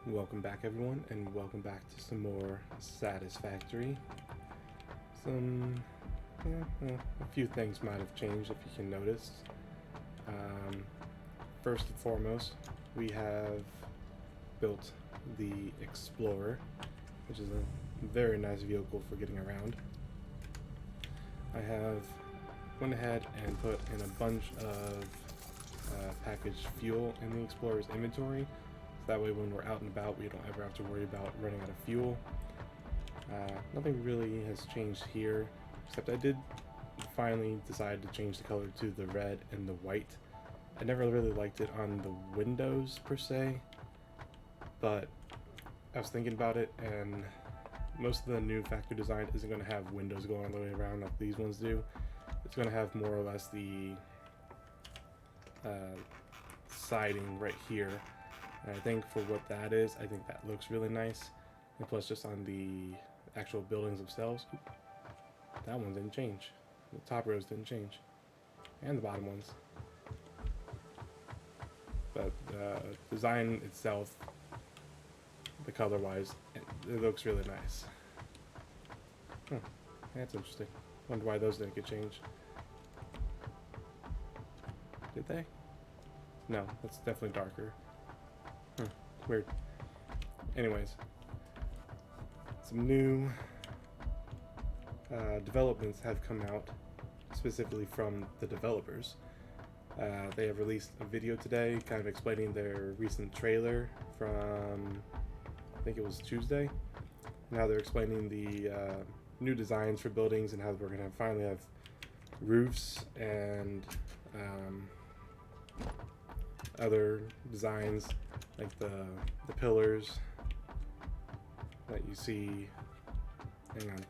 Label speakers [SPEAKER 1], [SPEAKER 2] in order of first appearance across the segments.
[SPEAKER 1] Welcome back, everyone, and welcome back to some more Satisfactory. A few things might have changed, if you can notice. First and foremost, we have built the Explorer, which is a very nice vehicle for getting around. I have went ahead and put in a bunch of packaged fuel in the Explorer's inventory. That way when we're out and about, we don't ever have to worry about running out of fuel. Nothing really has changed here, except I did finally decide to change the color to the red and the white. I never really liked it on the windows per se, but I was thinking about it, and most of the new factory design isn't going to have windows going all the way around like these ones do. It's going to have more or less the siding right here. And I think for what that is, I think that looks really nice. And plus, just on the actual buildings themselves, that one didn't change. The top rows didn't change. And the bottom ones. But the design itself, the color-wise, it looks really nice. That's interesting. Wonder why those didn't get changed. Did they? No, that's definitely darker. Weird. Anyways, some new developments have come out specifically from the developers. They have released a video today kind of explaining their recent trailer from, I think it was Tuesday. Now they're explaining the new designs for buildings and how we're going to finally have roofs and other designs like the pillars that you see. Hang on.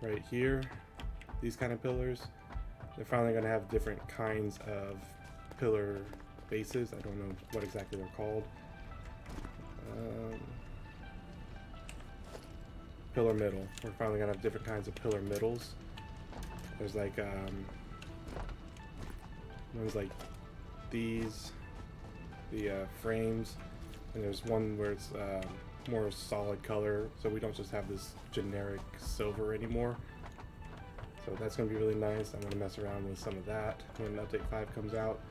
[SPEAKER 1] Right here, these kind of pillars. They're finally going to have different kinds of pillar bases. I don't know what exactly they're called. Pillar middle. We're finally going to have different kinds of pillar middles. There's like ones like these, the frames, and there's one where it's more solid color, so we don't just have this generic silver anymore. So that's going to be really nice. I'm going to mess around with some of that when Update 5 comes out.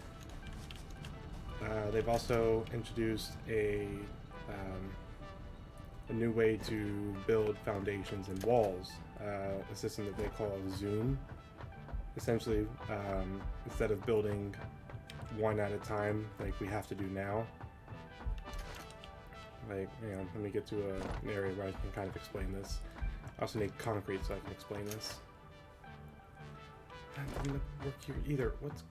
[SPEAKER 1] They've also introduced a new way to build foundations and walls, a system that they call Zoom. Essentially, instead of building one at a time like we have to do now, like, let me get to an area where I can kind of explain this. I also need concrete so I can explain this. That doesn't work here either. What's...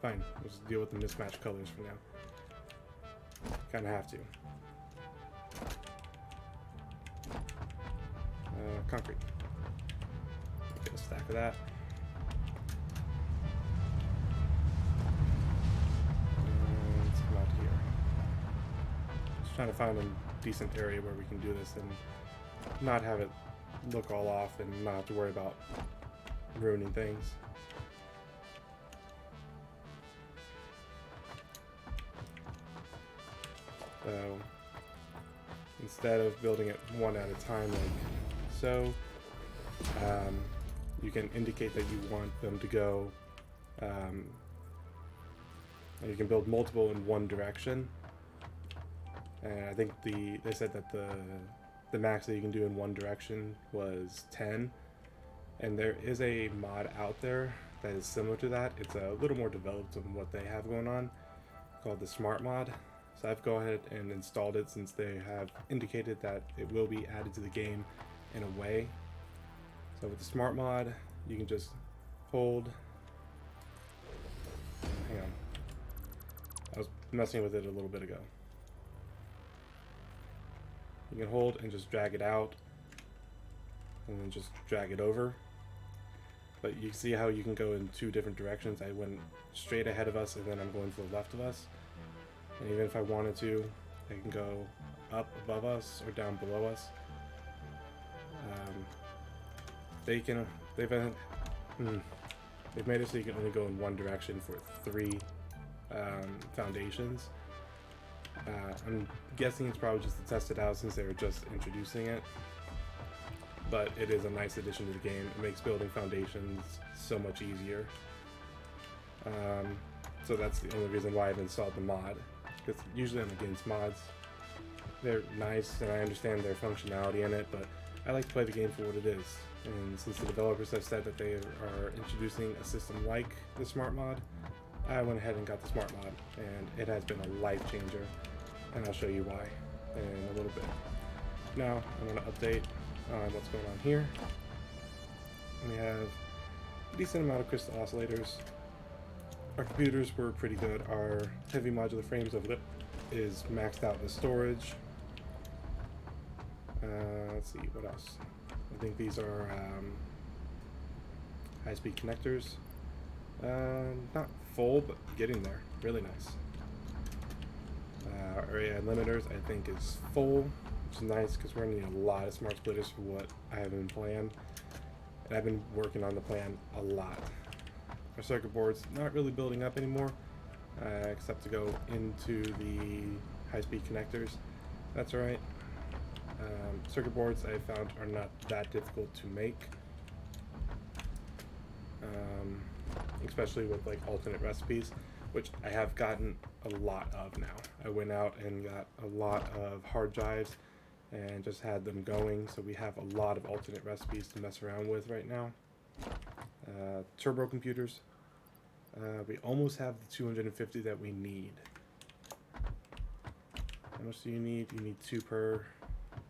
[SPEAKER 1] Fine, we'll just deal with the mismatched colors for now. Kinda have to. Concrete. Get a stack of that. And let's come out here. Just trying to find a decent area where we can do this and not have it look all off and not have to worry about ruining things. So instead of building it one at a time like so, you can indicate that you want them to go, you can build multiple in one direction. And I think they said that the max that you can do in one direction was 10. And there is a mod out there that is similar to that. It's a little more developed than what they have going on, called the Smart Mod. So I've gone ahead and installed it since they have indicated that it will be added to the game in a way. So with the Smart Mod, you can just hold. Hang on. I was messing with it a little bit ago. You can hold and just drag it out, and then just drag it over. But you see how you can go in two different directions. I went straight ahead of us, and then I'm going to the left of us. And even if I wanted to, I can go up above us or down below us. They've made it so you can only go in one direction for 3 foundations. I'm guessing it's probably just to test it out since they were just introducing it. But it is a nice addition to the game. It makes building foundations so much easier. So that's the only reason why I've installed the mod. Because usually I'm against mods. They're nice and I understand their functionality in it, but I like to play the game for what it is. And since the developers have said that they are introducing a system like the Smart Mod, I went ahead and got the Smart Mod, and it has been a life changer. And I'll show you why in a little bit. Now I'm going to update on what's going on here. We have a decent amount of crystal oscillators. Our computers were pretty good. Our heavy modular frames over there is maxed out in the storage. Let's see, what else? I think these are high-speed connectors. Not full, but getting there. Really nice. Our AI limiters, I think, is full, which is nice because we're going to need a lot of smart splitters for what I have in plan. And I've been working on the plan a lot. Our circuit board's not really building up anymore, except to go into the high-speed connectors. That's alright. Circuit boards I found are not that difficult to make, especially with like alternate recipes, which I have gotten a lot of now. I went out and got a lot of hard drives and just had them going, so we have a lot of alternate recipes to mess around with right now. Turbo computers. We almost have the 250 that we need. How much do you need? You need 2 per.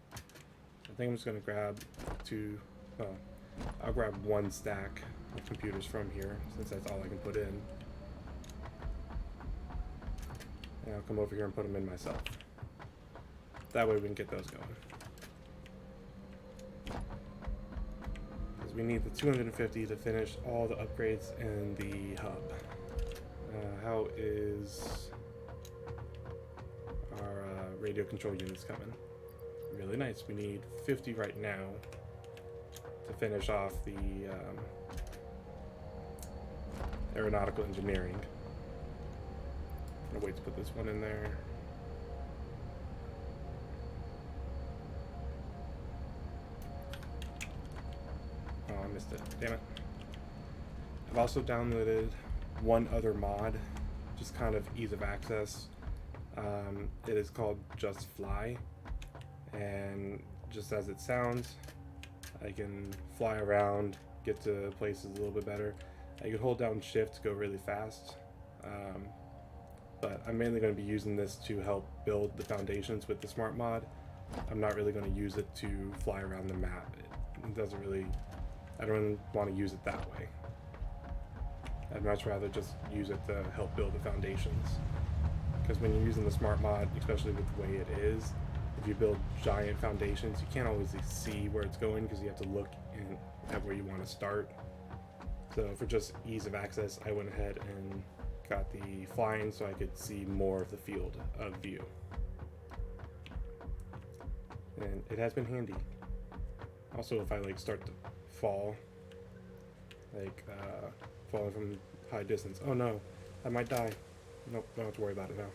[SPEAKER 1] I think I'm just going to grab 2. Well, I'll grab 1 stack of computers from here since that's all I can put in. And I'll come over here and put them in myself. That way we can get those going. Because we need the 250 to finish all the upgrades in the hub. How is our radio control units coming? Really nice. We need 50 right now to finish off the aeronautical engineering. I'm gonna wait to put this one in there. Oh, I missed it. Damn it. I've also downloaded one other mod, just kind of ease of access. It is called Just Fly, and just as it sounds, I can fly around, get to places a little bit better. I could hold down shift to go really fast, but I'm mainly going to be using this to help build the foundations with the smart mod. I'm not really going to use it to fly around the map. It doesn't really, I don't want to use it that way. I'd much rather just use it to help build the foundations. Because when you're using the smart mod, especially with the way it is, if you build giant foundations, you can't always see where it's going because you have to look at where you want to start. So for just ease of access, I went ahead and got the flying so I could see more of the field of view. And it has been handy. Also, if I like start to fall, like falling from high distance. Oh no, I might die. Nope, don't have to worry about it now.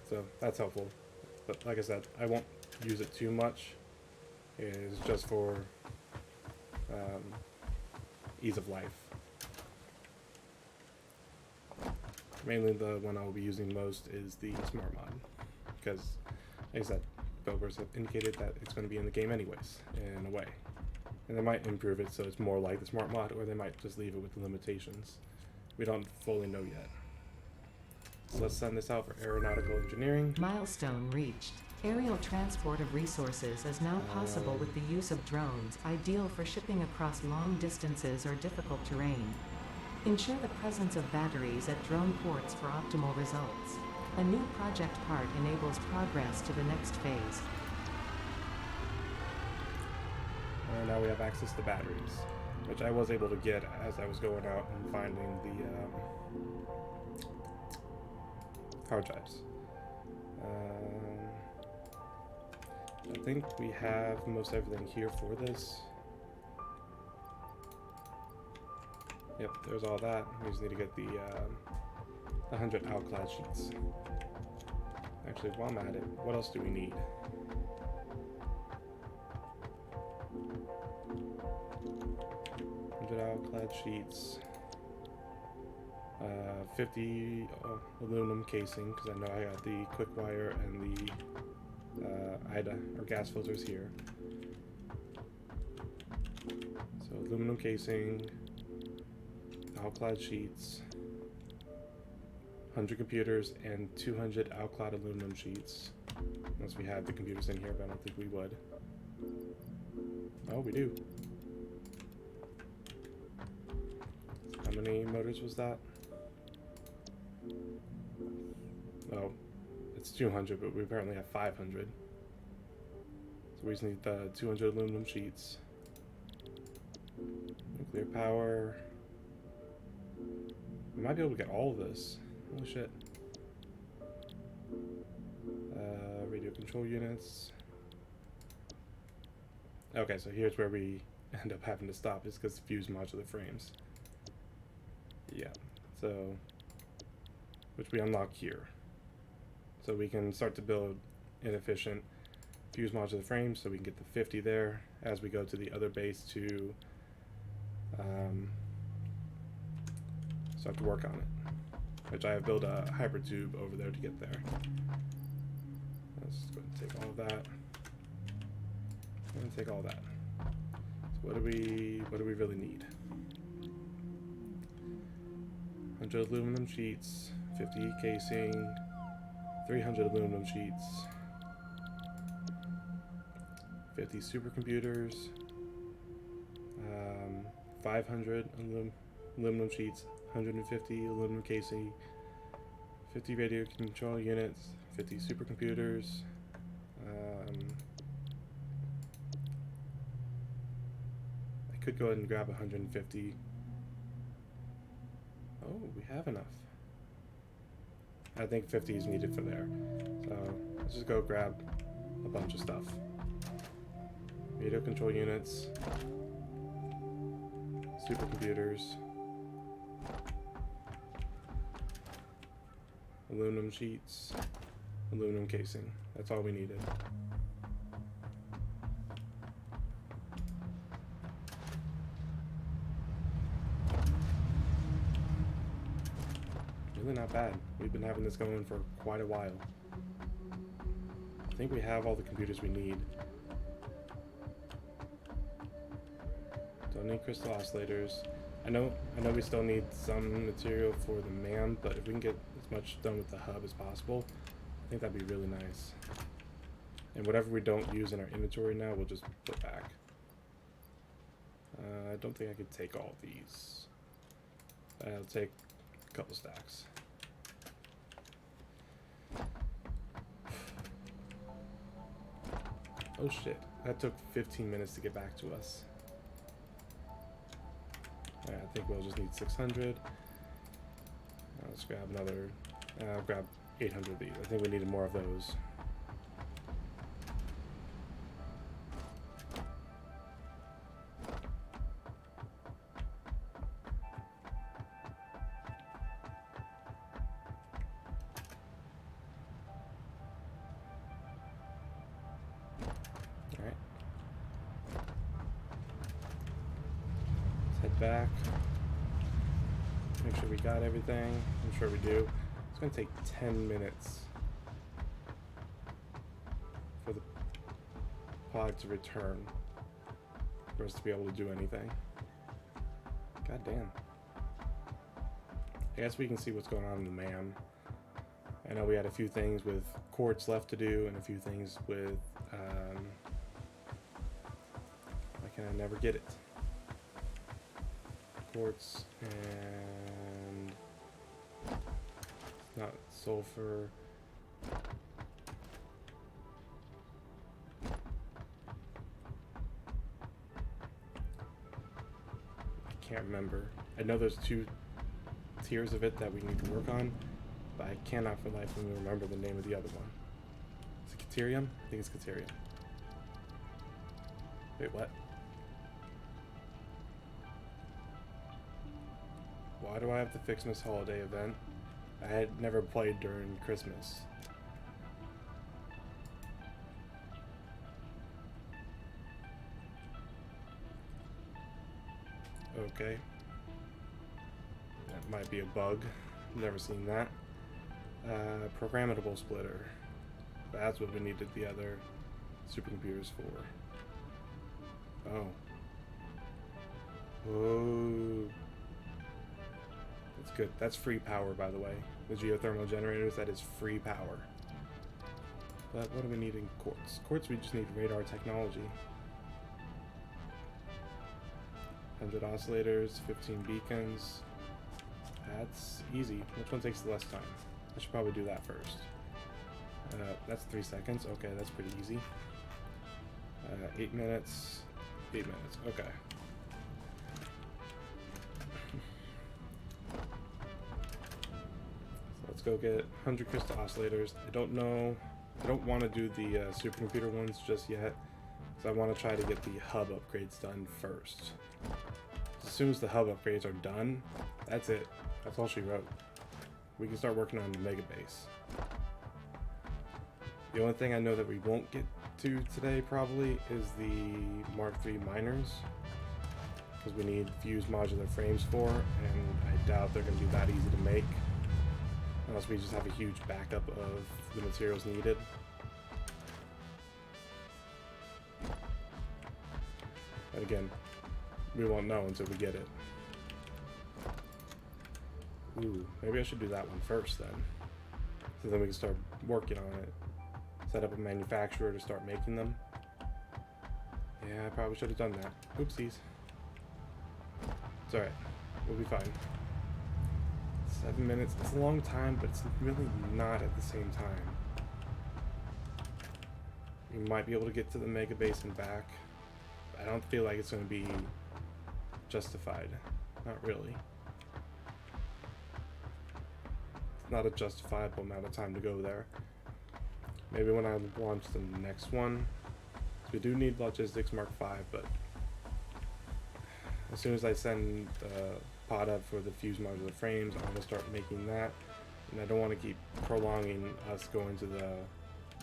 [SPEAKER 1] So that's helpful. But like I said, I won't use it too much. It's just for ease of life. Mainly the one I'll be using most is the smart mod. Because, like I said, developers have indicated that it's going to be in the game anyways, in a way. And they might improve it so it's more like the smart mod, or they might just leave it with the limitations. We don't fully know yet. So let's send this out for aeronautical engineering.
[SPEAKER 2] Milestone reached. Aerial transport of resources is now possible with the use of drones, ideal for shipping across long distances or difficult terrain. Ensure the presence of batteries at drone ports for optimal results. A new project part enables progress to the next phase.
[SPEAKER 1] And now we have access to batteries, which I was able to get as I was going out and finding the hard drives. I think we have most everything here for this. Yep, there's all that. We just need to get the 100 outclad sheets. Actually, while I'm at it, what else do we need? 100 outclad sheets. 50 aluminum casing, because I know I got the quick wire and the IDA, or gas filters here. So aluminum casing, outclad sheets, 100 computers, and 200 outclad aluminum sheets. Unless we had the computers in here, but I don't think we would. Oh, we do. How many motors was that? Oh, it's 200, but we apparently have 500. So we just need the 200 aluminum sheets. Nuclear power. We might be able to get all of this. Holy shit. Radio control units. Okay, so here's where we end up having to stop, is because fuse modular frames. Yeah, so, which we unlock here. So we can start to build inefficient fuse modular frames, so we can get the 50 there as we go to the other base to start to work on it. Which I have built a hypertube over there to get there. Let's go ahead and take all of that. And take all that. So what do we really need? 100 aluminum sheets, 50 casing, 300 aluminum sheets, 50 supercomputers, 500 aluminum sheets, 150 aluminum casing, 50 radio control units, 50 supercomputers, I could go ahead and grab 150. Oh, we have enough. I think 50 is needed for there. So let's just go grab a bunch of stuff. Radio control units. Supercomputers. Aluminum sheets. Aluminum casing. That's all we needed. Really not bad. We've been having this going for quite a while. I think we have all the computers we need. Don't need crystal oscillators. I know we still need some material for the MAM, but if we can get as much done with the hub as possible, I think that'd be really nice. And whatever we don't use in our inventory now, we'll just put back. I don't think I could take all these. I'll take a couple stacks. Oh shit, that took 15 minutes to get back to us. Alright, I think we'll just need 600. Let's grab another, I'll grab 800 of these. I think we needed more of those. Back. Make sure we got everything. I'm sure we do. It's going to take 10 minutes for the pod to return for us to be able to do anything. God damn. I guess we can see what's going on in the MAM. I know we had a few things with quartz left to do and a few things with why can I never get it? Quartz and not sulfur. I can't remember. I know there's 2 tiers of it that we need to work on, but I cannot for life of me remember the name of the other one. Is it Caterium? I think it's Caterium. Wait, what? Why do I have the Fixmas holiday event? I had never played during Christmas. Okay. That might be a bug. Never seen that. Programmable splitter. That's what we needed the other supercomputers for. Oh. Whoa. That's good. That's free power, by the way. The geothermal generators, that is free power. But what do we need in quartz? Quartz, we just need radar technology. 100 oscillators, 15 beacons. That's easy. Which one takes the less time? I should probably do that first. That's 3 seconds. Okay, that's pretty easy. 8 minutes. 8 minutes. Okay. Let's go get 100 crystal oscillators. I don't know. I don't want to do the supercomputer ones just yet. So I want to try to get the hub upgrades done first. As soon as the hub upgrades are done, that's it. That's all she wrote. We can start working on the mega base. The only thing I know that we won't get to today probably is the Mark III miners. Because we need fused modular frames for, and I doubt they're going to be that easy to make. Unless we just have a huge backup of the materials needed. But again, we won't know until we get it. Ooh, maybe I should do that one first then. So then we can start working on it. Set up a manufacturer to start making them. Yeah, I probably should have done that. Oopsies. It's alright. We'll be fine. 7 minutes. It's a long time, but it's really not at the same time. We might be able to get to the mega base and back. I don't feel like it's going to be justified. Not really. It's not a justifiable amount of time to go there. Maybe when I launch the next one, We do need Logistics Mark 5, but as soon as I send the pod up for the fused modular frames, I'm going to start making that. And I don't want to keep prolonging us going to the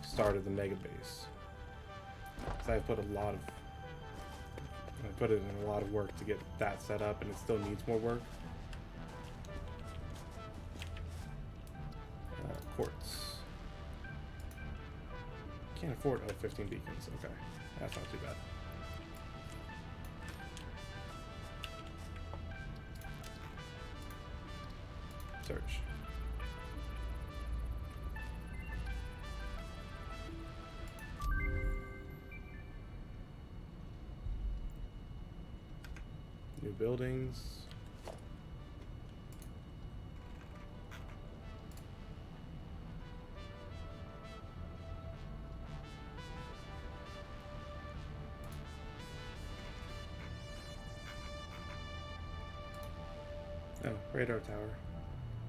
[SPEAKER 1] start of the mega base. So I've put in a lot of work to get that set up, and it still needs more work. Quartz. Can't afford 15 beacons. Okay, that's not too bad. Search. New buildings. Oh, radar tower.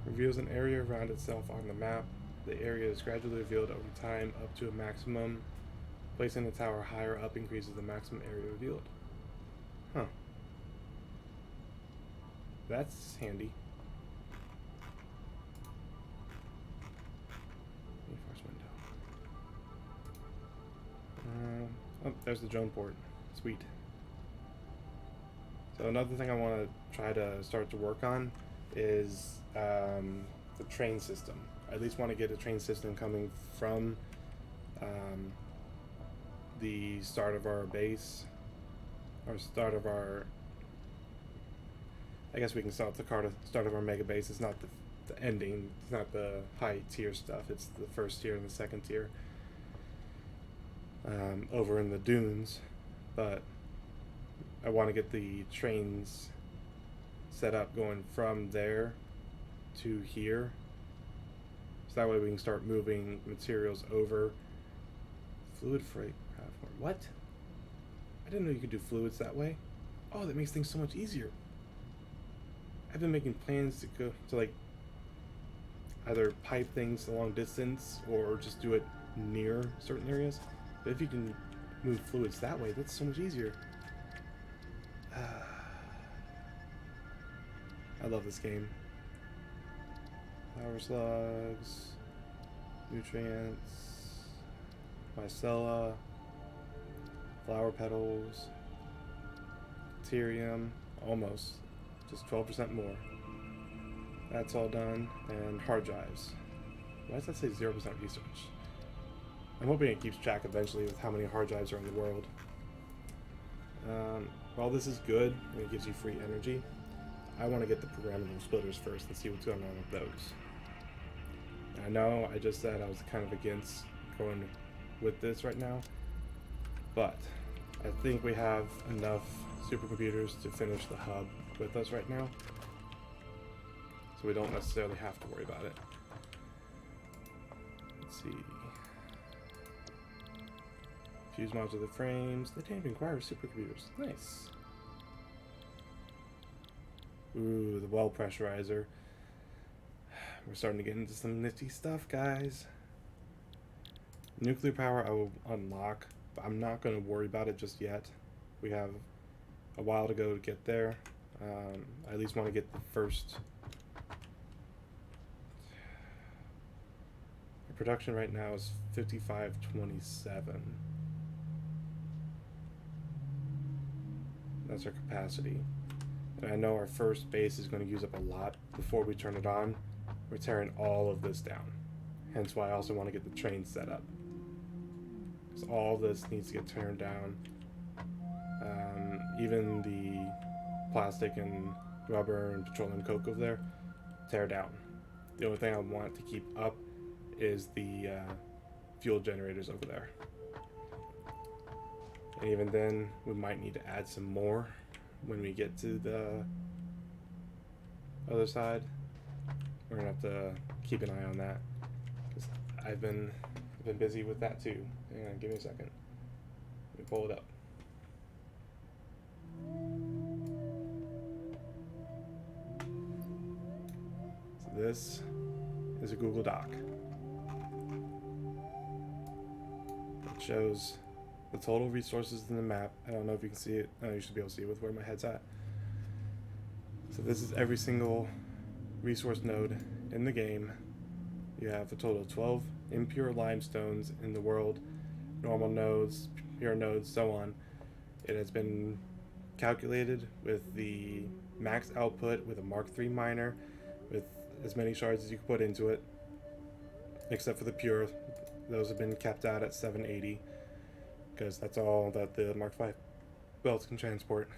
[SPEAKER 1] Reveals an area around itself on the map. The area is gradually revealed over time up to a maximum. Placing the tower higher up increases the maximum area revealed. Huh. That's handy. Reinforced window. Oh, there's the drone port. Sweet. So another thing I want to try to start to work on is the train system. I at least want to get a train system coming from the start of our base, or start of our, I guess we can start the start of our mega base. It's not the ending, it's not the high tier stuff, it's the first tier and the second tier over in the dunes. But I want to get the trains set up going from there to here, so that way we can start moving materials over. Fluid freight platform. What? I didn't know you could do fluids that way. Oh, that makes things so much easier. I've been making plans to go to, like, either pipe things a long distance or just do it near certain areas. But if you can move fluids that way, that's so much easier. I love this game. Flower slugs, nutrients, mycella, flower petals, Ethereum, almost, just 12% more. That's all done, and hard drives. Why does that say 0% research? I'm hoping it keeps track eventually with how many hard drives are in the world. While this is good, and it gives you free energy, I want to get the programmable splitters first and see what's going on with those. I know I just said I was kind of against going with this right now, but I think we have enough supercomputers to finish the hub with us right now, so we don't necessarily have to worry about it. Let's see. Fuse modular frames. They didn't even require supercomputers. Nice. Ooh, the well pressurizer. We're starting to get into some nifty stuff, guys. Nuclear power I will unlock, but I'm not going to worry about it just yet. We have a while to go to get there. I at least want to get the first. The production right now is 5527. That's our capacity. And I know our first base is going to use up a lot before we turn it on. We're tearing all of this down. Hence why I also want to get the train set up. So all this needs to get turned down. Even the plastic and rubber and petroleum coke over there, tear down. The only thing I want to keep up is the fuel generators over there. And even then, we might need to add some more when we get to the other side. We're gonna have to keep an eye on that, because I've been busy with that too. Hang on, give me a second. Let me pull it up. So this is a Google Doc. It shows the total resources in the map. I don't know if you can see it. You should be able to see it with where my head's at. So this is every single resource node in the game. You have a total of 12 impure limestones in the world, normal nodes, pure nodes, so on. It has been calculated with the max output with a Mark III miner, with as many shards as you can put into it, except for the pure. Those have been capped out at 780, because that's all that the Mark V belts can transport.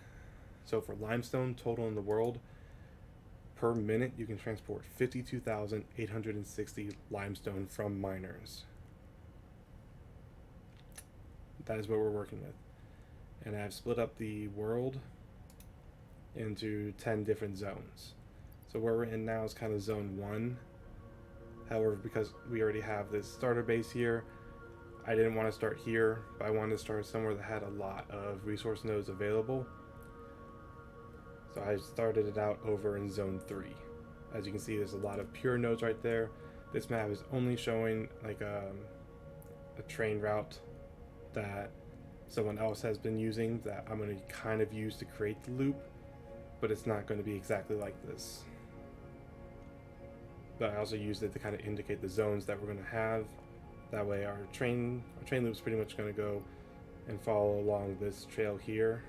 [SPEAKER 1] So for limestone total in the world, per minute you can transport 52,860 limestone from miners. That is what we're working with. And I've split up the world into 10 different zones. So where we're in now is kind of zone 1. However, because we already have this starter base here, I didn't want to start here, but I wanted to start somewhere that had a lot of resource nodes available. So I started it out over in zone 3. As you can see, there's a lot of pure nodes right there. This map is only showing like a train route that someone else has been using that I'm going to kind of use to create the loop, but it's not going to be exactly like this. But I also used it to kind of indicate the zones that we're going to have. That way our train loop is pretty much going to go and follow along this trail here.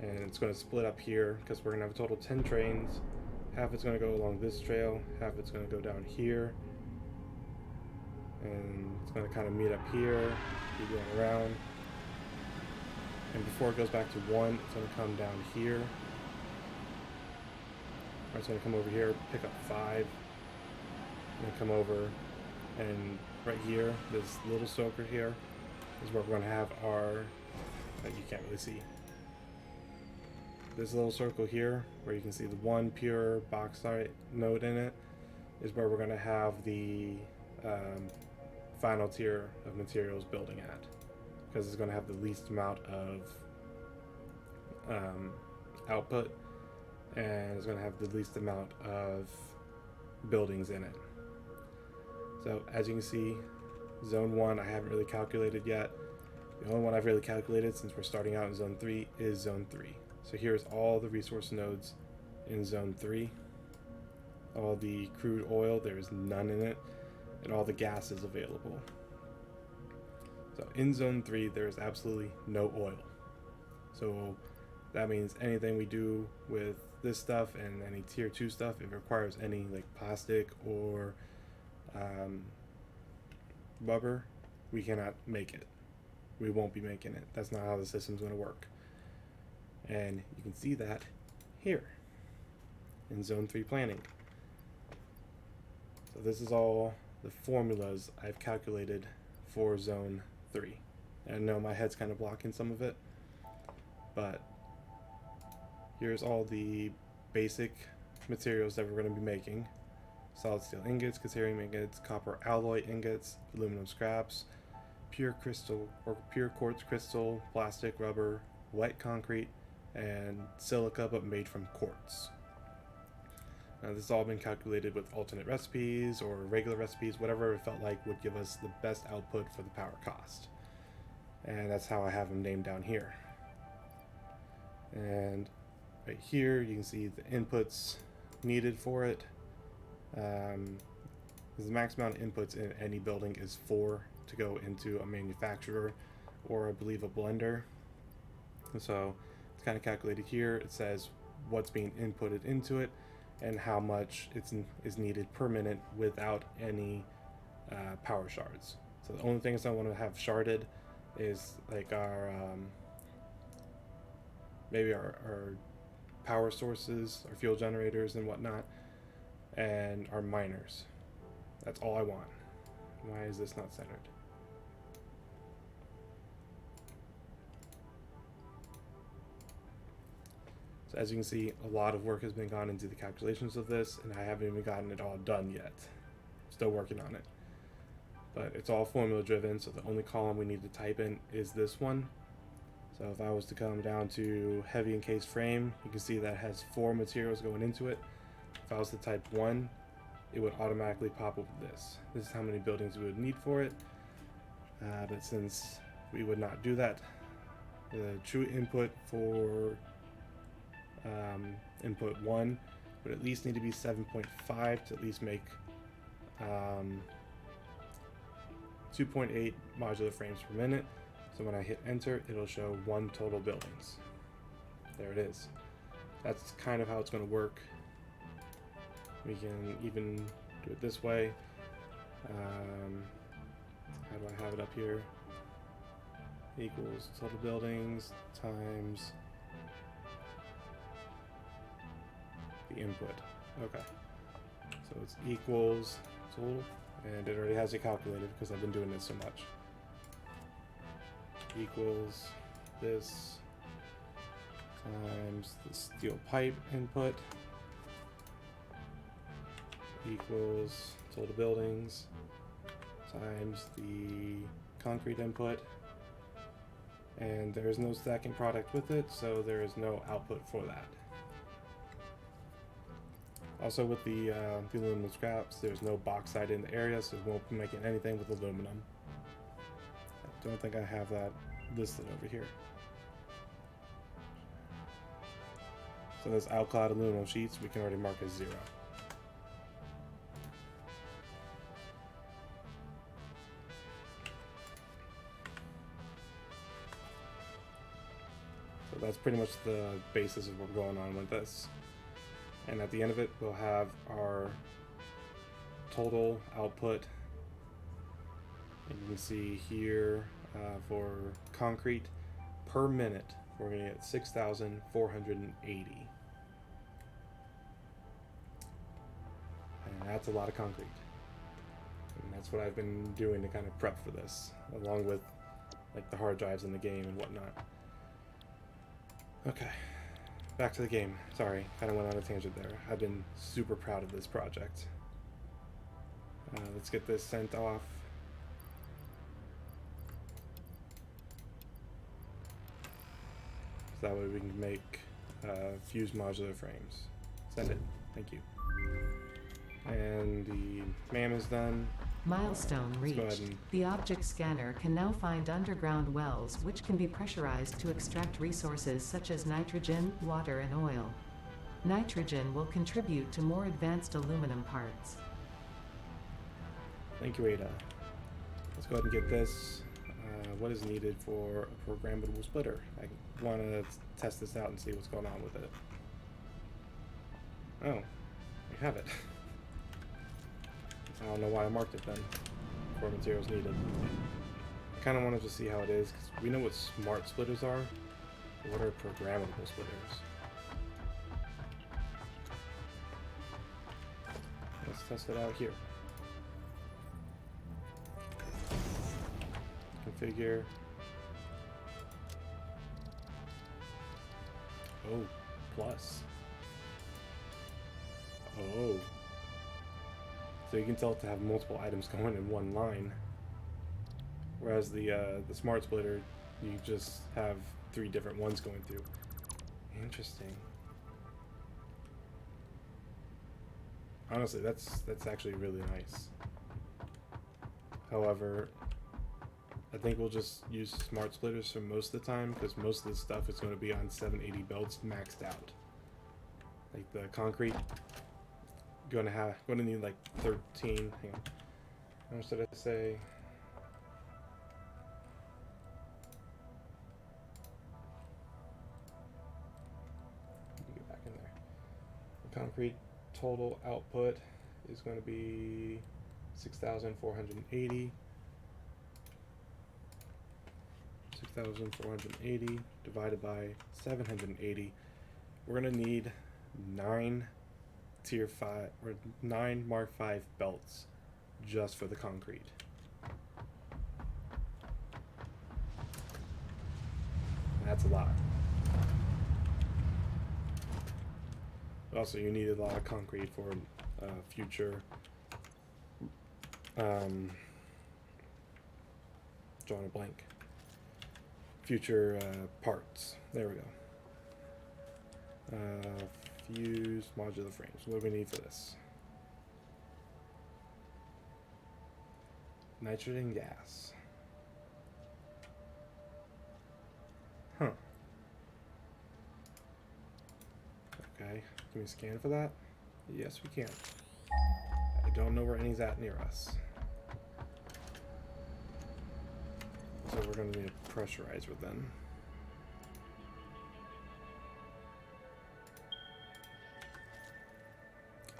[SPEAKER 1] And it's going to split up here because we're going to have a total 10 trains. Half it's going to go along this trail, half it's going to go down here. And it's going to kind of meet up here, keep going around. And before it goes back to 1, it's going to come down here. Or it's going to come over here, pick up 5. And come over, and right here, this little soaker here, is where we're going to have our, that you can't really see. This little circle here, where you can see the one pure bauxite node in it, is where we're going to have the final tier of materials building at, because it's going to have the least amount of output, and it's going to have the least amount of buildings in it. So as you can see, zone 1 I haven't really calculated yet. The only one I've really calculated since we're starting out in zone 3 is zone 3. So here's all the resource nodes in zone 3. All the crude oil, there's none in it, and all the gas is available. So in zone 3 there's absolutely no oil. So that means anything we do with this stuff and any tier 2 stuff, if it requires any like plastic or rubber, we cannot make it. We won't be making it. That's not how the system's going to work. And you can see that here in zone 3 planning. So this is all the formulas I've calculated for zone 3. And I know my head's kind of blocking some of it, but here's all the basic materials that we're going to be making. Solid steel ingots, caterium ingots, copper alloy ingots, aluminum scraps, pure crystal or pure quartz crystal, plastic, rubber, wet concrete, and silica but made from quartz. Now this has all been calculated with alternate recipes or regular recipes, whatever it felt like would give us the best output for the power cost. And that's how I have them named down here. And right here you can see the inputs needed for it. The max amount of inputs in any building is 4 to go into a manufacturer or I believe a blender. So it's kind of calculated here. It says what's being inputted into it and how much is needed per minute without any power shards. So the only things I want to have sharded is like our maybe our power sources, our fuel generators and whatnot, and our miners. That's all I want. Why is this not centered? So as you can see, a lot of work has been gone into the calculations of this, and I haven't even gotten it all done yet. Still working on it. But it's all formula driven, so the only column we need to type in is this one. So if I was to come down to heavy encased frame, you can see that it has 4 materials going into it. If I was to type 1, it would automatically pop up with this. This is how many buildings we would need for it. But since we would not do that, the true input for input 1 would at least need to be 7.5 to at least make 2.8 modular frames per minute. So when I hit enter, it'll show 1 total buildings. There it is. That's kind of how it's going to work. We can even do it this way. How do I have it up here? Equals total buildings times the input. Okay. So it's equals total, and it already has it calculated because I've been doing this so much. Equals this times the steel pipe input equals total buildings times the concrete input, and there is no stacking product with it, so there is no output for that. Also with the aluminum scraps, there's no bauxite in the area, so it won't be making anything with aluminum. I don't think I have that listed over here. So this outclad aluminum sheets we can already mark as 0. So that's pretty much the basis of what's going on with this. And at the end of it, we'll have our total output. And you can see here for concrete per minute, we're going to get 6,480. And that's a lot of concrete. And that's what I've been doing to kind of prep for this, along with like the hard drives in the game and whatnot. Okay. Back to the game. Sorry, kind of went on a tangent there. I've been super proud of this project. Let's get this sent off. So that way we can make fused modular frames. Send it. Thank you. And the MAM is done.
[SPEAKER 2] Milestone reached. The object scanner can now find underground wells which can be pressurized to extract resources such as nitrogen, water, and oil. Nitrogen will contribute to more advanced aluminum parts.
[SPEAKER 1] Thank you, Ada. Let's go ahead and get this. What is needed for a programmable splitter? I want to test this out and see what's going on with it. Oh, we have it. I don't know why I marked it then. For materials needed. I kind of wanted to see how it is, because we know what smart splitters are. But what are programmable splitters? Let's test it out here. Configure. Oh, plus. Oh. So you can tell it to have multiple items going in one line. Whereas the smart splitter, you just have 3 different ones going through. Interesting. Honestly, that's actually really nice. However, I think we'll just use smart splitters for most of the time, because most of the stuff is going to be on 780 belts maxed out. Like the concrete, going to need like 13. Hang on. How much did I say? Let me get back in there. The concrete total output is going to be 6,480. 6,480 divided by 780. We're going to need 9 tier 5 or 9 Mark 5 belts just for the concrete. That's a lot. Also, you need a lot of concrete for future drawing a blank. Future parts. There we go. Fused modular frames. What do we need for this? Nitrogen gas. Can we scan for that? Yes, we can. I don't know where any's at near us. So we're going to need a pressurizer then.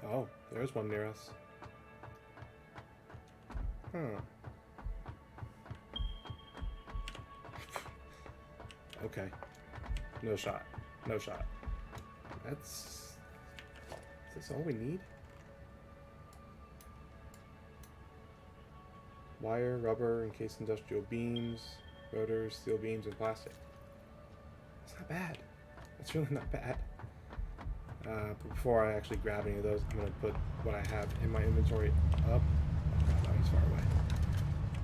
[SPEAKER 1] Oh, there's one near us. Huh. Okay. No shot. No shot. Is this all we need? Wire, rubber, encased industrial beams, rotors, steel beams, and plastic. It's not bad. It's really not bad. But before I actually grab any of those, I'm going to put what I have in my inventory up. Oh god, that one's far away.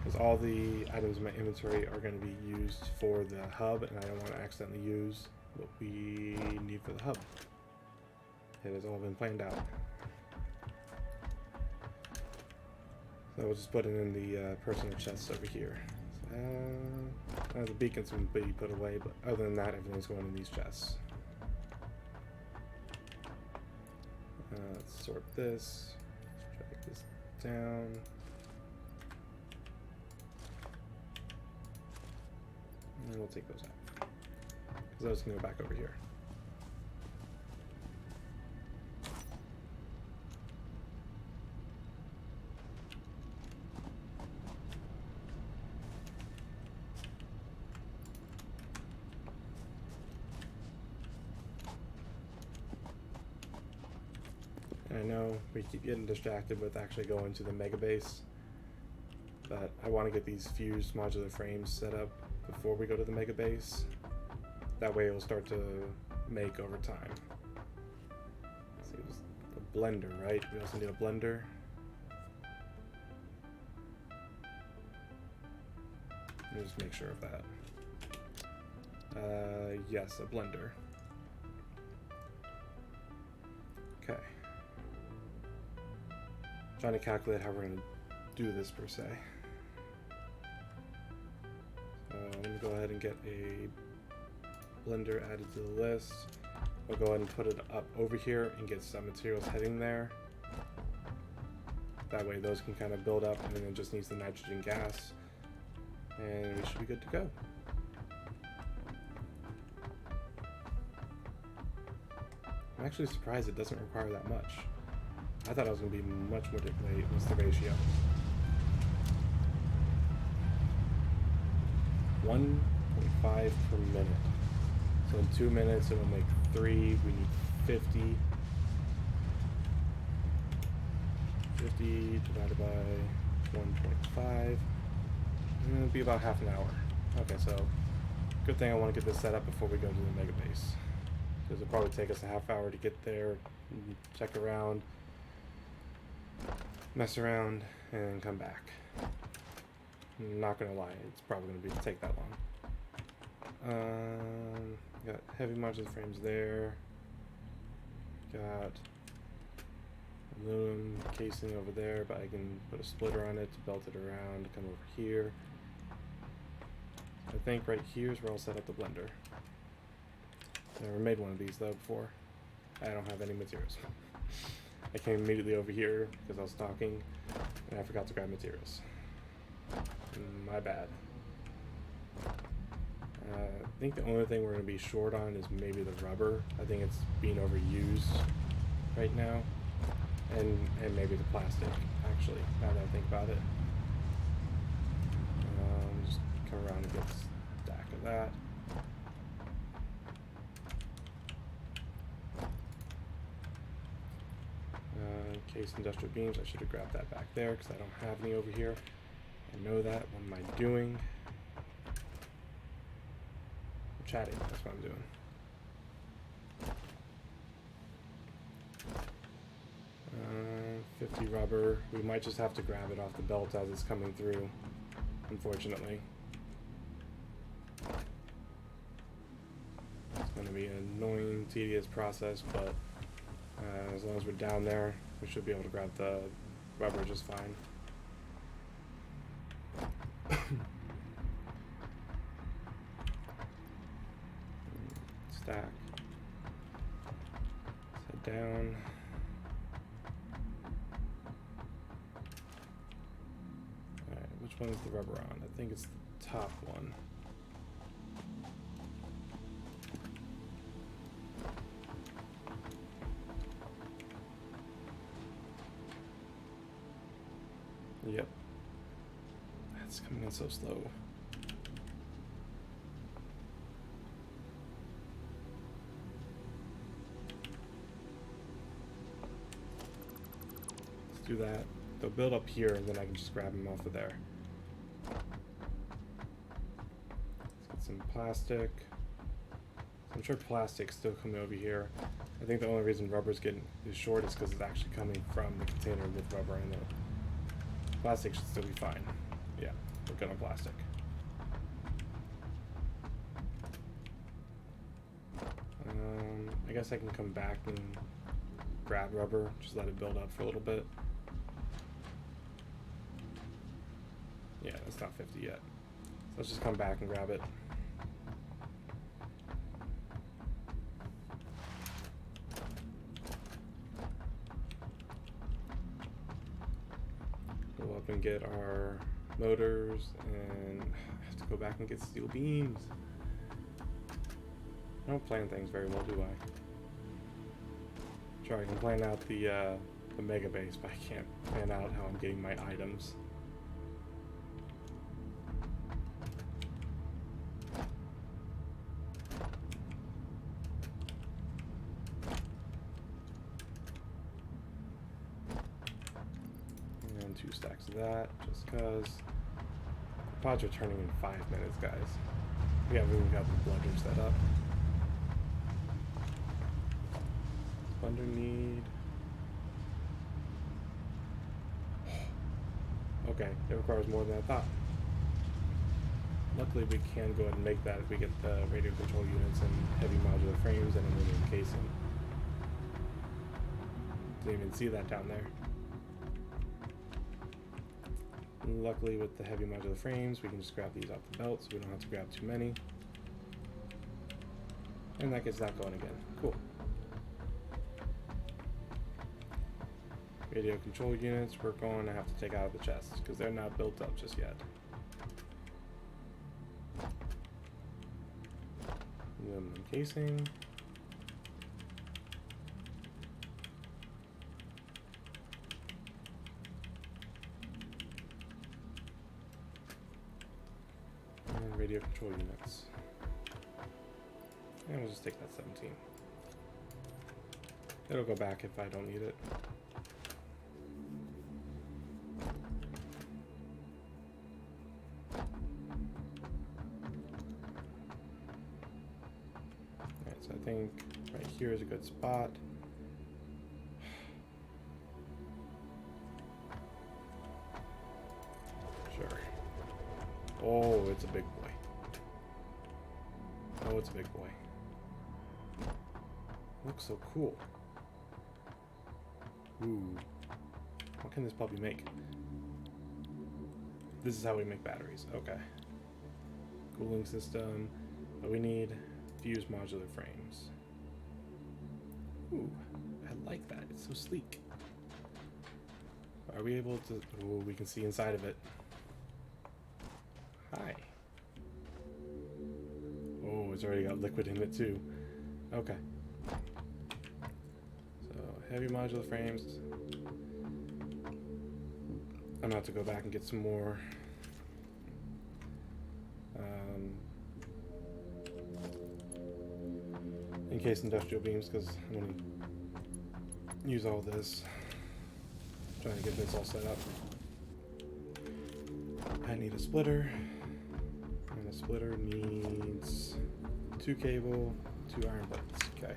[SPEAKER 1] Because all the items in my inventory are going to be used for the hub, and I don't want to accidentally use what we need for the hub. It has all been planned out. So we'll just put it in the personal chest over here. The beacons can be put away, but other than that, everything's going in these chests. Let's sort this. Let's drag this down. And we'll take those out. Because those can go back over here. I know we keep getting distracted with actually going to the mega base, but I want to get these fused modular frames set up before we go to the mega base. That way it will start to make over time. Let's see, it was a blender, right? We also need a blender. Let me just make sure of that. Yes, a blender. Okay. Trying to calculate how we're going to do this per se. So let me go ahead and get a blender added to the list. We'll go ahead and put it up over here and get some materials heading there. That way those can kind of build up, and then it just needs the nitrogen gas, and we should be good to go. I'm actually surprised it doesn't require that much. I thought I was going to be much more difficult. Wait, what's the ratio? 1.5 per minute. So in 2 minutes it will make 3. We need 50. 50 divided by 1.5. It'll be about half an hour. Okay, so good thing I want to get this set up before we go to the mega base. Because it'll probably take us a half hour to get there, check around, mess around, and come back. I'm not gonna lie, it's probably gonna take that long. Got heavy modular frames there. Got aluminum casing over there, but I can put a splitter on it to belt it around to come over here. I think right here is where I'll set up the blender. Never made one of these though before. I don't have any materials. I came immediately over here because I was stalking and I forgot to grab materials. My bad. I think the only thing we're going to be short on is maybe the rubber. I think it's being overused right now. And maybe the plastic, actually, now that I think about it. Just come around and get a stack of that. Case industrial beams, I should have grabbed that back there because I don't have any over here. I know that. What am I doing? I'm chatting, that's what I'm doing. 50 rubber. We might just have to grab it off the belt as it's coming through, unfortunately. It's going to be an annoying, tedious process, but as long as we're down there, we should be able to grab the rubber just fine. Stack. Let's head down. Alright, which one is the rubber on? I think it's the top one. Yep. That's coming in so slow. Let's do that. They'll build up here and then I can just grab them off of there. Let's get some plastic. I'm sure plastic's still coming over here. I think the only reason rubber's getting is short is because it's actually coming from the container with rubber in it. Plastic should still be fine. Yeah, we're good on plastic. I guess I can come back and grab rubber, just let it build up for a little bit. Yeah, that's not 50 yet. So let's just come back and grab it. Go up and get our motors, and I have to go back and get steel beams. I don't plan things very well, do I? Sure, I can plan out the mega base, but I can't plan out how I'm getting my items. And 2 stacks of that, just because. Pods are turning in 5 minutes, guys. We haven't even got the bludger set up. Thunder need. Okay, it requires more than I thought. Luckily, we can go ahead and make that if we get the radio control units and heavy modular frames and aluminum casing. Didn't even see that down there. Luckily, with the heavy modular frames, we can just grab these off the belt, so we don't have to grab too many. And that gets that going again. Cool. Radio control units, we're going to have to take out of the chest because they're not built up just yet. Aluminum casing. And radio control units. And we'll just take that 17. It'll go back if I don't need it. Alright, so I think right here is a good spot. Sure. Oh, it's a big boy. Oh, it's a big boy. Looks so cool. Ooh. What can this puppy make? This is how we make batteries. Okay. Cooling system. But we need fused modular frames. Ooh. I like that. It's so sleek. Are we able to... Oh, we can see inside of it. Hi. Oh, it's already got liquid in it too. Okay. So, heavy modular frames. I'm gonna have to go back and get some more. In case industrial beams, because I'm gonna use all this. Trying to get this all set up. I need a splitter. And a splitter needs 2 cable, 2 iron plates. Okay.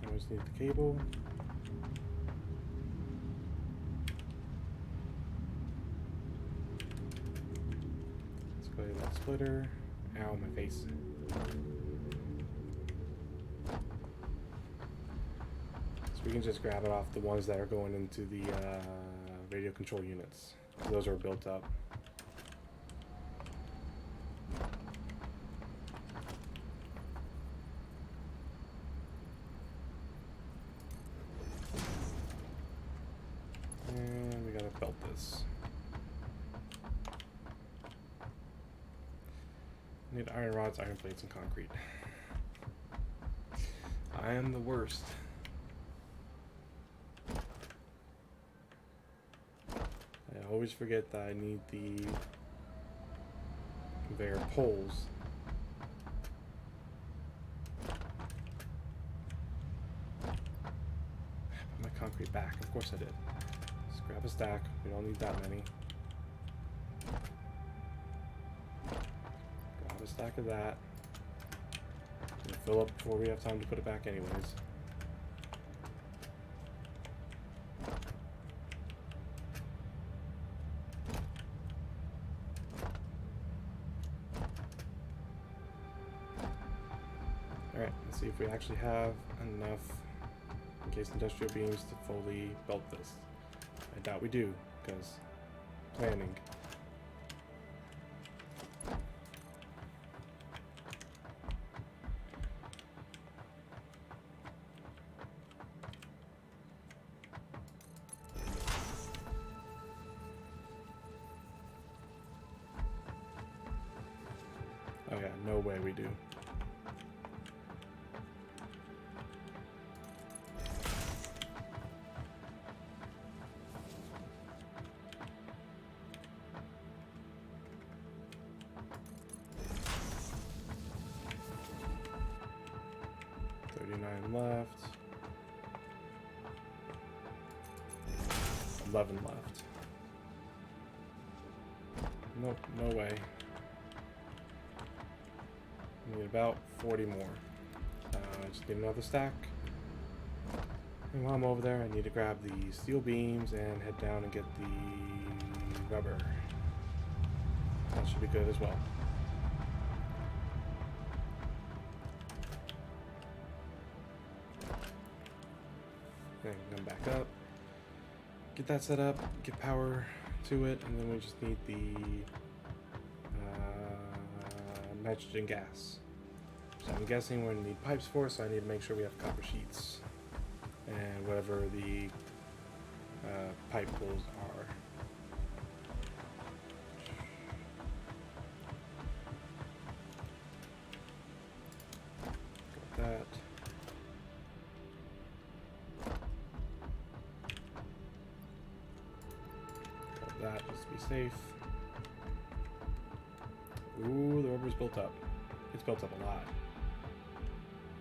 [SPEAKER 1] I just need the cable. That splitter. Ow, my face. So we can just grab it off the ones that are going into the radio control units. Those are built up. And we gotta belt this. Need iron rods, iron plates, and concrete. I am the worst. I always forget that I need the conveyor poles. Put my concrete back. Of course I did. Just grab a stack. We don't need that many. Grab a stack of that. It'll fill up before we have time to put it back anyways. Alright, let's see if we actually have enough encased industrial beams to fully belt this. I doubt we do, because planning. Oh yeah, no way we do. Left. 11 left. Nope, no way. Need about 40 more. I just need another stack. And while I'm over there, I need to grab the steel beams and head down and get the rubber. That should be good as well. And come back up, get that set up, get power to it, and then we just need the nitrogen gas. So I'm guessing we're going to need pipes for it, so I need to make sure we have copper sheets and whatever the pipe pulls are. Got that. That just to be safe. Ooh, the rubber's built up. It's built up a lot.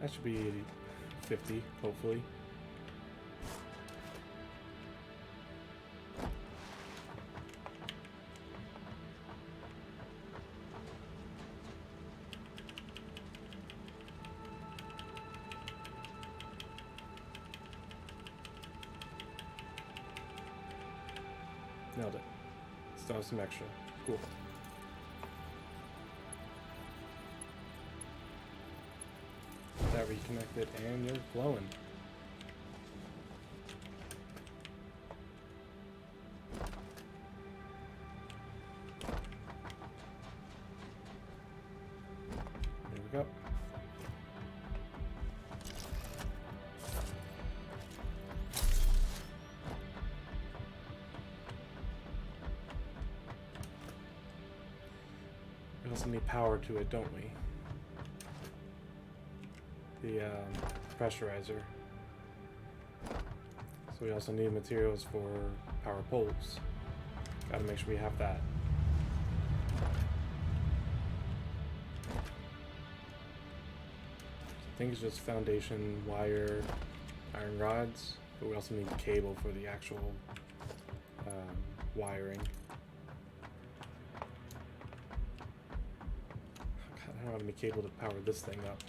[SPEAKER 1] That should be 50, hopefully. Nailed it. Still have some extra. Cool. That reconnected and you're glowing. There we go. We also need power to it, don't we? The pressurizer. So we also need materials for power poles. Gotta make sure we have that. I think it's just foundation, wire, iron rods, but we also need cable for the actual wiring. God, I don't have any cable to power this thing up.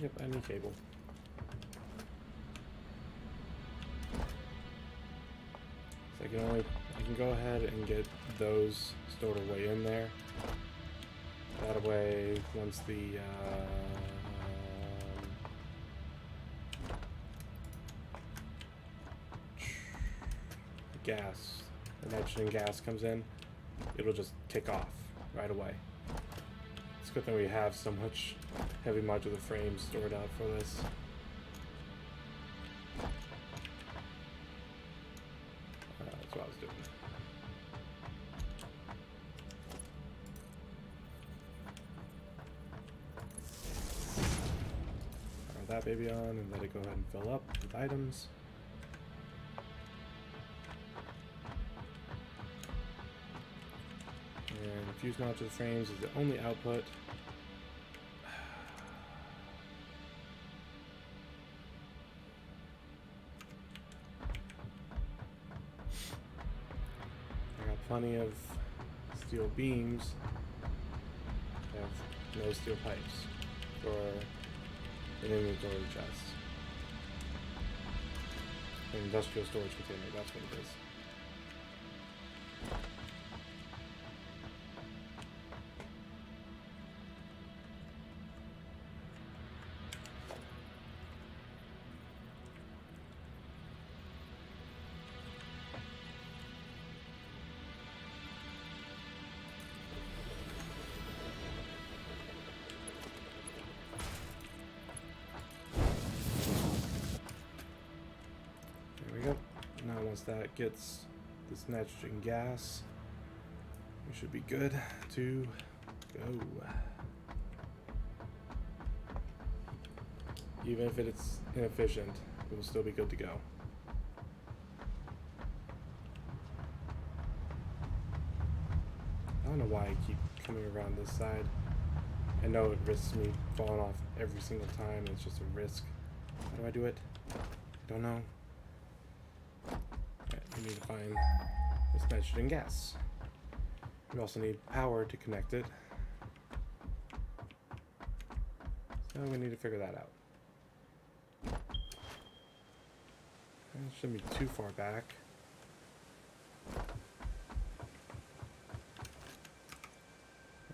[SPEAKER 1] Yep, any cable. So I can go ahead and get those stored away in there. That way, once the gas, the nitrogen gas comes in, it'll just kick off right away. It's a good thing we have so much heavy modular frames stored out for this. That's what I was doing. Power that baby on and let it go ahead and fill up with items. And fuse modular frames is the only output. I got plenty of steel beams. I have no steel pipes for an inventory chest. An industrial storage container, that's what it is. Once that gets this nitrogen gas, we should be good to go. Even if it's inefficient, we'll still be good to go. I don't know why I keep coming around this side. I know it risks me falling off every single time. It's just a risk. How do I do it? I don't know. We need to find this nitrogen gas. We also need power to connect it. So we need to figure that out. It shouldn't be too far back.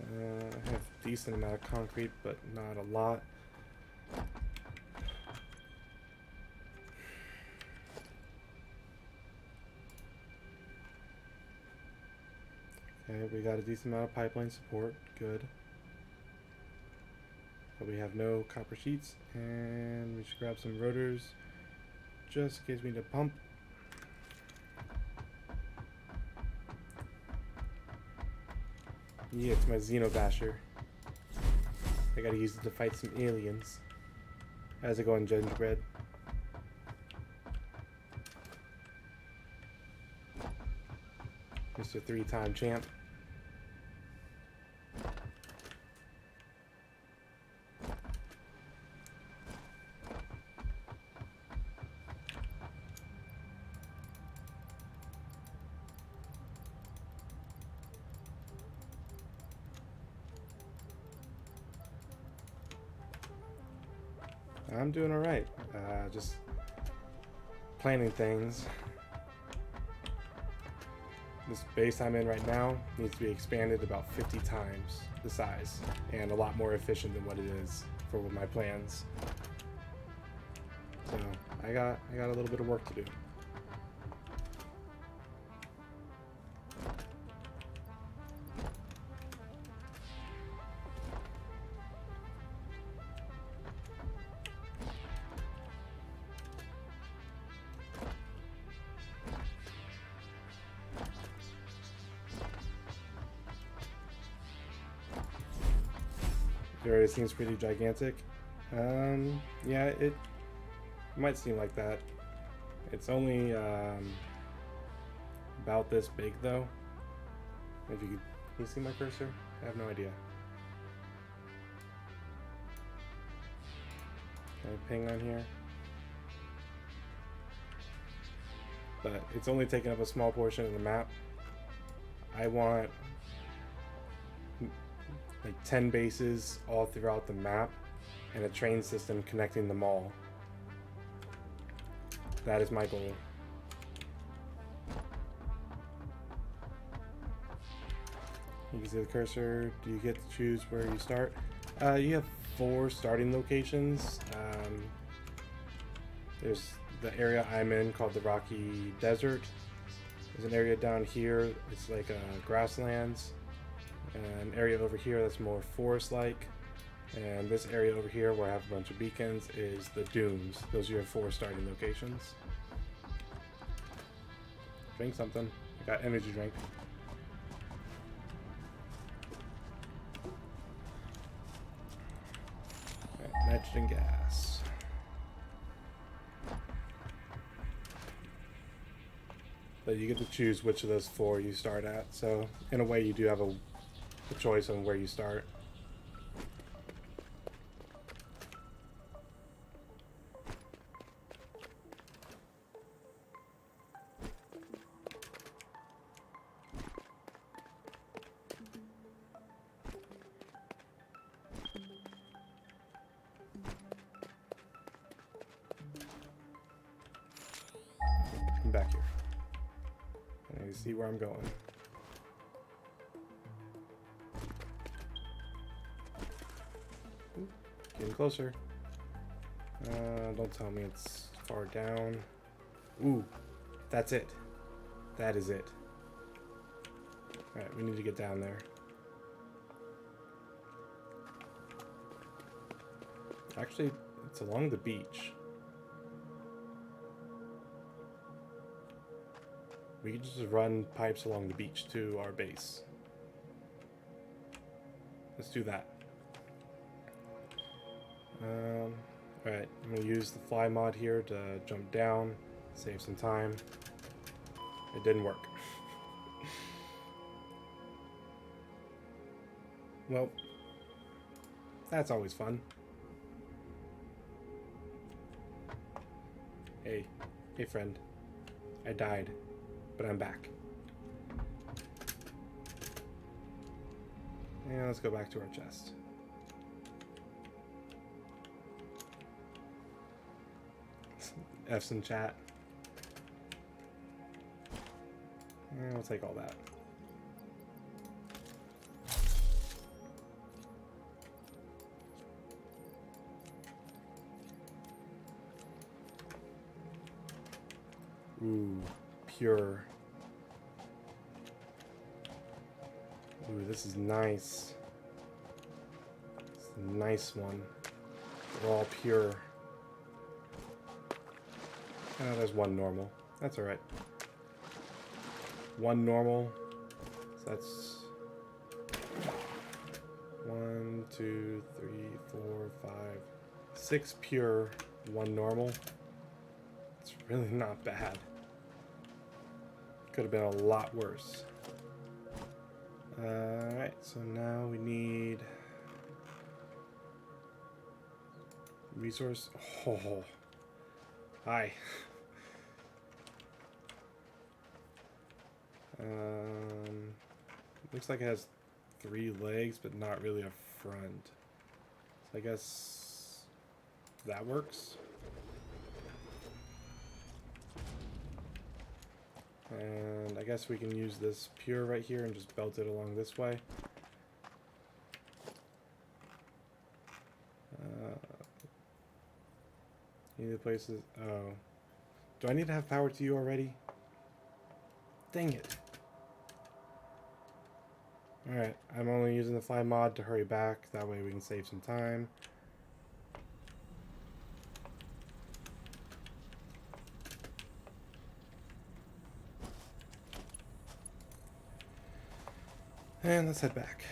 [SPEAKER 1] I have a decent amount of concrete, but not a lot. Okay, we got a decent amount of pipeline support, good. But we have no copper sheets, and we should grab some rotors, just in case we need to pump. Yeah, it's my Xenobasher. I gotta use it to fight some aliens. How's it going, Gingerbread? Mr. Three-time champ. I'm doing alright. Just planning things. This base I'm in right now needs to be expanded about 50 times the size and a lot more efficient than what it is for my plans. So I got a little bit of work to do. The area seems pretty gigantic. Yeah, it might seem like that. It's only about this big though. If you can you see my cursor? I have no idea. Can I ping on here? But it's only taking up a small portion of the map. I want like 10 bases all throughout the map and a train system connecting them all. That is my goal. You can see the cursor. Do you get to choose where you start? You have 4 starting locations. There's the area I'm in called the Rocky Desert. There's an area down here, it's like grasslands. An area over here that's more forest-like. And this area over here where I have a bunch of beacons is the dunes. Those are your 4 starting locations. Drink something. I got energy drink. Right, nitrogen gas. But you get to choose which of those 4 you start at. So in a way you do have a choice on where you start. Come back here. And you see where I'm going. Ooh, getting closer. Don't tell me it's far down. Ooh, that's it. That is it. Alright, we need to get down there. Actually, it's along the beach. We could just run pipes along the beach to our base. Let's do that. Alright, I'm going to use the fly mod here to jump down, save some time. It didn't work. Well, that's always fun. Hey friend. I died, but I'm back. And let's go back to our chest. F's in chat. And we'll take all that. Ooh, pure. Ooh, this is nice. It's a nice one. They're all pure. Oh, there's one normal. That's alright. One normal. So that's 1, 2, 3, 4, 5, 6 pure, 1 normal. It's really not bad. Could have been a lot worse. Alright, so now we need resource. Oh, hi. Looks like it has 3 legs, but not really a front. So I guess that works. And I guess we can use this pure right here and just belt it along this way. Any of the places. Oh. Do I need to have power to you already? Dang it. Alright, I'm only using the fly mod to hurry back. That way we can save some time. And let's head back.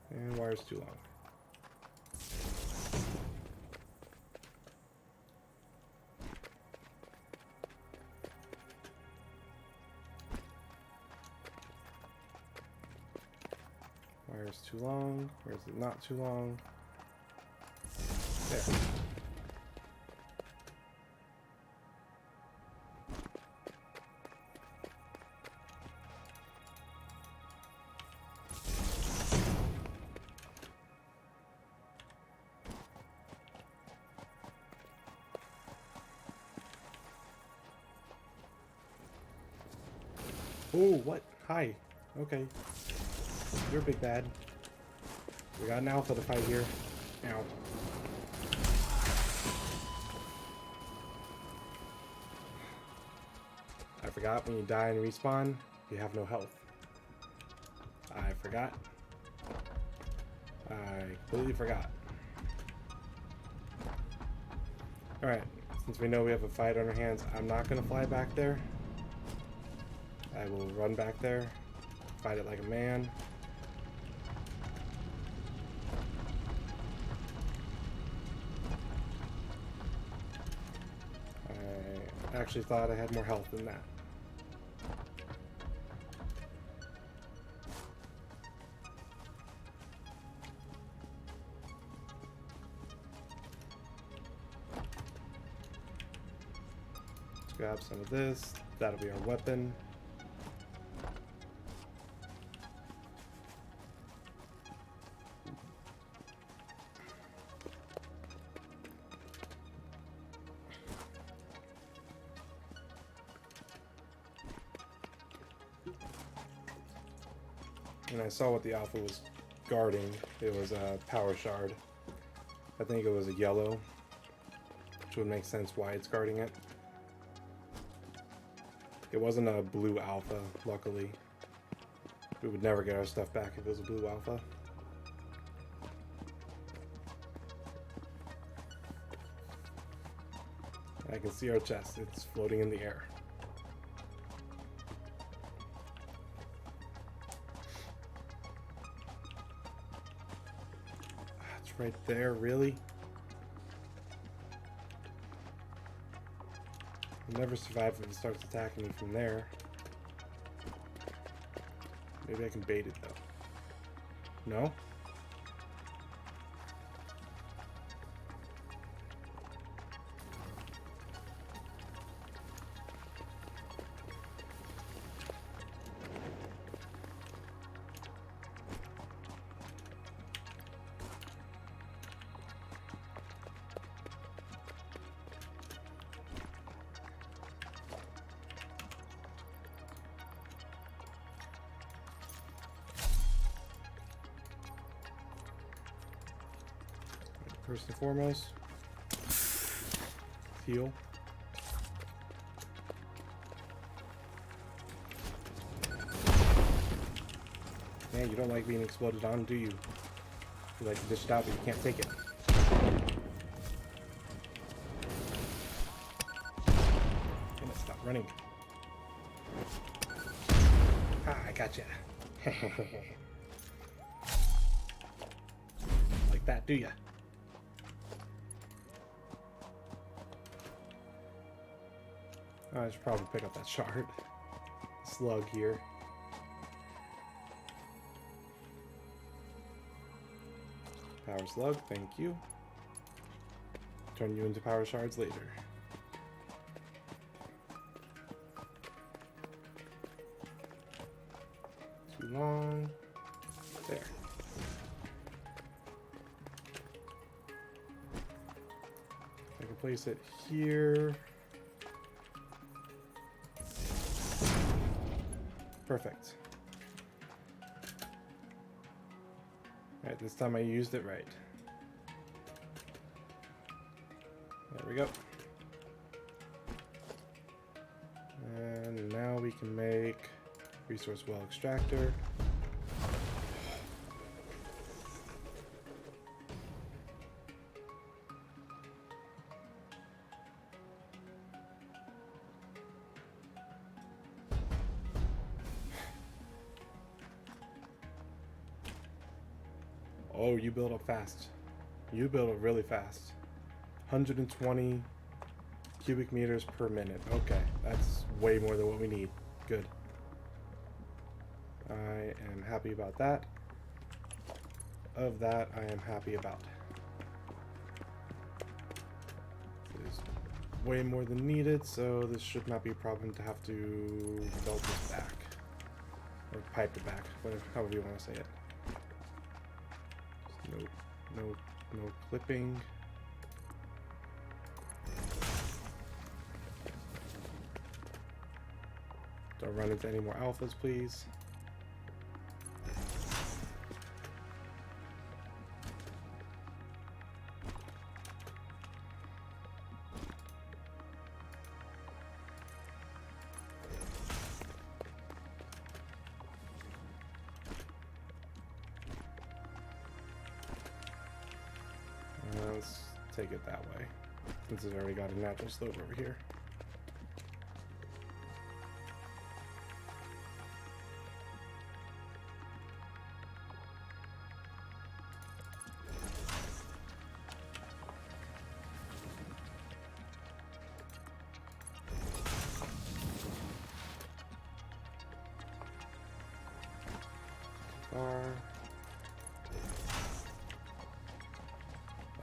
[SPEAKER 1] And wire's too long. Wire's too long. Where's it not too long? There. Oh, what? Hi. Okay. You're big bad. We got an alpha to fight here. Ow. I forgot when you die and respawn, you have no health. I forgot. I completely forgot. Alright, since we know we have a fight on our hands, I'm not going to fly back there. I will run back there, fight it like a man. I actually thought I had more health than that. Let's grab some of this. That'll be our weapon. And I saw what the alpha was guarding. It was a power shard. I think it was a yellow, which would make sense why it's guarding it. It wasn't a blue alpha, luckily. We would never get our stuff back if it was a blue alpha. I can see our chest. It's floating in the air. It's right there, really? I'll never survive if it starts attacking me from there. Maybe I can bait it, though. No? First and foremost, heal. Man, you don't like being exploded on, do you? You like to dish it out, but you can't take it. Damn it, stop running. Ah, I gotcha. Like that, do ya? I should probably pick up that shard. Slug here. Power slug, thank you. Turn you into power shards later. Too long. There. I can place it here. Perfect. Alright, this time I used it right. There we go. And now we can make resource well extractor. Oh, you build up fast. You build up really fast. 120 cubic meters per minute. Okay, that's way more than what we need. Good. I am happy about that. Of that, I am happy about. It is way more than needed, so this should not be a problem to have to belt this back. Or pipe it back, whatever, however you want to say it. No clipping. Don't run into any more alphas, please. Let's take it that way, since it's already got a natural slope over here.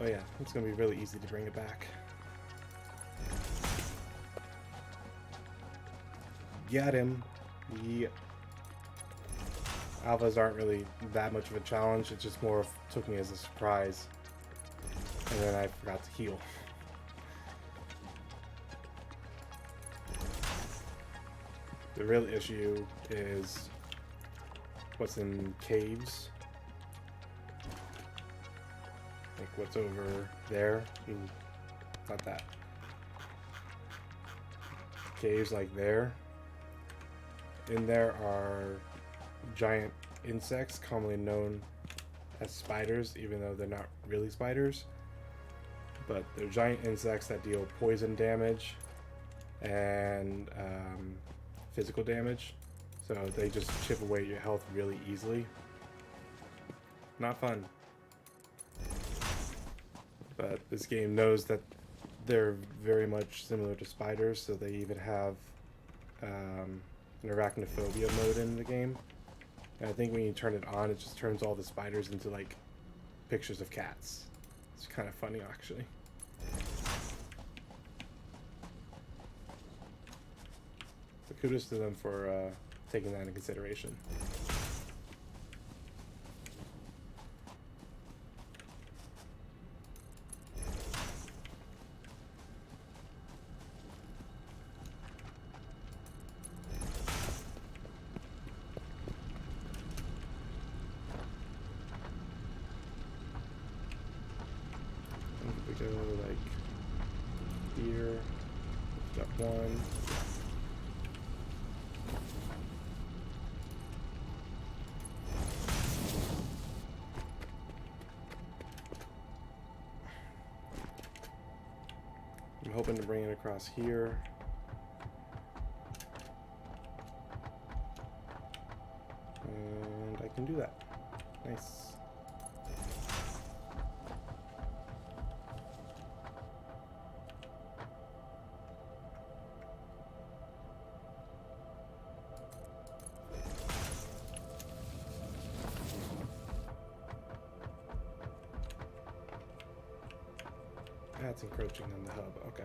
[SPEAKER 1] Oh yeah, it's gonna be really easy to bring it back. Get him. The alphas aren't really that much of a challenge. It just more took me as a surprise. And then I forgot to heal. The real issue is what's in caves. Like what's over there. Not that. Caves like there. In there are giant insects, commonly known as spiders, even though they're not really spiders. But they're giant insects that deal poison damage and physical damage. So they just chip away your health really easily. Not fun. But this game knows that they're very much similar to spiders, so they even have an arachnophobia mode in the game. And I think when you turn it on, it just turns all the spiders into like pictures of cats. It's kind of funny, actually. So kudos to them for taking that into consideration. We go like here, step one. I'm hoping to bring it across here. And I can do that. Nice. That's encroaching on the hub, okay.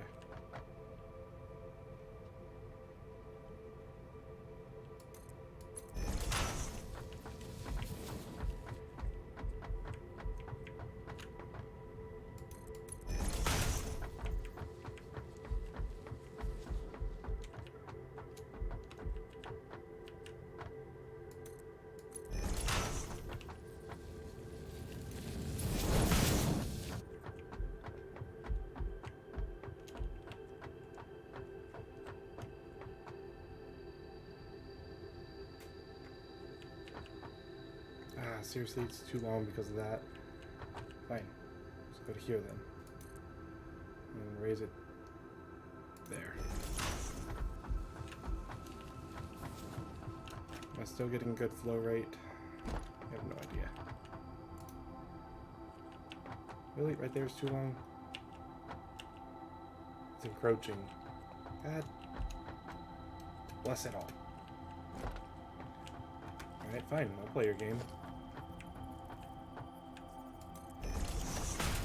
[SPEAKER 1] Seriously, it's too long because of that. Fine. Let's go to here then. And raise it there. Am I still getting good flow rate? I have no idea. Really? Right there is too long? It's encroaching. God bless it all. Alright, fine. I'll play your game.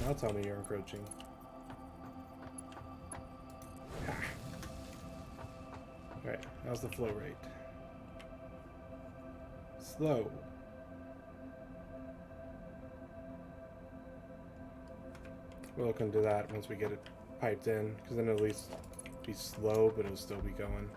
[SPEAKER 1] Now tell me you're encroaching. Alright, how's the flow rate? Slow. We'll look into that once we get it piped in, because then it'll at least be slow, but it'll still be going.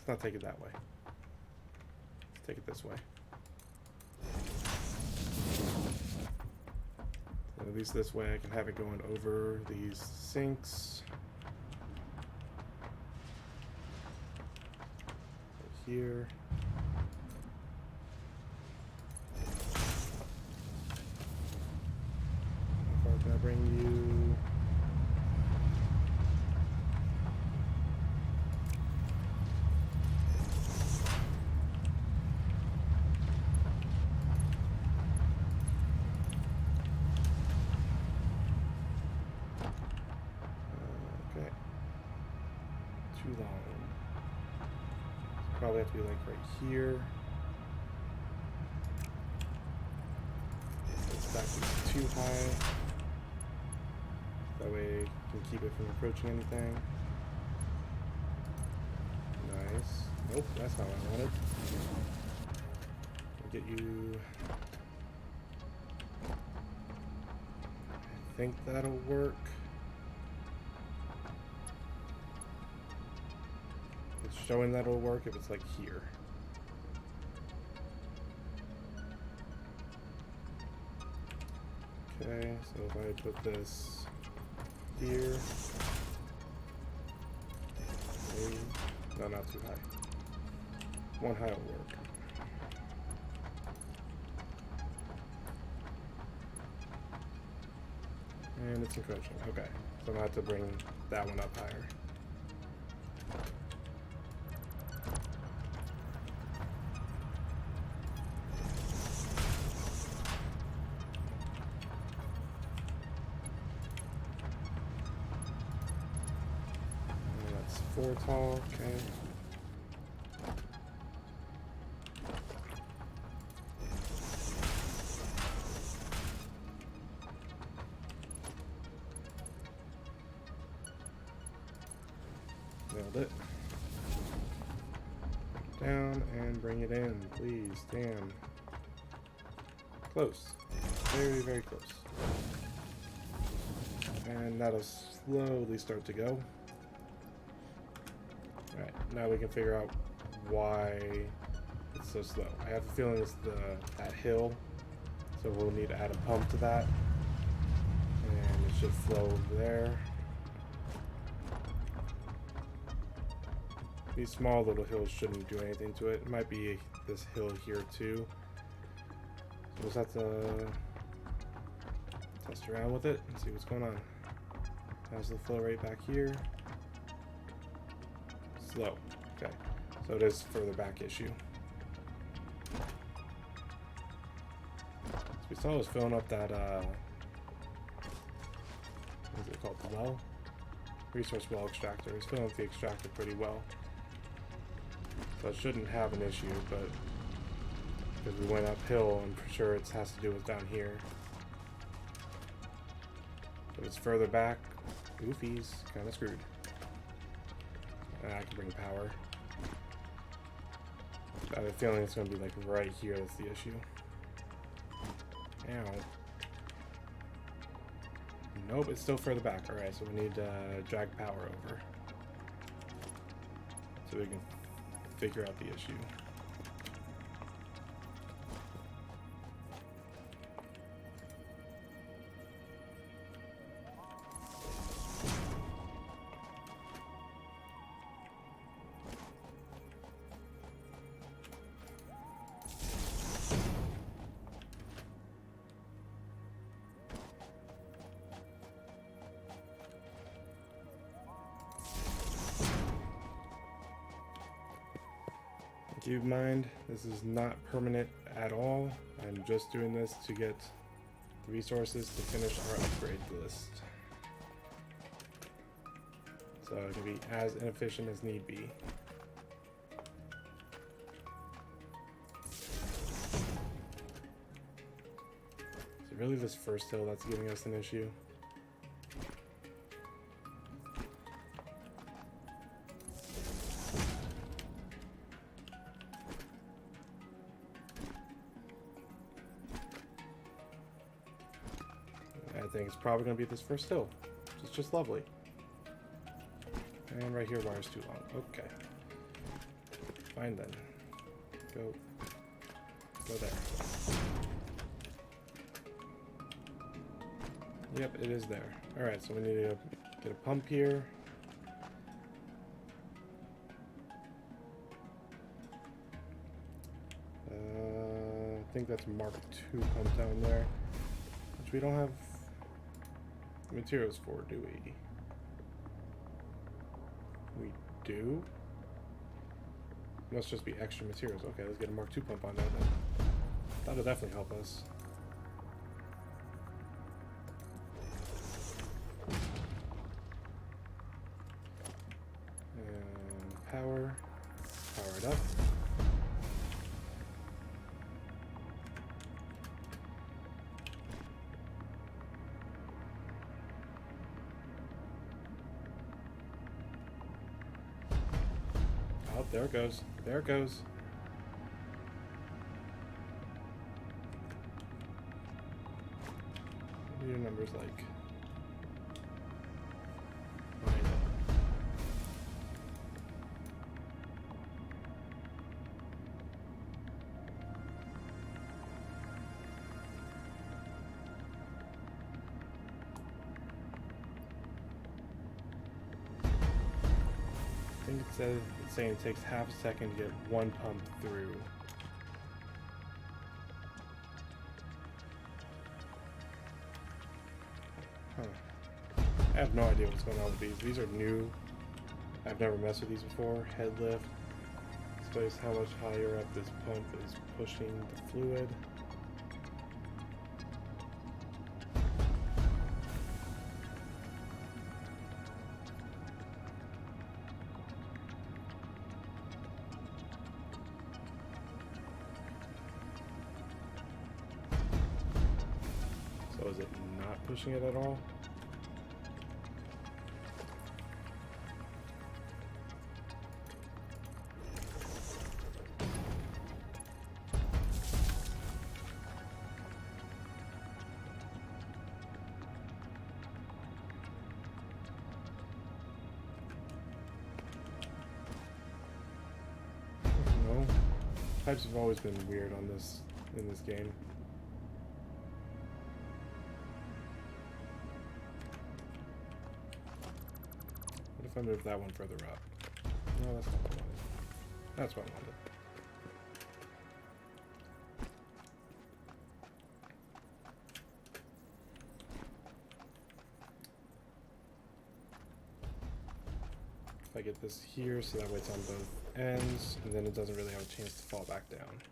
[SPEAKER 1] not take it that way. Let's take it this way. So at least this way I can have it going over these sinks. Right here. How far can I bring you? Okay. Too long. Probably have to be like right here. This back is too high. That way you can keep it from approaching anything. Nice. Nope, that's not what I wanted. I'll get you. I think that'll work. It's showing that it'll work if it's like here. Okay, so if I put this here. Maybe, no, not too high. One high will work. And it's encroaching. Okay, so I'm gonna have to bring that one up higher. And that's 4 tall, okay. Nailed it. Down and bring it in, please. Damn. Close. Very, very close. And that'll slowly start to go. Alright, now we can figure out why it's so slow. I have a feeling it's that hill, so we'll need to add a pump to that. And it should flow over there. These small little hills shouldn't do anything to it. It might be this hill here too. So we'll just have to test around with it and see what's going on. How's the flow rate back here? Slow. Okay. So it is further back issue. So we saw it was filling up that what is it called? The well? Resource well extractor. It's filling up the extractor pretty well. So it shouldn't have an issue, but because we went uphill, I'm sure it has to do with down here. If it's further back, Goofy's kind of screwed. And I can bring power. I have a feeling it's going to be like right here that's the issue. Ow. Nope, it's still further back. Alright, so we need to drag power over. So we can figure out the issue. Keep in mind, this is not permanent at all. I'm just doing this to get the resources to finish our upgrade list. So it can be as inefficient as need be. Is it really this first hill that's giving us an issue? I think it's probably going to be this first hill, which is just lovely. And right here, wire's too long. Okay. fine then. Go there. Yep, it is there. Alright, so we need to get a pump here. I think that's Mark II pump down there. Which we don't have materials for, do we? We do? Must just be extra materials. Okay, let's get a Mark II pump on there then. That'll definitely help us. And power it up. Oh, there it goes. There it goes. What are your numbers like? Mine. I think it's saying it takes half a second to get one pump through. Huh. I have no idea what's going on with these. These are new. I've never messed with these before. Head lift. Displays how much higher up this pump is pushing the fluid. So is it not pushing it at all? No. Types have always been weird on this in this game. What if I move that one further up? No, that's not what I wanted. That's what I wanted. If I get this here, so that way it's on both ends, and then it doesn't really have a chance to fall back down.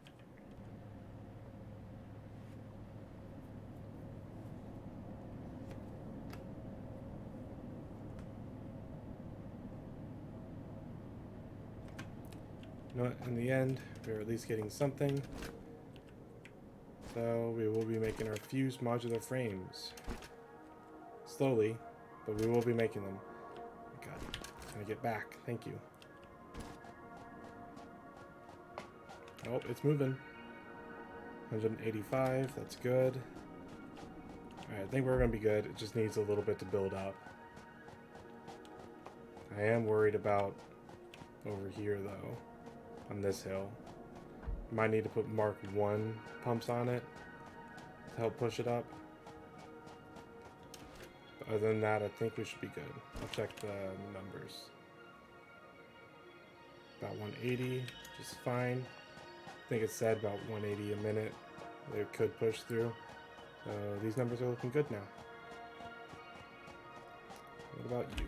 [SPEAKER 1] You know what, in the end, we're at least getting something. So we will be making our fused modular frames. Slowly, but we will be making them. God, can I get back? Thank you. Oh, it's moving. 185, that's good. Alright, I think we're going to be good. It just needs a little bit to build up. I am worried about over here, though. On this hill. Might need to put Mark I pumps on it to help push it up. But other than that, I think we should be good. I'll check the numbers. About 180, which is fine. I think it said about 180 a minute. It could push through. So these numbers are looking good now. What about you?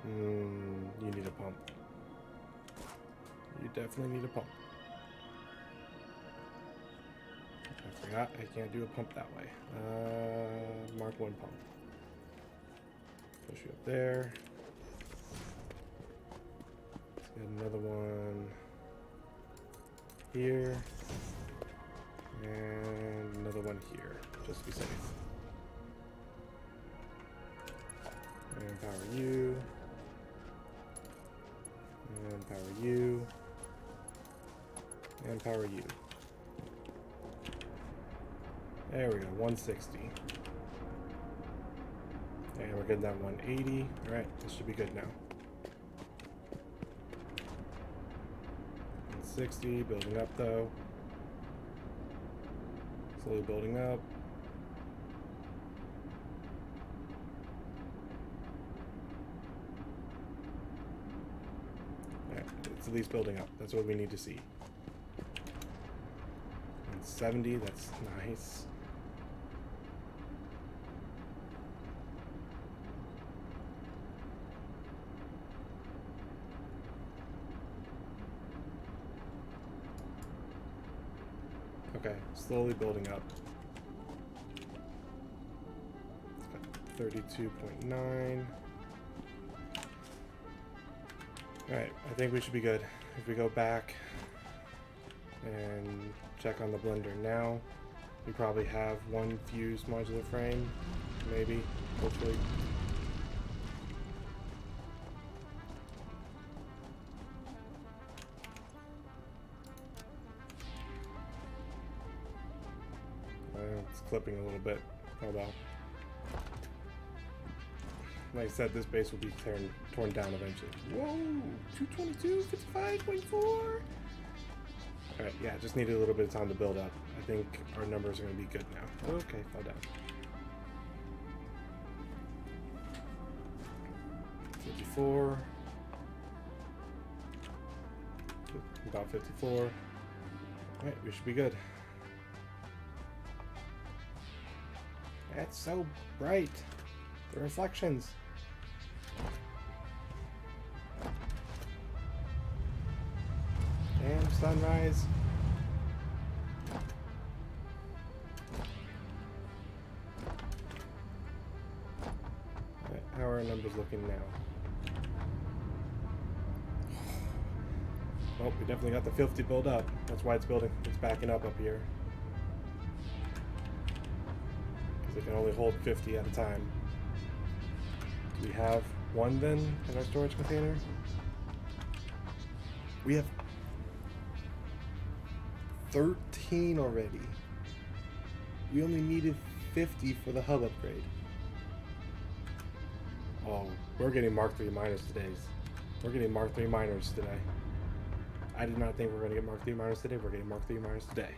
[SPEAKER 1] You need a pump. You definitely need a pump. I forgot I can't do a pump that way. Mark I pump. Push you up there. Let's get another one here. And another one here, just to be safe. And power you. And power you. And power you. There we go, 160. And we're getting that 180. Alright, this should be good now. 60, building up though. Slowly building up. Alright, it's at least building up. That's what we need to see. And 70, that's nice. Okay, slowly building up. 32.9. Alright, I think we should be good. If we go back and check on the blender now, we probably have one fused modular frame. Maybe, hopefully. It's clipping a little bit. Oh well. Like I said, this base will be torn down eventually. Whoa! 222, 55.4! Alright, yeah, just needed a little bit of time to build up. I think our numbers are going to be good now. Okay, fell down. 54. About 54. Alright, we should be good. That's so bright. The reflections. Damn sunrise. Right, how are our numbers looking now? Oh, we definitely got the 50 build up. That's why it's building. It's backing up here. Because it can only hold 50 at a time. Do we have one then in our storage container? We have 13 already. We only needed 50 for the hub upgrade. Oh, we're getting Mark III minors today. We're getting Mark III minors today. I did not think we were going to get Mark III minors today. We're getting Mark III minors today.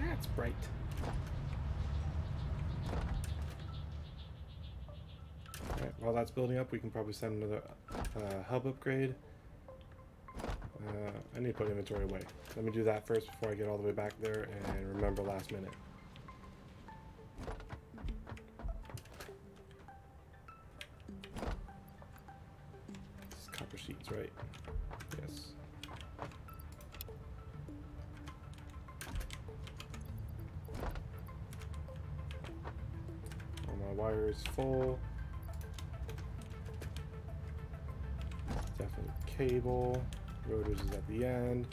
[SPEAKER 1] That's bright. Alright, while that's building up, we can probably send another hub upgrade. I need to put inventory away. Let me do that first before I get all the way back there and remember last minute. This is copper sheets, right? Yes. All my wire is full. Definitely cable. Rotors is at the end.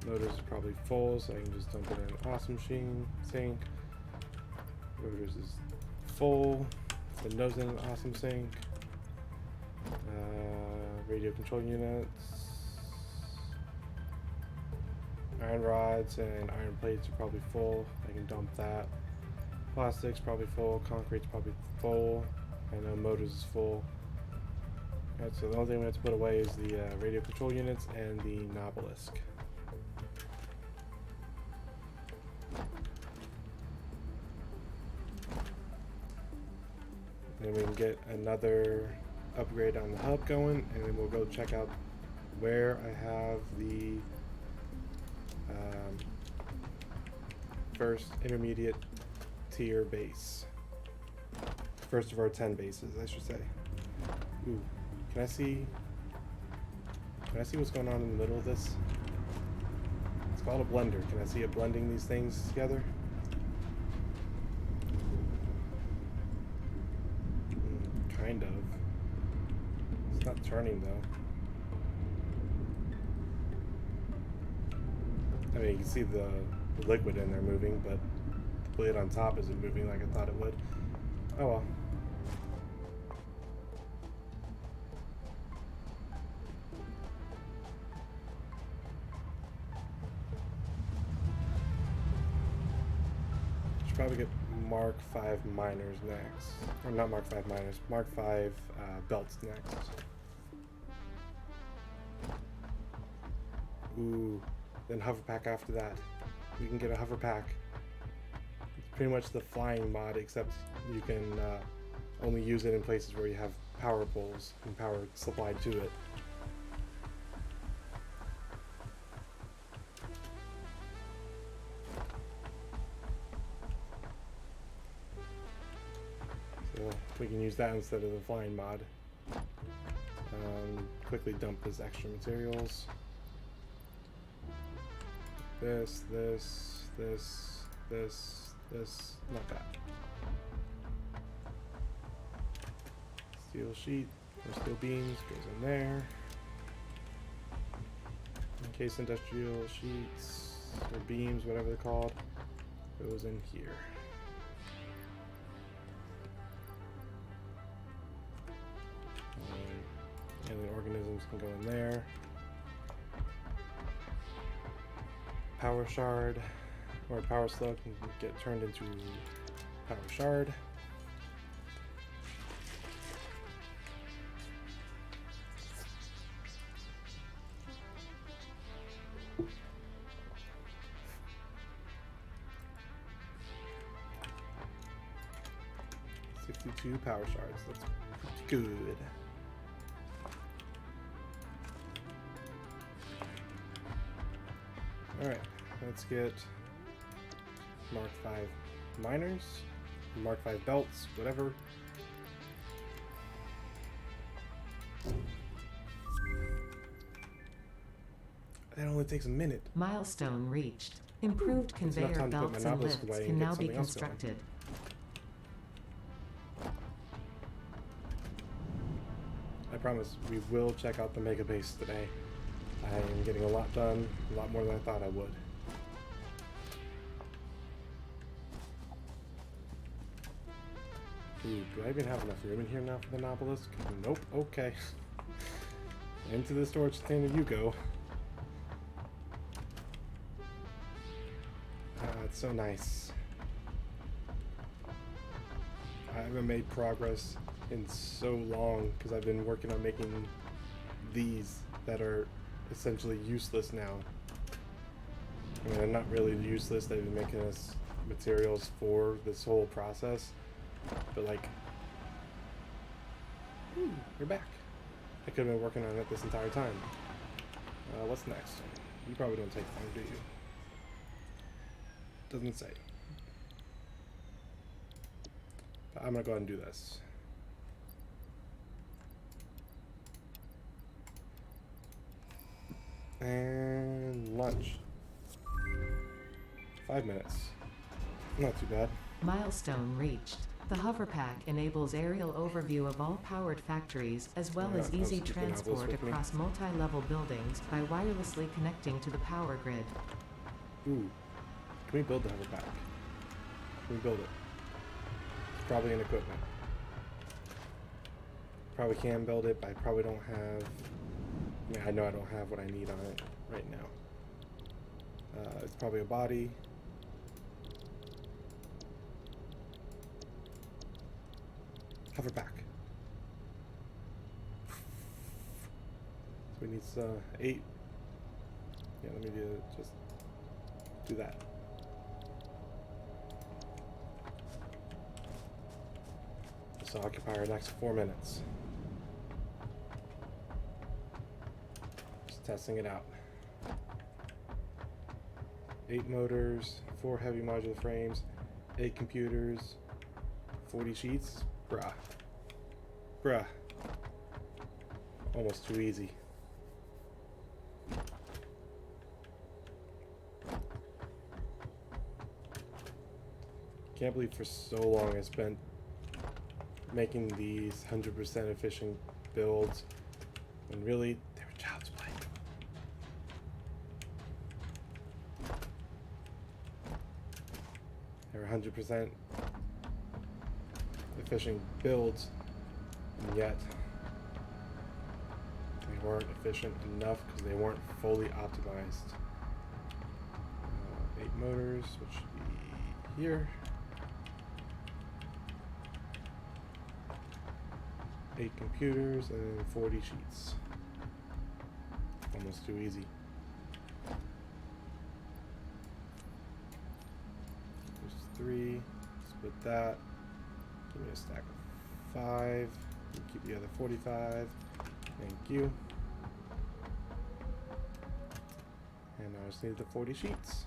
[SPEAKER 1] Motors is probably full, so I can just dump it in an awesome machine sink. Rotors is full. The nose in an awesome sink. Radio control units. Iron rods and iron plates are probably full. I can dump that. Plastics probably full. Concrete's probably full. I know motors is full. Alright, so the only thing we have to put away is the radio control units and the Nobelisk. Then we can get another upgrade on the hub going, and then we'll go check out where I have the first intermediate tier base. First of our 10 bases, I should say. Ooh. Can I see what's going on in the middle of this? It's called a blender. Can I see it blending these things together? Kind of. It's not turning though. I mean, you can see the liquid in there moving, but the blade on top isn't moving like I thought it would. Oh well. Should probably get Mark 5 miners next. Or not Mark 5 miners, Mark 5 belts next. Ooh, then hover pack after that. We can get a hover pack. It's pretty much the flying mod, except you can only use it in places where you have power poles and power supplied to it. So we can use that instead of the flying mod. Quickly dump his extra materials. This, not that. Steel sheet or steel beams goes in there. Encased industrial sheets or beams, whatever they're called, goes in here. Alien organisms can go in there. Power shard or power slug can get turned into power shard. Two power shards. That's pretty good. Alright, let's get Mark 5 miners, Mark 5 belts, whatever. That only takes a minute.
[SPEAKER 2] Milestone reached. Improved conveyor belts and lifts can now be constructed.
[SPEAKER 1] I promise we will check out the mega base today. I am getting a lot done, a lot more than I thought I would. Ooh, do I even have enough room in here now for the obelisk? Nope, okay. Into the storage container you go. It's so nice. I haven't made progress in so long because I've been working on making these that are essentially useless now. I mean, they're not really useless. They've been making us materials for this whole process, but like, you're back. I could have been working on it this entire time. What's next? You probably don't take long, do you? Doesn't say. But I'm gonna go ahead and do this. And lunch. 5 minutes. Not too bad.
[SPEAKER 2] Milestone reached. The hover pack enables aerial overview of all powered factories as well as easy transport across multi-level buildings by wirelessly connecting to the power grid.
[SPEAKER 1] Ooh. Can we build the hover pack? Can we build it? It's probably in equipment. Probably can build it, but I probably don't have... I mean, I know I don't have what I need on it right now. It's probably a body. Hover back. So we need 8. Yeah, let me just do that. This will occupy our next 4 minutes. Just testing it out. 8 motors, 4 heavy modular frames, 8 computers, 40 sheets. Bruh. Bruh. Almost too easy. Can't believe for so long I spent making these 100% efficient builds when really they were child's play. They were 100% efficient builds, and yet they weren't efficient enough because they weren't fully optimized. 8 motors, which should be here. 8 computers and 40 sheets. Almost too easy. There's 3. Split that. Give me a stack of 5. Keep the other 45. Thank you. And I just need the 40 sheets.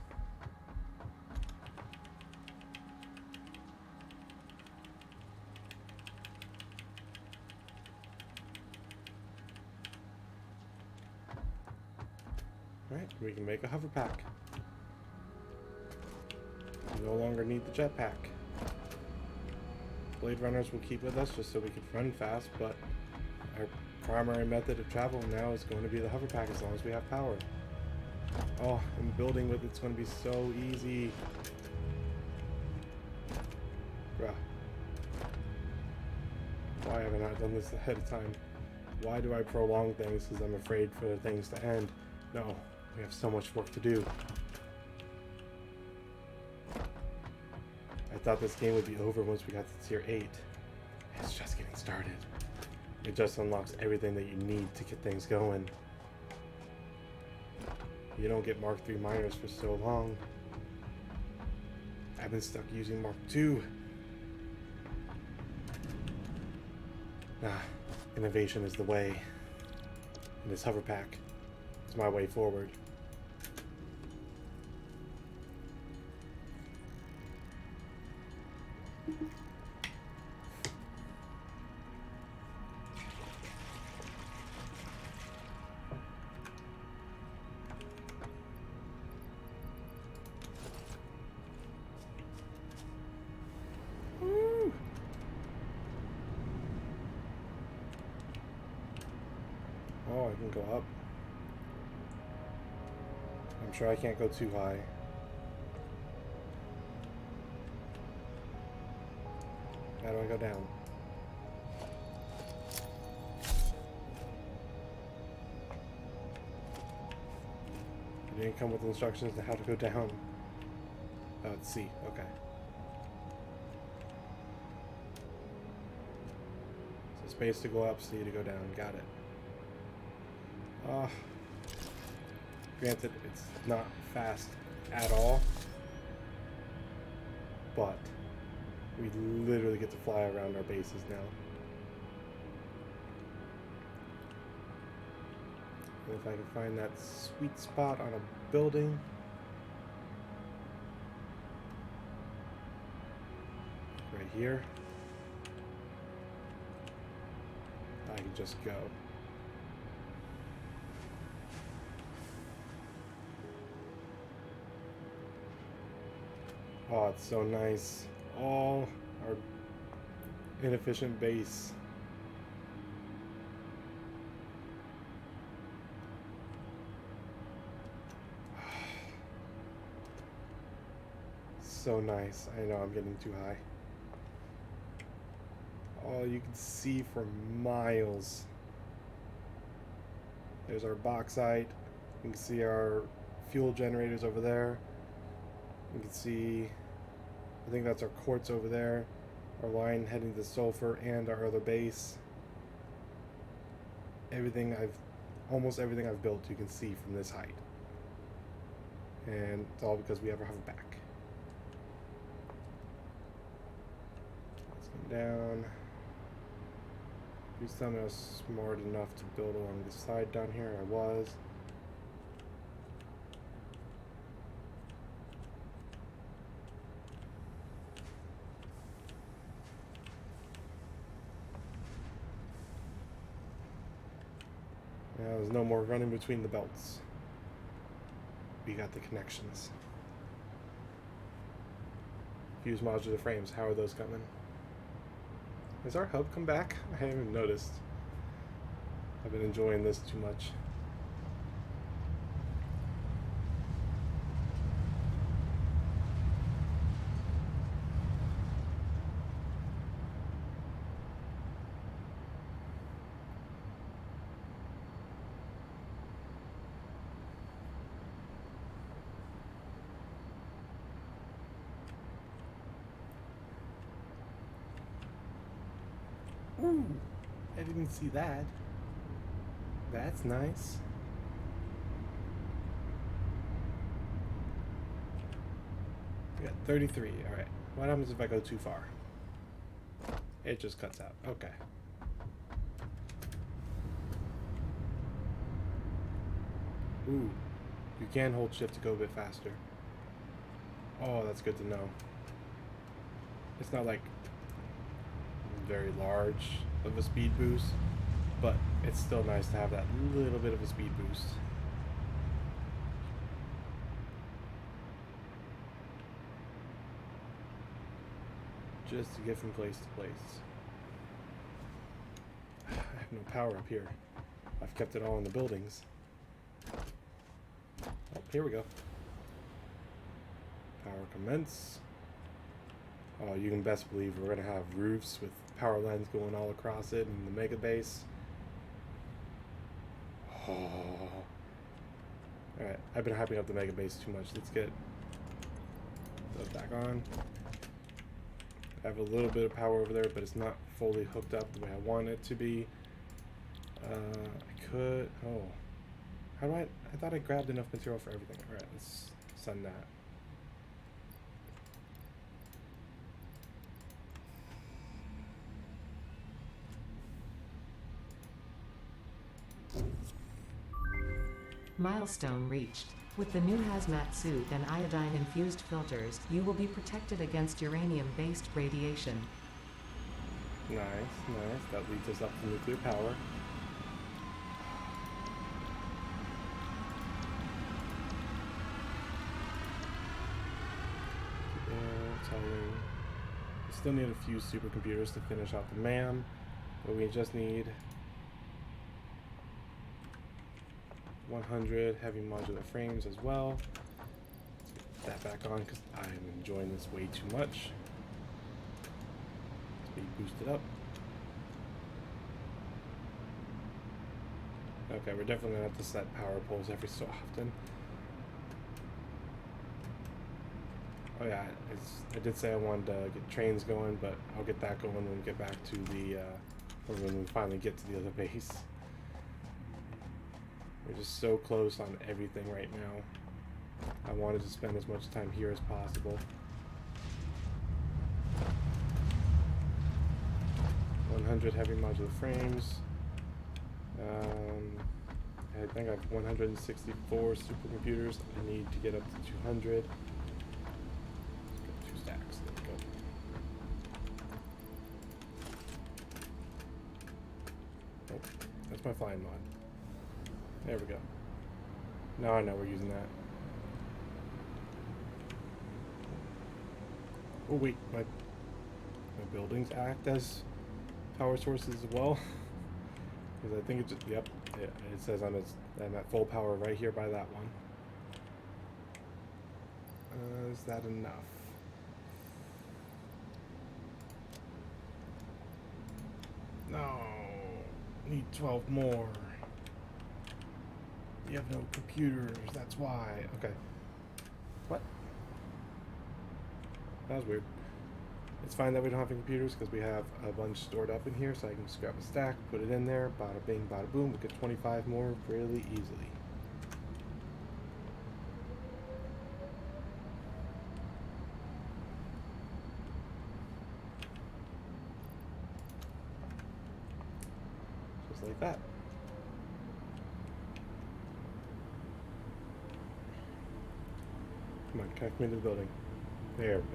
[SPEAKER 1] Alright, we can make a hover pack. We no longer need the jetpack. Blade runners will keep with us just so we can run fast, but our primary method of travel now is going to be the hover pack as long as we have power. Oh, and building with it's going to be so easy. Bruh. Why have I not done this ahead of time? Why do I prolong things? Because I'm afraid for the things to end. No, we have so much work to do. I thought this game would be over once we got to tier 8. It's just getting started. It just unlocks everything that you need to get things going. You don't get Mark III miners for so long. I've been stuck using Mark II. Innovation is the way. And this hover pack is my way forward. Oh, I can go up. I'm sure I can't go too high. How do I go down? It didn't come with instructions to how to go down. Oh, it's C. Okay. So space to go up, C to go down. Got it. Granted, it's not fast at all, but we literally get to fly around our bases now. And if I can find that sweet spot on a building, right here, I can just go. Oh, it's so nice. All our inefficient base. So nice. I know I'm getting too high. Oh, you can see for miles. There's our bauxite. You can see our fuel generators over there. You can see, I think that's our quartz over there. Our line heading to sulfur and our other base. Almost everything I've built you can see from this height. And it's all because we have a hover back. Let's come down. Please tell me I was smart enough to build along the side down here. I was. There's no more running between the belts. We got the connections. Fuse modular frames. How are those coming? Has our hub come back? I haven't even noticed. I've been enjoying this too much. Ooh. I didn't see that. That's nice. We got 33. Alright. What happens if I go too far? It just cuts out. Okay. Ooh. You can hold shift to go a bit faster. Oh, that's good to know. It's not like very large of a speed boost, but it's still nice to have that little bit of a speed boost. Just to get from place to place. I have no power up here. I've kept it all in the buildings. Oh, here we go. Power commence. Oh, you can best believe we're gonna have roofs with power lines going all across it in the mega base. Oh. Alright, I've been hyping up the mega base too much. Let's get those back on. I have a little bit of power over there, but it's not fully hooked up the way I want it to be. I could... Oh. How do I thought I grabbed enough material for everything. Alright, let's send that.
[SPEAKER 2] Milestone reached. With the new hazmat suit and iodine-infused filters, you will be protected against uranium-based radiation.
[SPEAKER 1] Nice, nice. That leads us up to nuclear power. We still need a few supercomputers to finish out the MAM, but we just need 100 heavy modular frames as well. Let's get that back on because I'm enjoying this way too much. Speed boosted up. Okay, we're definitely gonna have to set power poles every so often. Oh yeah, I did say I wanted to get trains going, but I'll get that going when we get back to the, or when we finally get to the other base. We're just so close on everything right now. I wanted to spend as much time here as possible. 100 heavy modular frames. I think I have 164 supercomputers. I need to get up to 200. Let's get 2 stacks. There we go. Oh, that's my flying mod. There we go. Now I know we're using that. Oh wait, my buildings act as power sources as well. Because I think it just, yep, it says I'm at full power right here by that one. Is that enough? No, need 12 more. You have no computers, that's why. Okay. What? That was weird. It's fine that we don't have any computers because we have a bunch stored up in here, so I can just grab a stack, put it in there, bada bing, bada boom. We'll get 25 more really easily. Just like that. Come on, connect me to the building. There we go.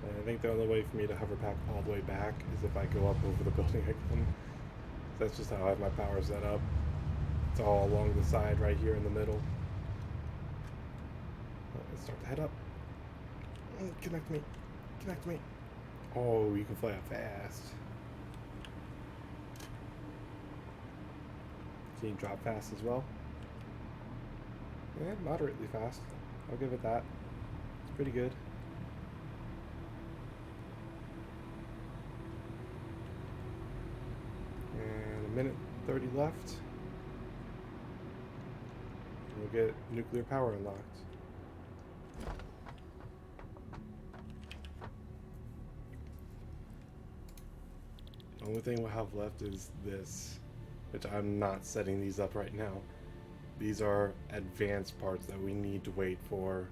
[SPEAKER 1] I think the only way for me to hover back all the way back is if I go up over the building again. That's just how I have my power set up. It's all along the side right here in the middle. Let's start to head up. Connect me. Connect me. Oh, you can fly up fast. Can you drop fast as well? Yeah, moderately fast. I'll give it that. It's pretty good. And a minute 30 left. We'll get nuclear power unlocked. The only thing we'll have left is this, which I'm not setting these up right now. These are advanced parts that we need to wait for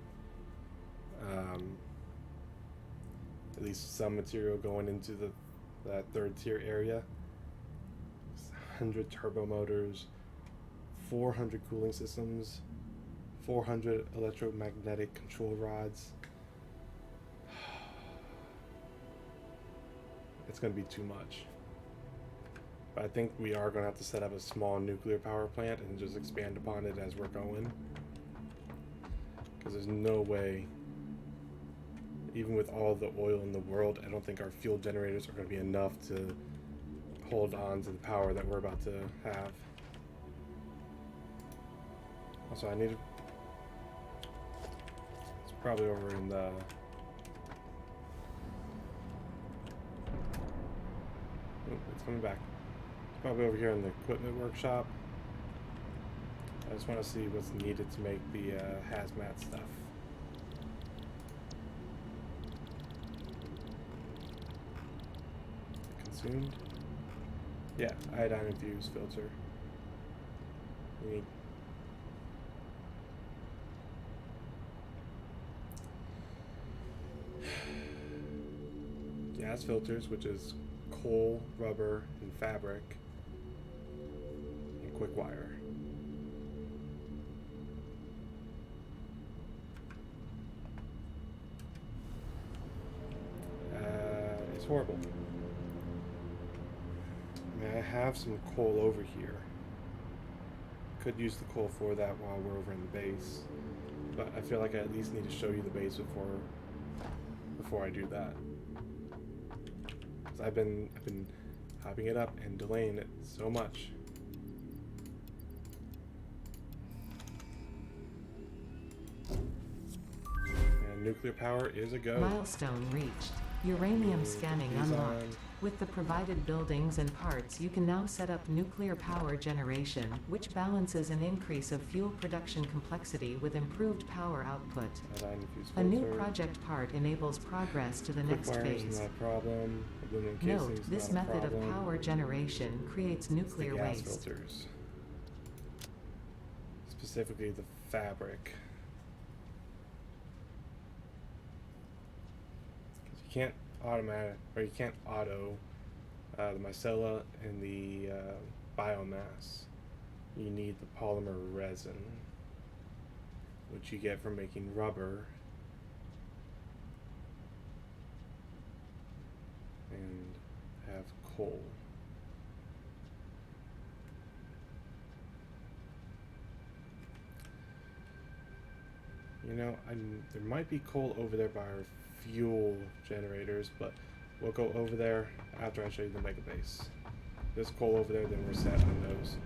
[SPEAKER 1] at least some material going into that third tier area. 100 turbo motors, 400 cooling systems, 400 electromagnetic control rods. It's going to be too much. But I think we are going to have to set up a small nuclear power plant and just expand upon it as we're going. Because there's no way, even with all the oil in the world, I don't think our fuel generators are going to be enough to hold on to the power that we're about to have. Also, I need to... It's probably over in the... Oh, it's coming back. It's probably over here in the equipment workshop. I just want to see what's needed to make the hazmat stuff. Consumed? Yeah, iodine infused filter. We need gas filters, which is coal, rubber, and fabric, and quick wire. It's horrible. I mean, I have some coal over here. Could use the coal for that while we're over in the base, but I feel like I at least need to show you the base before I do that. I've been hopping it up and delaying it so much. And nuclear power is a go.
[SPEAKER 2] Milestone reached. Uranium scanning unlocked. With the provided buildings and parts, you can now set up nuclear power generation, which balances an increase of fuel production complexity with improved power output. A new project part enables progress to the next phase.
[SPEAKER 1] Not a problem.
[SPEAKER 2] Note, this method of power generation creates nuclear waste.
[SPEAKER 1] Gas filters. Specifically the fabric. You can't you can't auto the micella and the biomass. You need the polymer resin, which you get from making rubber and have coal. You know, there might be coal over there by our fuel generators, but we'll go over there after I show you the mega base. There's coal over there, then we're set on those.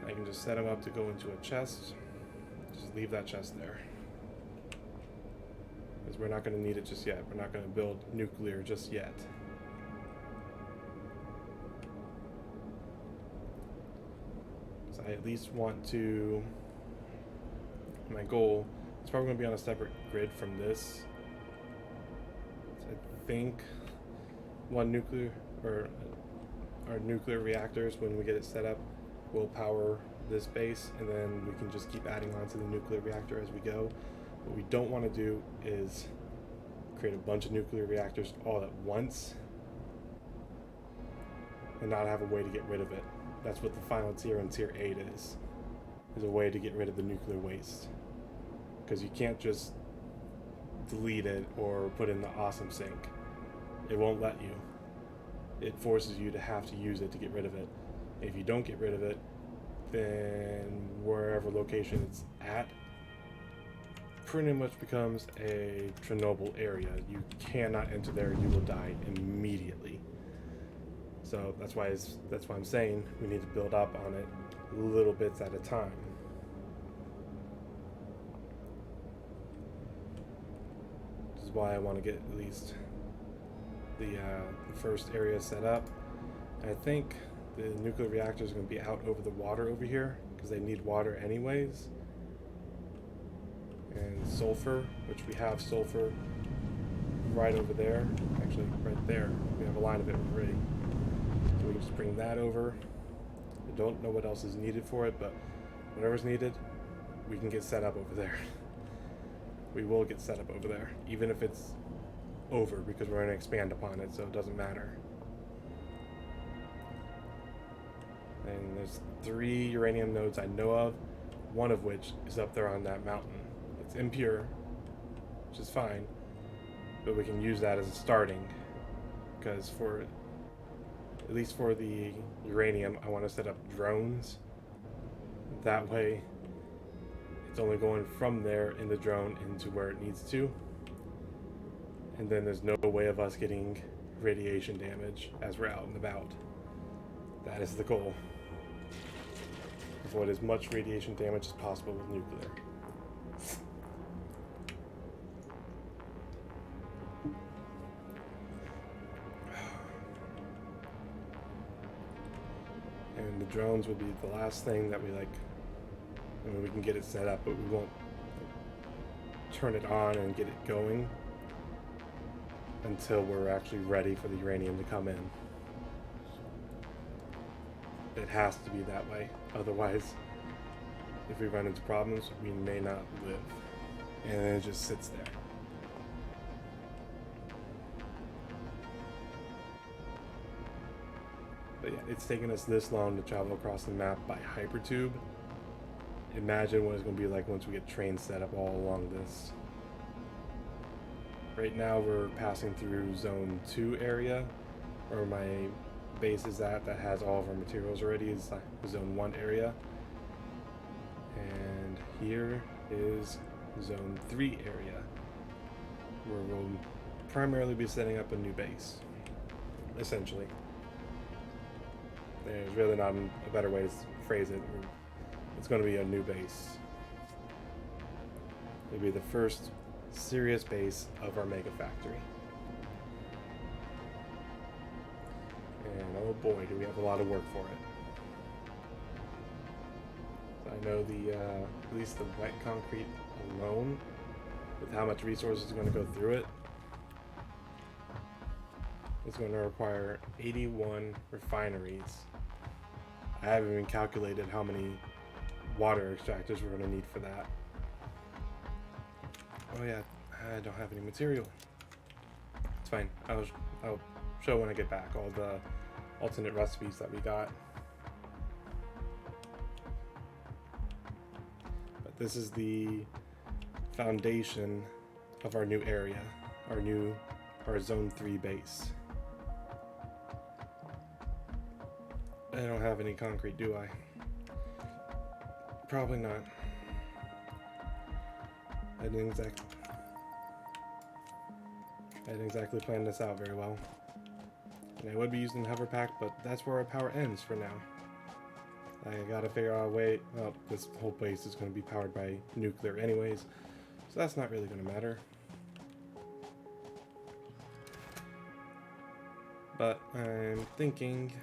[SPEAKER 1] I can just set them up to go into a chest. Just leave that chest there. Because we're not going to need it just yet. We're not going to build nuclear just yet. So I at least want to... My goal... It's probably going to be on a separate grid from this. So I think one nuclear, or our nuclear reactors, when we get it set up, will power this base, and then we can just keep adding on to the nuclear reactor as we go. What we don't want to do is create a bunch of nuclear reactors all at once and not have a way to get rid of it. That's what the final tier in tier 8 is a way to get rid of the nuclear waste. Because you can't just delete it or put in the awesome sink. It won't let you. It forces you to have to use it to get rid of it. If you don't get rid of it, then wherever location it's at pretty much becomes a Chernobyl area. You cannot enter there, you will die immediately. So that's why I'm saying we need to build up on it little bits at a time. Why I want to get at least the first area set up. I think the nuclear reactor is going to be out over the water over here because they need water anyways. And sulfur, which we have sulfur right over there. Actually, right there. We have a line of it already. So we can just bring that over. I don't know what else is needed for it, but whatever's needed, we can get set up over there. We will get set up over there, even if it's over, because we're going to expand upon it, so it doesn't matter. And there's 3 uranium nodes I know of, one of which is up there on that mountain. It's impure, which is fine, but we can use that as a starting, because for, at least for the uranium, I want to set up drones. That way, it's only going from there in the drone into where it needs to. And then there's no way of us getting radiation damage as we're out and about. That is the goal. Avoid as much radiation damage as possible with nuclear. And the drones will be the last thing that we like. I mean, we can get it set up, but we won't turn it on and get it going until we're actually ready for the uranium to come in. It has to be that way. Otherwise, if we run into problems, we may not live. And then it just sits there. But yeah, it's taken us this long to travel across the map by hypertube. Imagine what it's going to be like once we get trains set up all along this. Right now we're passing through Zone 2 area, where my base is at, that has all of our materials already. Is Zone 1 area. And here is Zone 3 area, where we'll primarily be setting up a new base, essentially. There's really not a better way to phrase it. It's going to be a new base. It'll be the first serious base of our mega factory. And oh boy, do we have a lot of work for it. I know the at least the wet concrete alone, with how much resources are going to go through it, is going to require 81 refineries. I haven't even calculated how many water extractors we're going to need for that. Oh yeah, I don't have any material. It's fine. I'll show when I get back all the alternate recipes that we got. But this is the foundation of our new area, our Zone 3 base. I don't have any concrete, do I? Probably not. I didn't exactly plan this out very well. And I would be using the hover pack, but that's where our power ends for now. I gotta figure out a way. Well, this whole place is going to be powered by nuclear anyways, so that's not really going to matter. But I'm thinking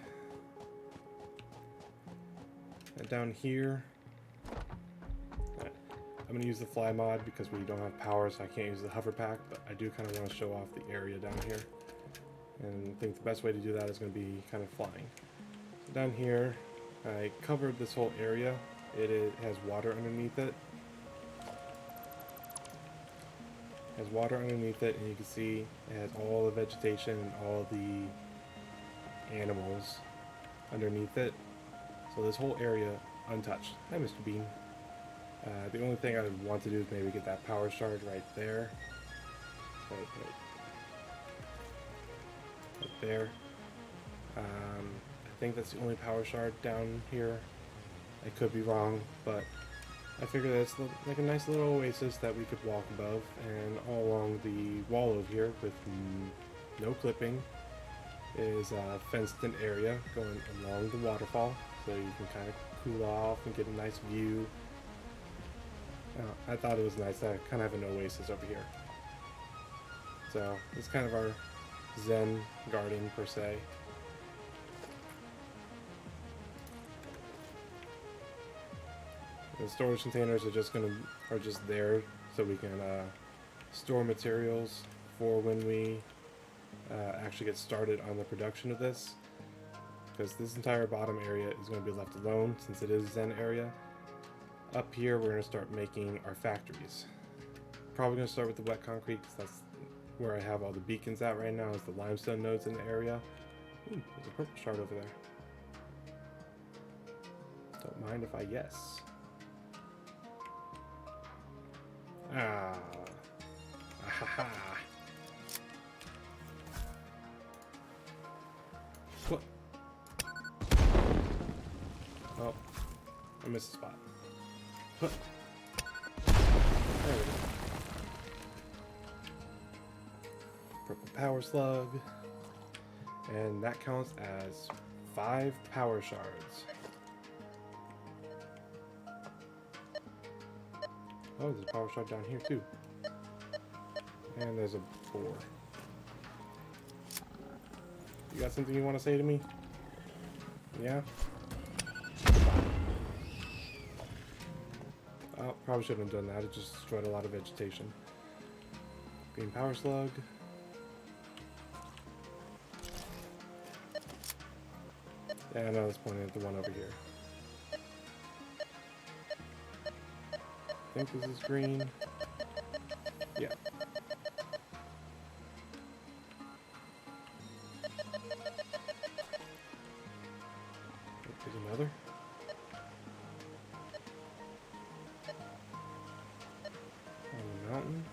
[SPEAKER 1] that down here, I'm going to use the fly mod because we don't have power, so I can't use the hover pack, but I do kind of want to show off the area down here. And I think the best way to do that is going to be kind of flying. So down here, I covered this whole area. It has water underneath it. It has water underneath it, and you can see it has all the vegetation and all the animals underneath it. So this whole area untouched. Hi, Mr. Bean. The only thing I would want to do is maybe get that power shard right there. Right there. I think that's the only power shard down here. I could be wrong, but I figure that's like a nice little oasis that we could walk above, and all along the wall over here with no clipping is a fenced-in area going along the waterfall, so you can kind of cool off and get a nice view. I thought it was nice to kind of have an oasis over here. So it's kind of our Zen garden per se. The storage containers are just there so we can store materials for when we actually get started on the production of this. Because this entire bottom area is going to be left alone since it is a Zen area. Up here, we're going to start making our factories. Probably going to start with the wet concrete because that's where I have all the beacons at right now, is the limestone nodes in the area. Ooh, there's a purple shard over there. Don't mind if I yes. Ah. Ahaha. What? Oh, I missed a spot. Huh. There we go. Purple power slug. And that counts as 5 power shards. Oh, there's a power shard down here too. And there's a boar. You got something you want to say to me? Yeah? Oh, probably shouldn't have done that. It just destroyed a lot of vegetation. Green power slug. And I was pointing at the one over here. I think this is green. Yeah. There's another. On the mountain.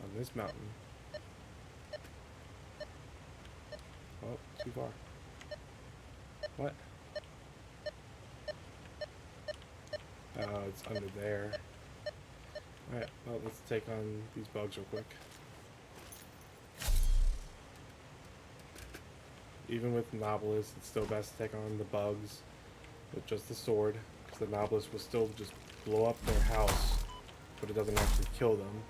[SPEAKER 1] On this mountain. Oh, too far. What? Oh, it's under there. Alright, well, let's take on these bugs real quick. Even with Novelist, it's still best to take on the bugs with just the sword, because the Novelist will still just blow up their house, but it doesn't actually kill them.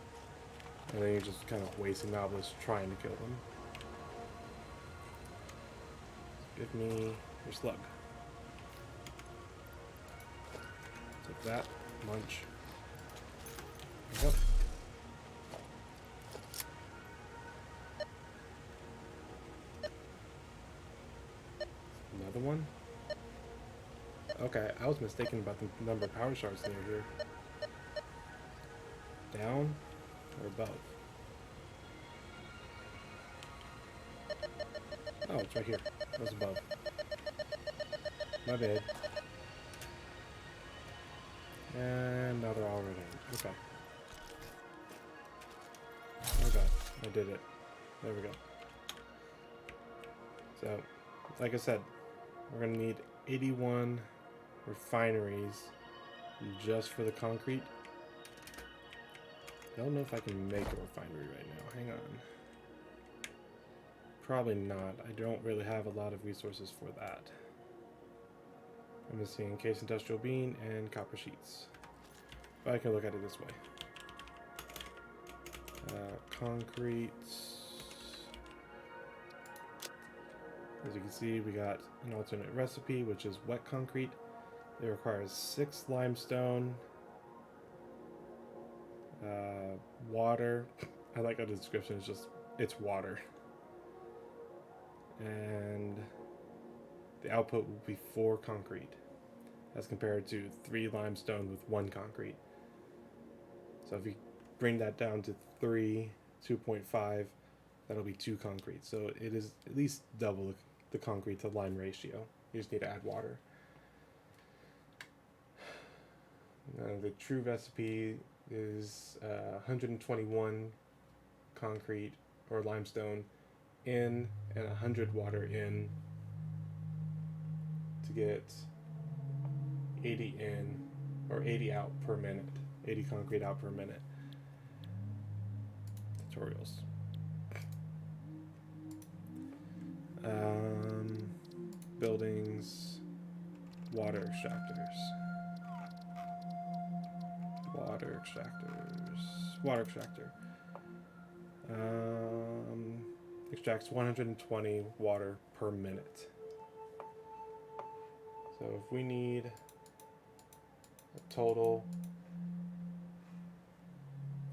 [SPEAKER 1] And then you're just kind of wasting Novelist trying to kill them. Give me your slug. Take that, munch. Yep. Another one? Okay, I was mistaken about the number of power shards near here. Down or above? Oh, it's right here. That was above. My bad. And now they're all right in. Okay. Oh god, I did it. There we go. So, like I said, we're going to need 81 refineries just for the concrete. I don't know if I can make a refinery right now. Hang on. Probably not. I don't really have a lot of resources for that. I'm missing encased industrial bean and copper sheets. But I can look at it this way. Concrete. As you can see, we got an alternate recipe, which is wet concrete. It requires 6 limestone, water. I like how the description is just, it's water. And the output will be 4 concrete, as compared to 3 limestone with 1 concrete. So if you bring that down to 3, 2.5, that'll be 2 concrete. So it is at least double the concrete to lime ratio. You just need to add water. The true recipe is 121 concrete or limestone in and 100 water in to get 80 in or 80 out per minute. 80 concrete out per minute. Tutorials. Buildings, water extractors. Water extractors. Water extractor. Extracts 120 water per minute. So if we need a total,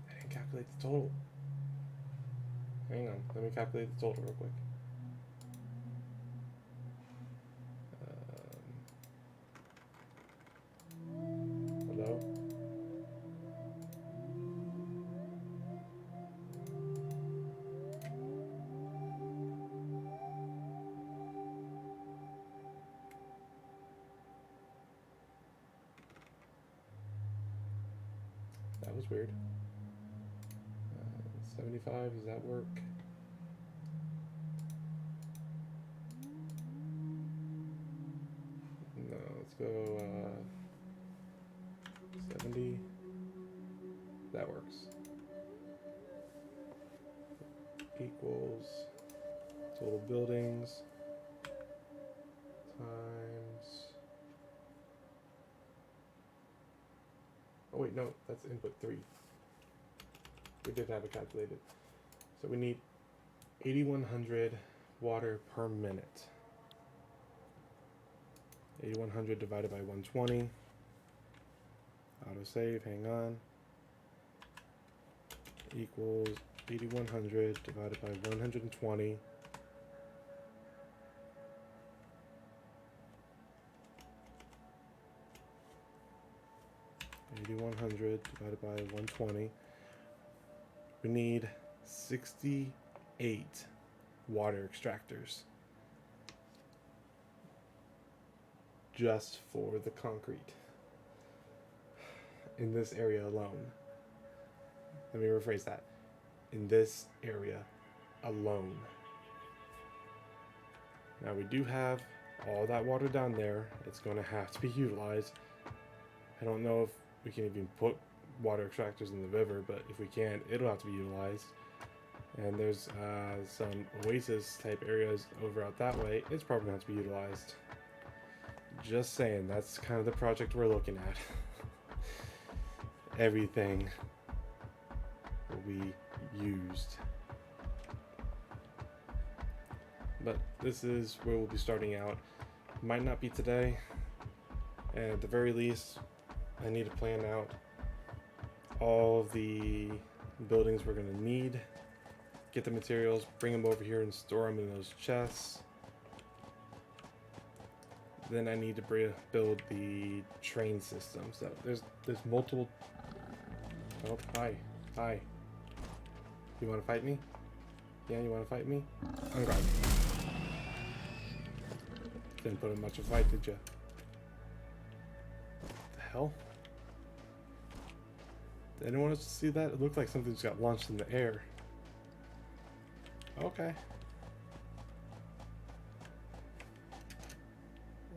[SPEAKER 1] I didn't calculate the total. Hang on, let me calculate the total real quick. Hello? That was weird. 75, does that work? No, let's go 70. That works. Equals total buildings times. Oh wait, no, that's input 3. We did have it calculated. So we need 8,100 water per minute. 8,100 divided by 120. Autosave, hang on. Equals 8,100 divided by 120. Divided by 120. We need 68 water extractors just for the concrete in this area alone. Let me rephrase that. In this area alone. Now we do have all that water down there. It's going to have to be utilized. I don't know if we can even put water extractors in the river, but if we can't, it'll have to be utilized. And there's some oasis type areas over out that way. It's probably going to have to be utilized. Just saying, that's kind of the project we're looking at. Everything will be used. But this is where we'll be starting out. Might not be today. And at the very least, I need to plan out all of the buildings we're going to need. Get the materials, bring them over here and store them in those chests. Then I need to build the train system. So there's multiple. Oh, hi. You want to fight me? Yeah, you want to fight me? I'm gone. Didn't put in much of a fight, did you? What the hell? Did anyone else see that? It looked like something just got launched in the air. Okay.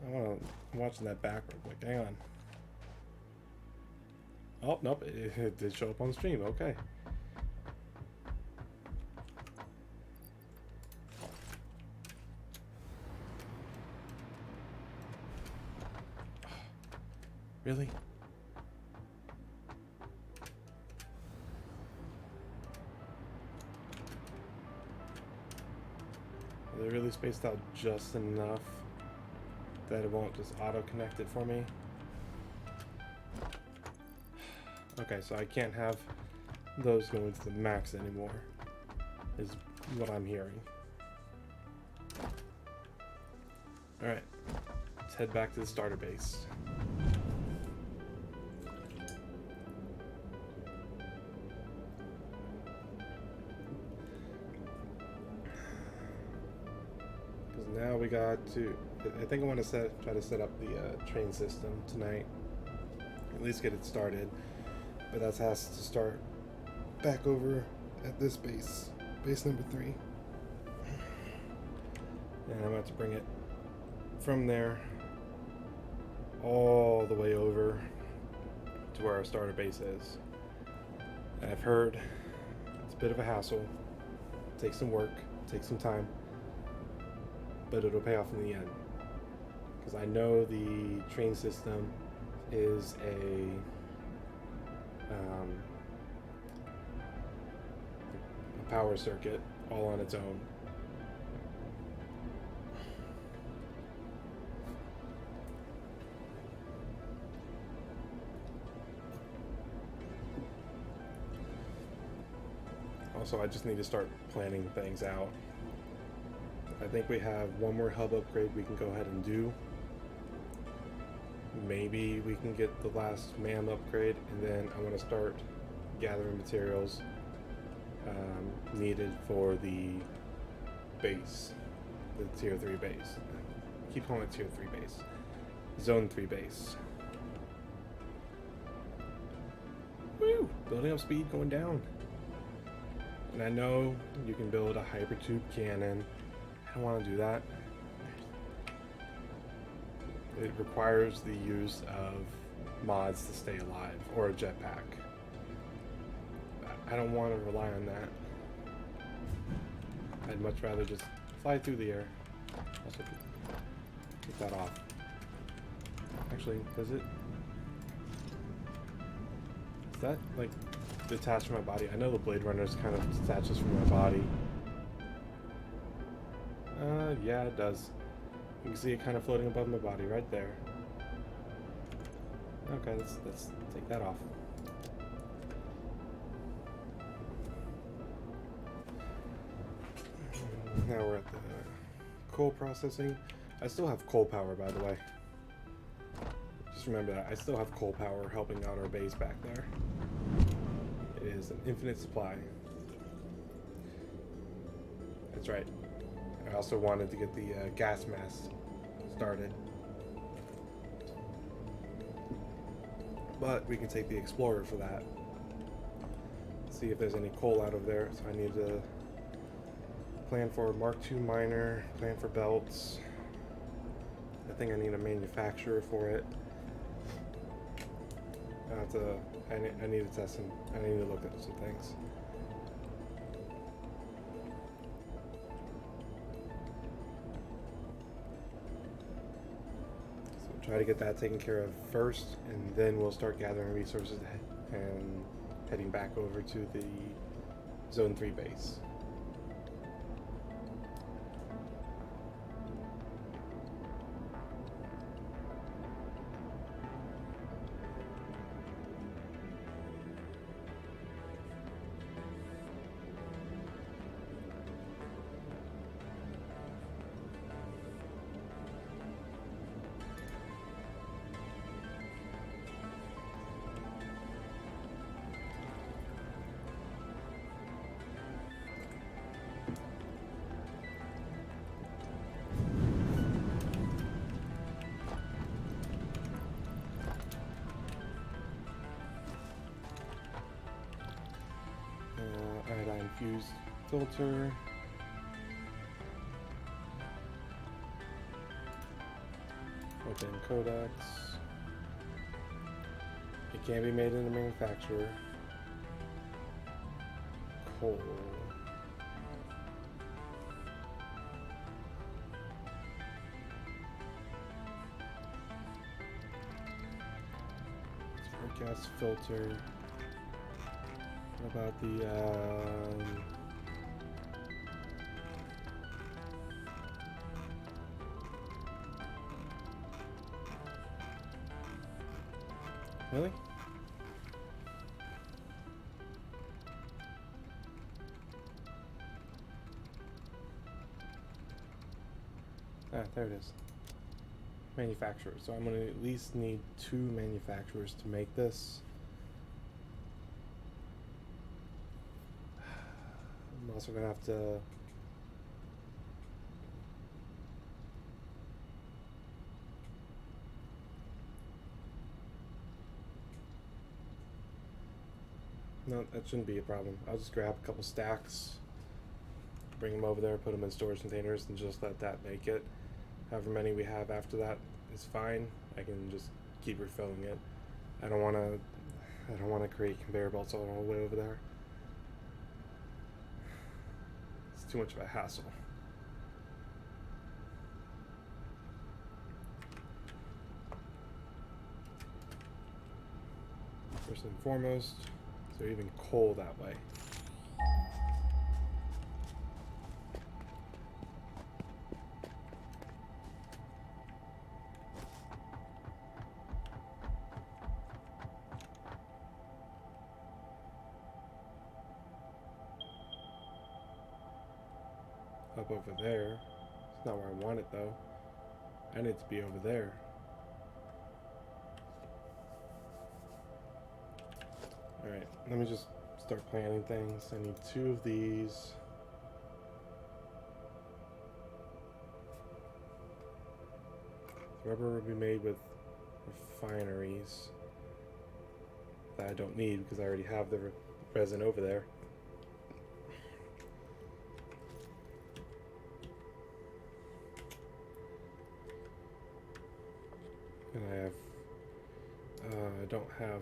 [SPEAKER 1] I'm watching that back real quick. Hang on. Oh, nope. It did show up on stream. Okay. Really? Are they really spaced out just enough that it won't just auto-connect it for me? Okay, so I can't have those going to the max anymore, is what I'm hearing. Alright, let's head back to the starter base. Because now we got to, I think I want to try to set up the train system tonight. At least get it started. But that has to start back over at this base number 3. And I'm going to have to bring it from there all the way over to where our starter base is. And I've heard it's a bit of a hassle, takes some work, takes some time. but it'll pay off in the end. Because I know the train system is a power circuit all on its own. Also, I just need to start planning things out. I think we have one more hub upgrade we can go ahead and do. Maybe we can get the last MAM upgrade, and then I want to start gathering materials needed for the base, the tier 3 base. I keep calling it tier 3 base. Zone 3 base. Woo! Building up speed, going down. And I know you can build a hypertube cannon. I don't want to do that. It requires the use of mods to stay alive, or a jetpack. I don't want to rely on that. I'd much rather just fly through the air. Also, take that off. Actually, does it? Is that like detached from my body? I know the Blade Runner's kind of detaches from my body. Yeah, it does. You can see it kind of floating above my body right there. Okay, let's take that off. Now we're at the coal processing. I still have coal power, by the way. Just remember that. I still have coal power helping out our base back there. It is an infinite supply. That's right. I also wanted to get the gas mask started. But we can take the Explorer for that. See if there's any coal out of there. So I need to plan for Mark II miner, plan for belts. I think I need a manufacturer for it. I need to test some. I need to look at some things. So try to get that taken care of first, and then we'll start gathering resources and heading back over to the Zone 3 base. Iodine fused filter. Open codex. It can be made in a manufacturer. Coal. Gas filter. What about the really? Ah, there it is. Manufacturers. So I'm going to at least need 2 manufacturers to make this. I'm also going to have to no, that shouldn't be a problem. I'll just grab a couple stacks, bring them over there, put them in storage containers, and just let that make it. However many we have after that is fine. I can just keep refilling it. I don't want to create conveyor belts all the way over there. It's too much of a hassle. First and foremost, is there even coal that way? Up over there. It's not where I want it though. I need to be over there. Alright, let me just start planning things. I need 2 of these. Rubber will be made with refineries that I don't need because I already have the resin over there. And I have, I don't have,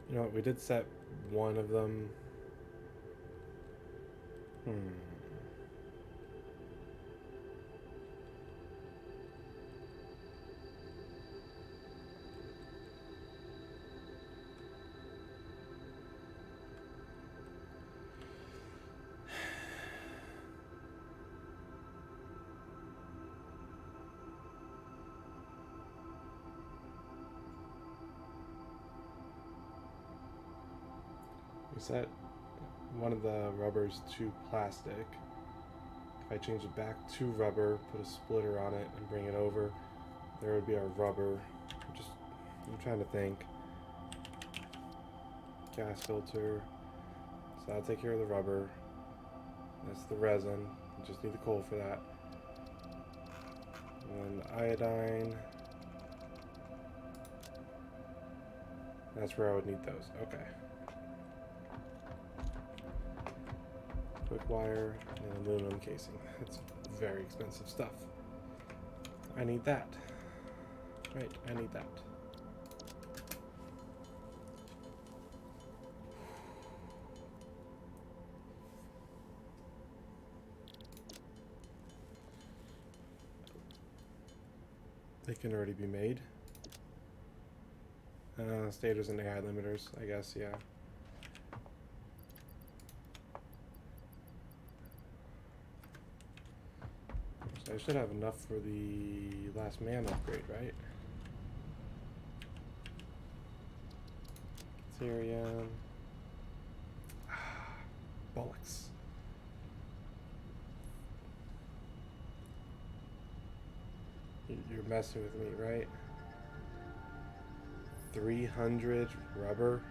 [SPEAKER 1] you know what, we did set one of them. We set one of the rubbers to plastic. If I change it back to rubber, put a splitter on it, and bring it over, there would be our rubber. I'm trying to think. Gas filter. So that'll take care of the rubber. That's the resin. You just need the coal for that. And then iodine. That's where I would need those. Okay. Quick wire and aluminum casing. That's very expensive stuff. I need that. Right, I need that. They can already be made. Stators and AI limiters, I guess, yeah. So I should have enough for the last man upgrade, right? Ethereum. Bollocks. You're messing with me, right? 300 rubber.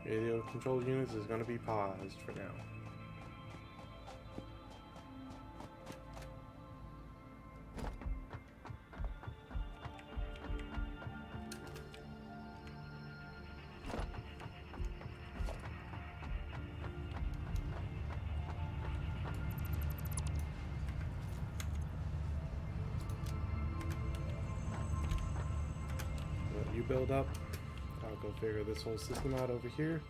[SPEAKER 1] Radio control units is going to be paused for now. Let you build up. I'll go figure this whole system out over here.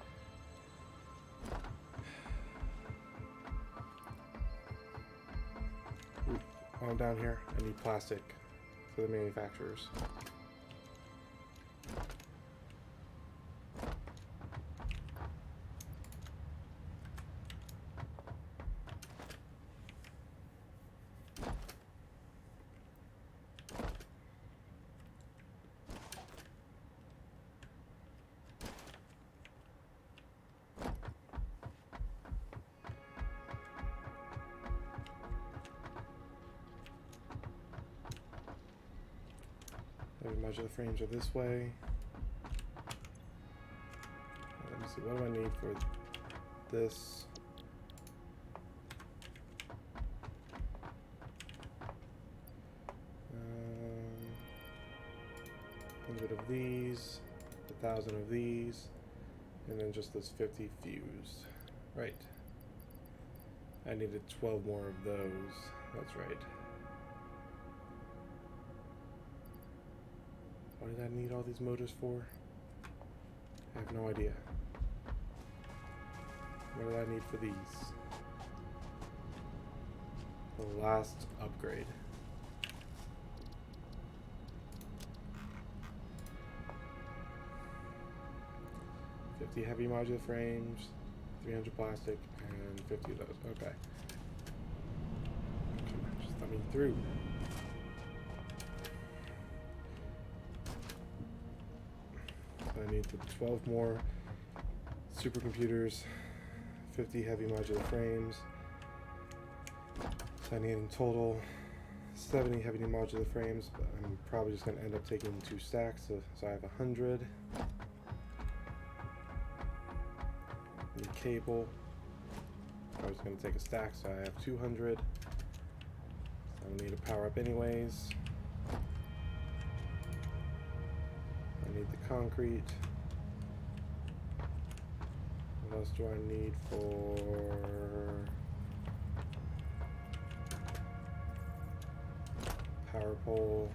[SPEAKER 1] Ooh, while I'm down here, I need plastic for the manufacturers. Modular frames are this way. Let me see, what do I need for this? A little bit of these, 1,000 of these, And then just those 50 fused. Right. I needed 12 more of those. That's right. What did I need all these motors for? I have no idea. What did I need for these? The last upgrade. Heavy modular frames, 300 plastic, and 50 of those. Okay. Come on, just let me through. So I need the 12 more supercomputers, 50 heavy modular frames. So I need in total 70 heavy modular frames, but I'm probably just going to end up taking 2 stacks, so I have 100. Cable. I was going to take a stack, so I have 200. So I need to power up anyways. I need the concrete. What else do I need for power pole?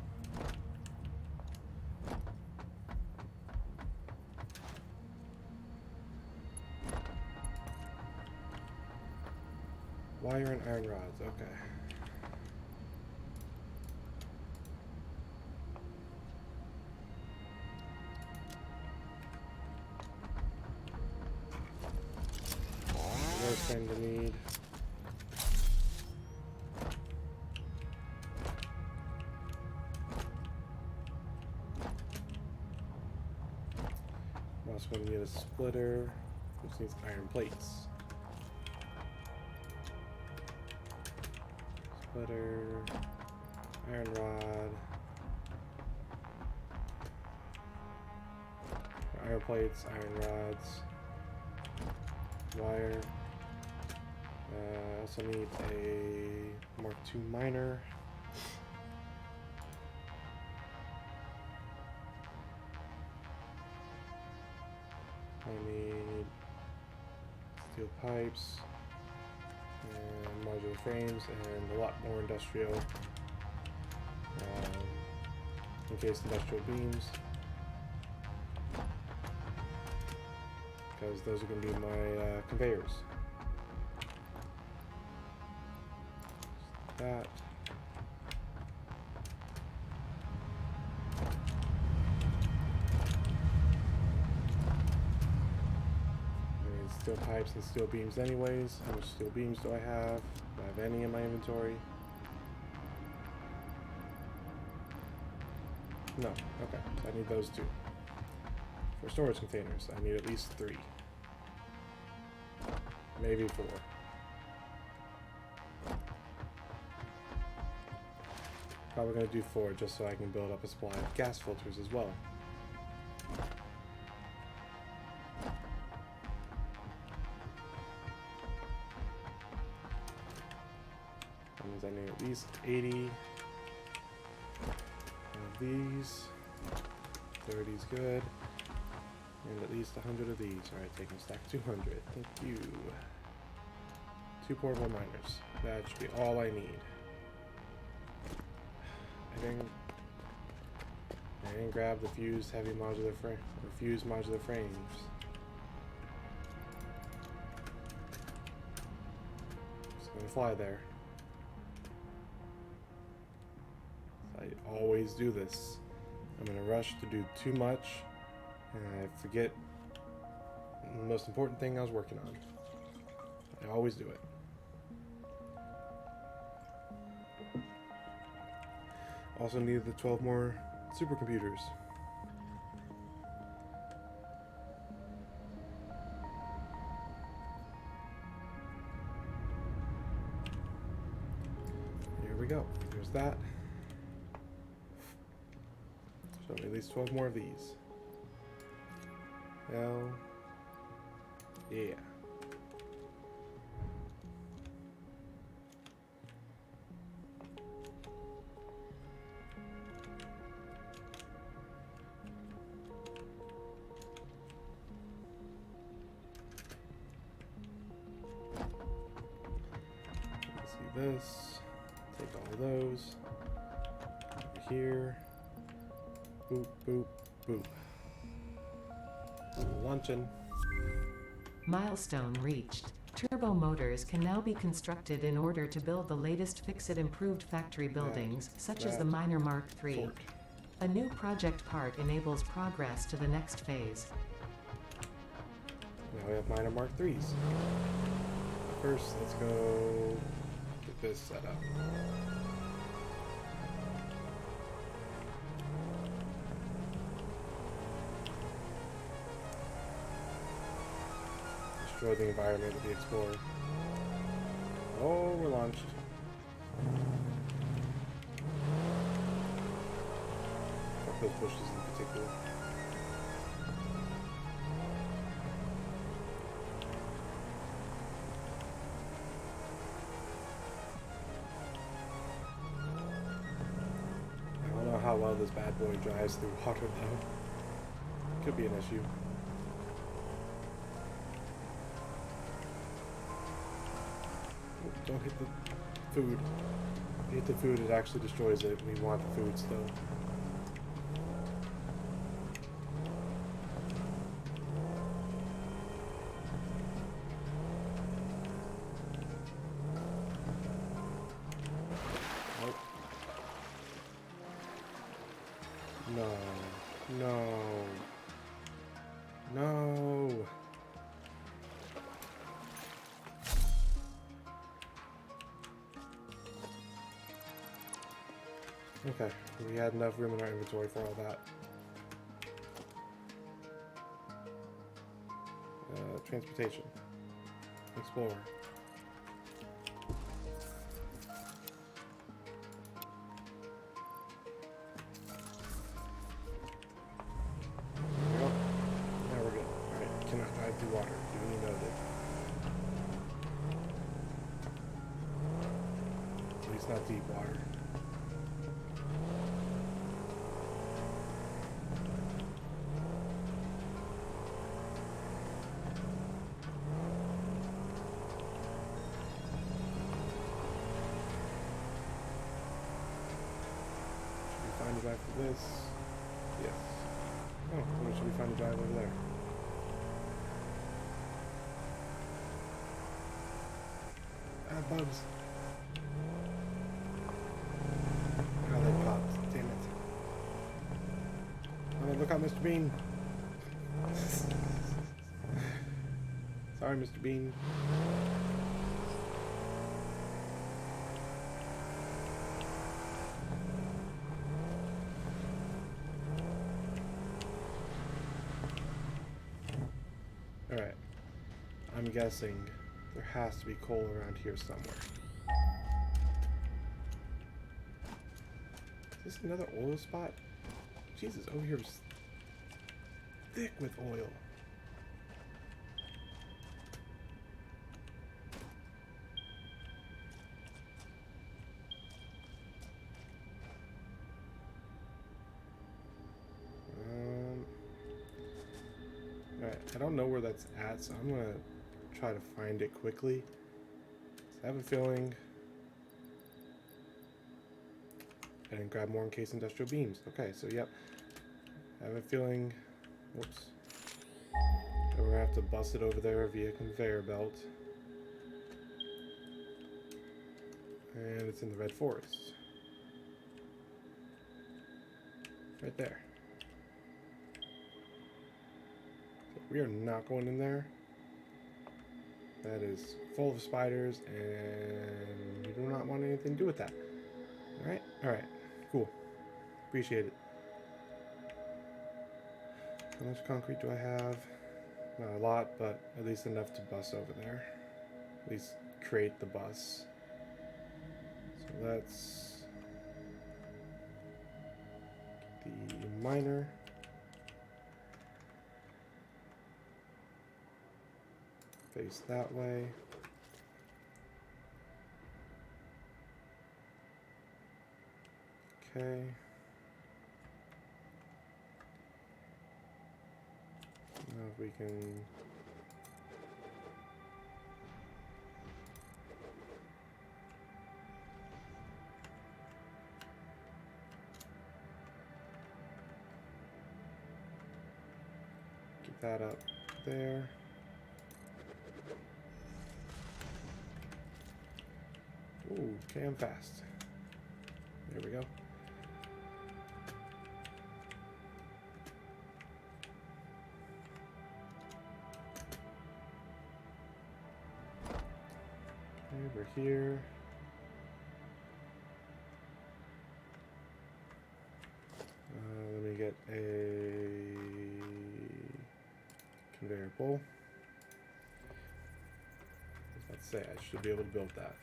[SPEAKER 1] Wire and iron rods, okay. Another thing to need. I'm also going to need a splitter, which needs iron plates. Splitter, iron rod, iron plates, iron rods, wire. I also need a Mark II miner. I need steel pipes. And modular frames and a lot more industrial in case industrial beams, because those are going to be my conveyors. That. Steel pipes and steel beams anyways. How much steel beams do I have? Do I have any in my inventory? No. Okay. So I need those 2. For storage containers, I need at least 3. Maybe 4. Probably going to do 4 just so I can build up a supply of gas filters as well. I need at least 80 of these. 30 is good. And at least 100 of these. Alright, taking stack 200. Thank you. 2 portable miners. That should be all I need. I didn't grab the fused heavy modular frame or fused modular frames. Just gonna fly there. I always do this. I'm in a rush to do too much, and I forget the most important thing I was working on. I always do it. Also need the 12 more supercomputers. Here we go. There's that. So at least 12 more of these. Hell yeah. this. Take all those. Over here. Boop, boop, boop. Luncheon.
[SPEAKER 2] Milestone reached. Turbo motors can now be constructed in order to build the latest Fix-It improved factory buildings, such as the Miner Mark III.
[SPEAKER 1] Fort.
[SPEAKER 2] A new project part enables progress to the next phase.
[SPEAKER 1] Now we have Miner Mark IIIs. First, let's go get this set up. Destroy the environment with the Explorer. Oh, we're launched. Fuck those bushes in particular. I don't know how well this bad boy drives through water though. Could be an issue. Don't hit the food. If you hit the food, it actually destroys it. We want the food still. Nope. No. No. No. Okay, we had enough room in our inventory for all that. Transportation. Explorer. There we go. Now we're good. Alright, cannot drive through water. Duly noted. At least not deep water. Find a drive for this. Yes. Oh, where should we find a drive over there? Ah, bugs. Oh, they popped. Damn it. Oh, look out, Mr. Bean. Sorry, Mr. Bean. Alright, I'm guessing there has to be coal around here somewhere. Is this another oil spot? Jesus, over here is thick with oil. I don't know where that's at, so I'm gonna try to find it quickly. I have a feeling I didn't grab more encased industrial beams. Okay, so yep. I have a feeling, whoops, that we're gonna have to bust it over there via conveyor belt. And it's in the red forest. Right there. We are not going in there. That is full of spiders, and we do not want anything to do with that. Alright? Alright. Cool. Appreciate it. How much concrete do I have? Not a lot, but at least enough to bus over there. At least create the bus. So let's get the miner. Face that way. Okay. Now if we can that up there. Ooh, okay, I'm fast. There we go. Okay, we're here. Let me get a conveyor pole. I was about to say, I should be able to build that.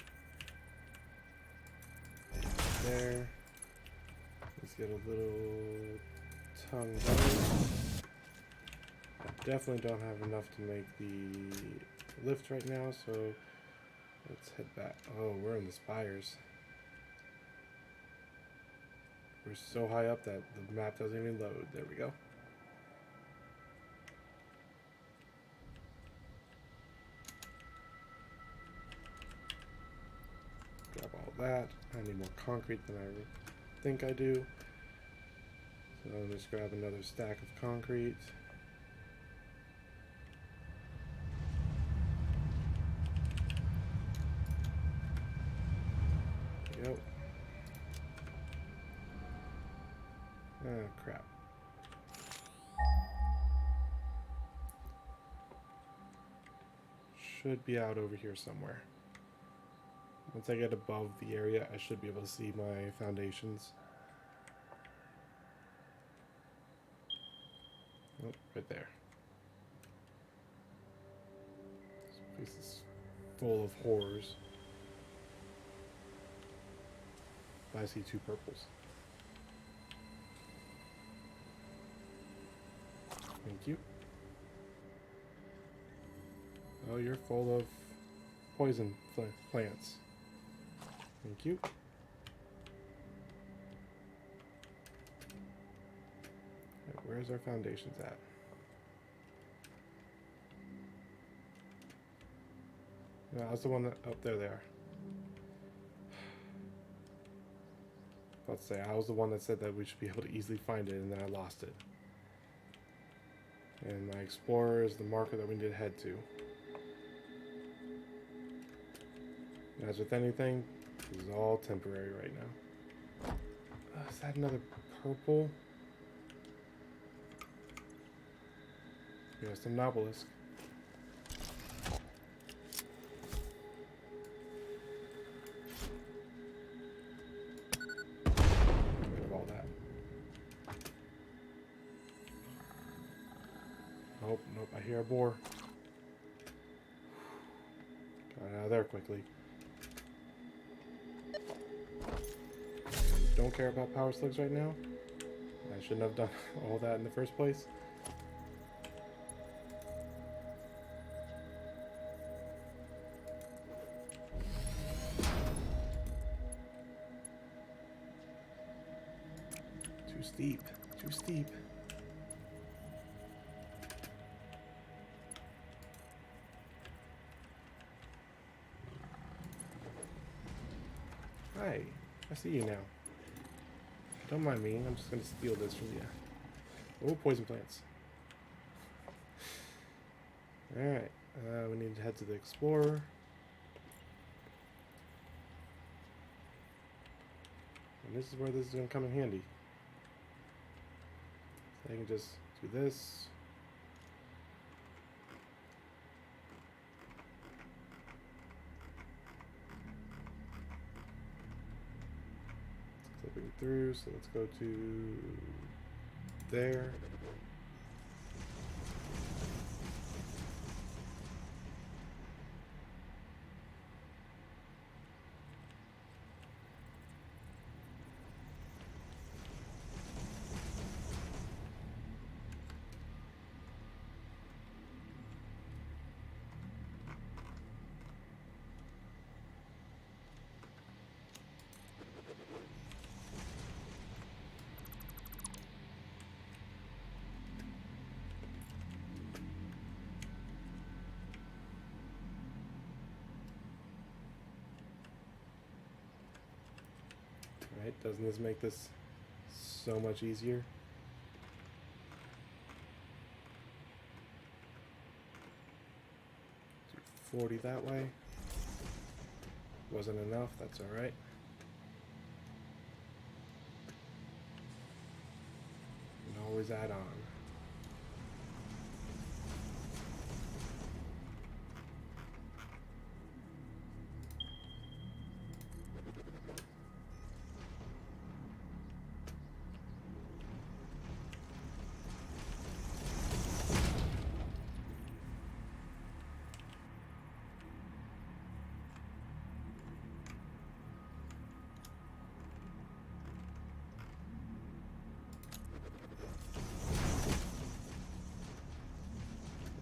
[SPEAKER 1] There. Let's get a little tongue going. I definitely don't have enough to make the lift right now, so let's head back. Oh, we're in the spires. We're so high up that the map doesn't even load. There we go. Grab all that. I need more concrete than I think I do. So I'll just grab another stack of concrete. There we go. Oh, crap. Should be out over here somewhere. Once I get above the area, I should be able to see my foundations. Oh, right there. This place is full of horrors. I see two purples. Thank you. Oh, you're full of poison plants. Thank you. Right, where's our foundations at? No, that's the one that up there. They are. Let's say I was the one that said that we should be able to easily find it, and then I lost it. And my explorer is the marker that we need to head to. As with anything, this is all temporary right now. Is that another purple? Yes, an obelisk. Get rid of all that. Oh, nope, I hear a boar. Got out of there quickly. Don't care about power slugs right now. I shouldn't have done all that in the first place. Too steep. Too steep. Hi. I see you now. Don't mind me, I'm just gonna steal this from you. Oh, poison plants. Alright, we need to head to the Explorer. And this is where this is gonna come in handy. So I can just do this. Clipping through, so let's go to there. Right? Doesn't this make this so much easier? 40 that way. Wasn't enough, that's alright. You can always add on.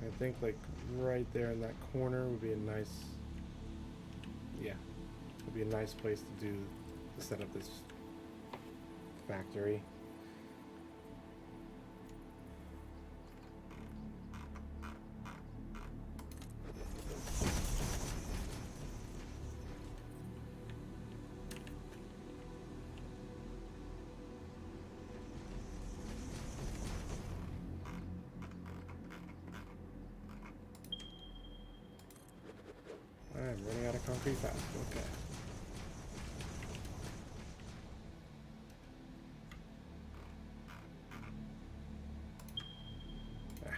[SPEAKER 1] I think like right there in that corner would be a nice, yeah, would be a nice place to set up this factory. I'm running out of concrete fast. Okay. Ah.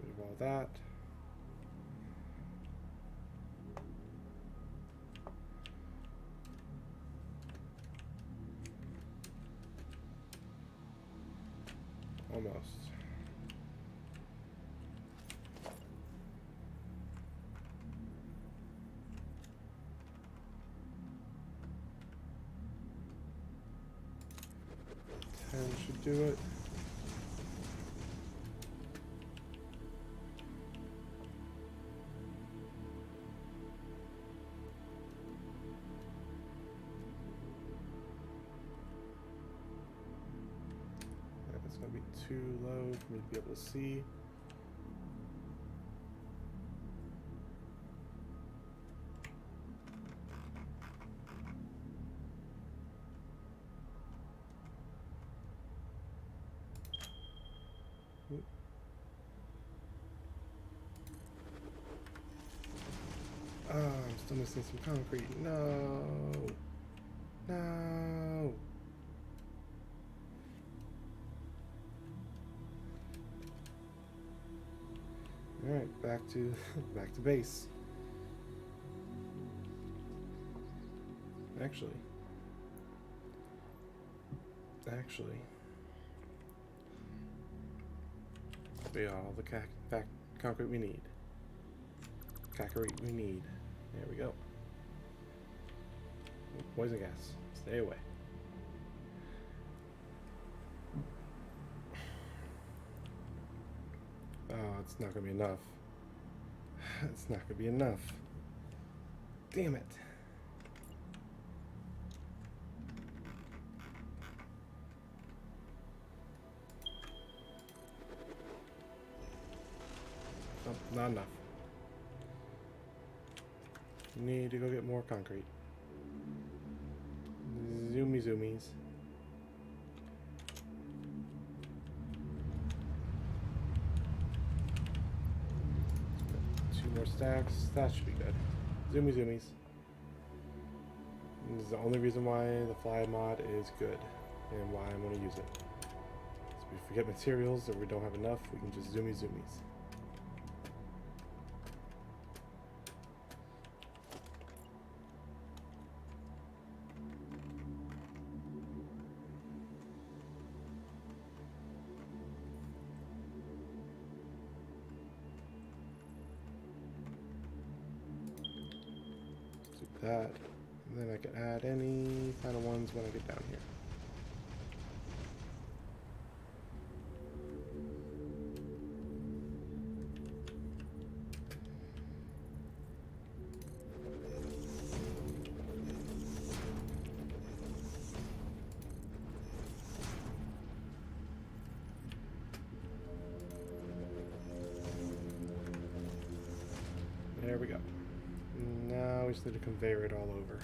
[SPEAKER 1] Rid of all that. Almost. Should do it. That's going to be too low for me to be able to see. Oh, I'm still missing some concrete. No. No. All right, back to base. Actually, we have all the concrete we need. Concrete we need. There we go. Poison gas. Stay away. Oh, it's not gonna be enough. It's not gonna be enough. Damn it. Oh, not enough. Need to go get more concrete. Zoomies. Two more stacks. That should be good. Zoomies. This is the only reason why the fly mod is good and why I'm going to use it. So if we get materials or we don't have enough, we can just zoomies. That, and then I can add any kind of ones when I get down here. There we go. Now we just need to conveyor it all over.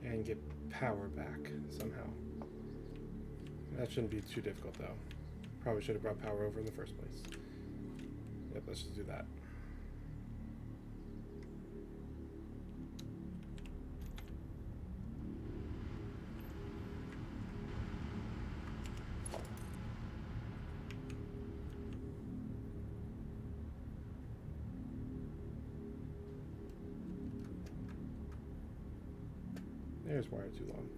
[SPEAKER 1] And get power back somehow. That shouldn't be too difficult though. Probably should have brought power over in the first place. Yep, let's just do that. There's wire too long.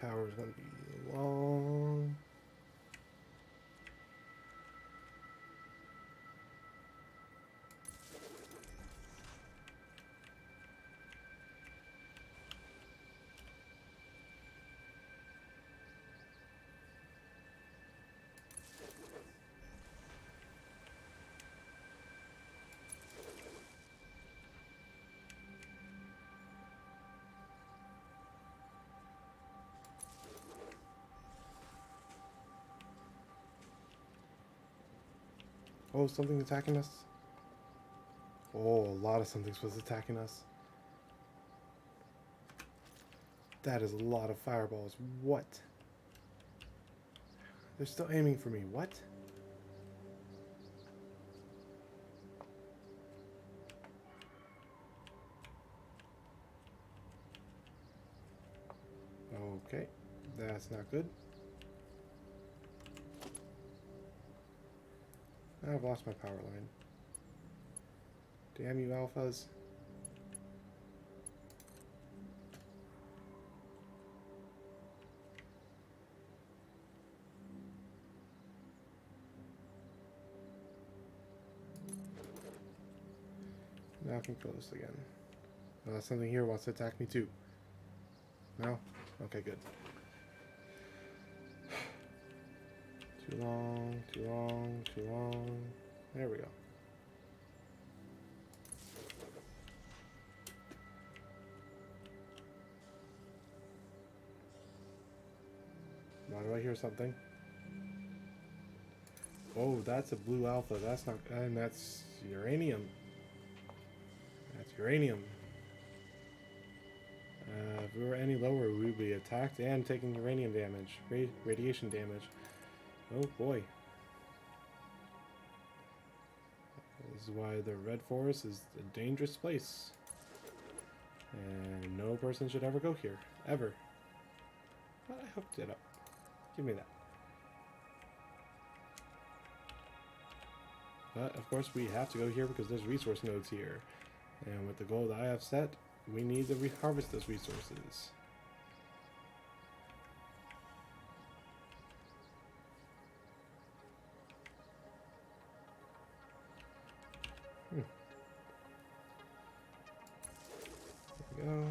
[SPEAKER 1] Power is going to be long. Oh, something's attacking us. Oh, a lot of something's was attacking us. That is a lot of fireballs. What? They're still aiming for me. What? Okay, that's not good. I've lost my power line. Damn you, alphas. Now I can kill this again. Something here wants to attack me too. No? Okay, good. Too long, too long, too long. There we go. Why do I hear something? Oh, that's a blue alpha. That's not, and that's uranium. That's uranium. If we were any lower, we would be attacked and taking uranium damage, radiation damage. Oh boy. This is why the Red Forest is a dangerous place. And no person should ever go here. Ever. But I hooked it up. Give me that. But of course we have to go here because there's resource nodes here. And with the goal that I have set, we need to harvest those resources. There we go.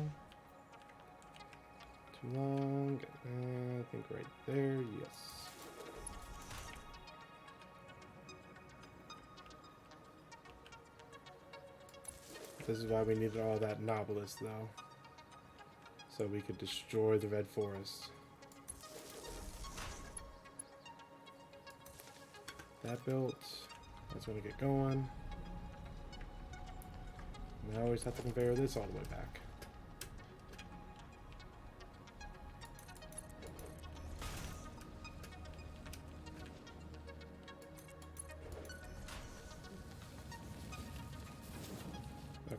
[SPEAKER 1] Too long. I think right there. Yes. This is why we needed all that Nobilis, though. So we could destroy the Red Forest. That built. That's going to get going. And I always have to conveyor this all the way back.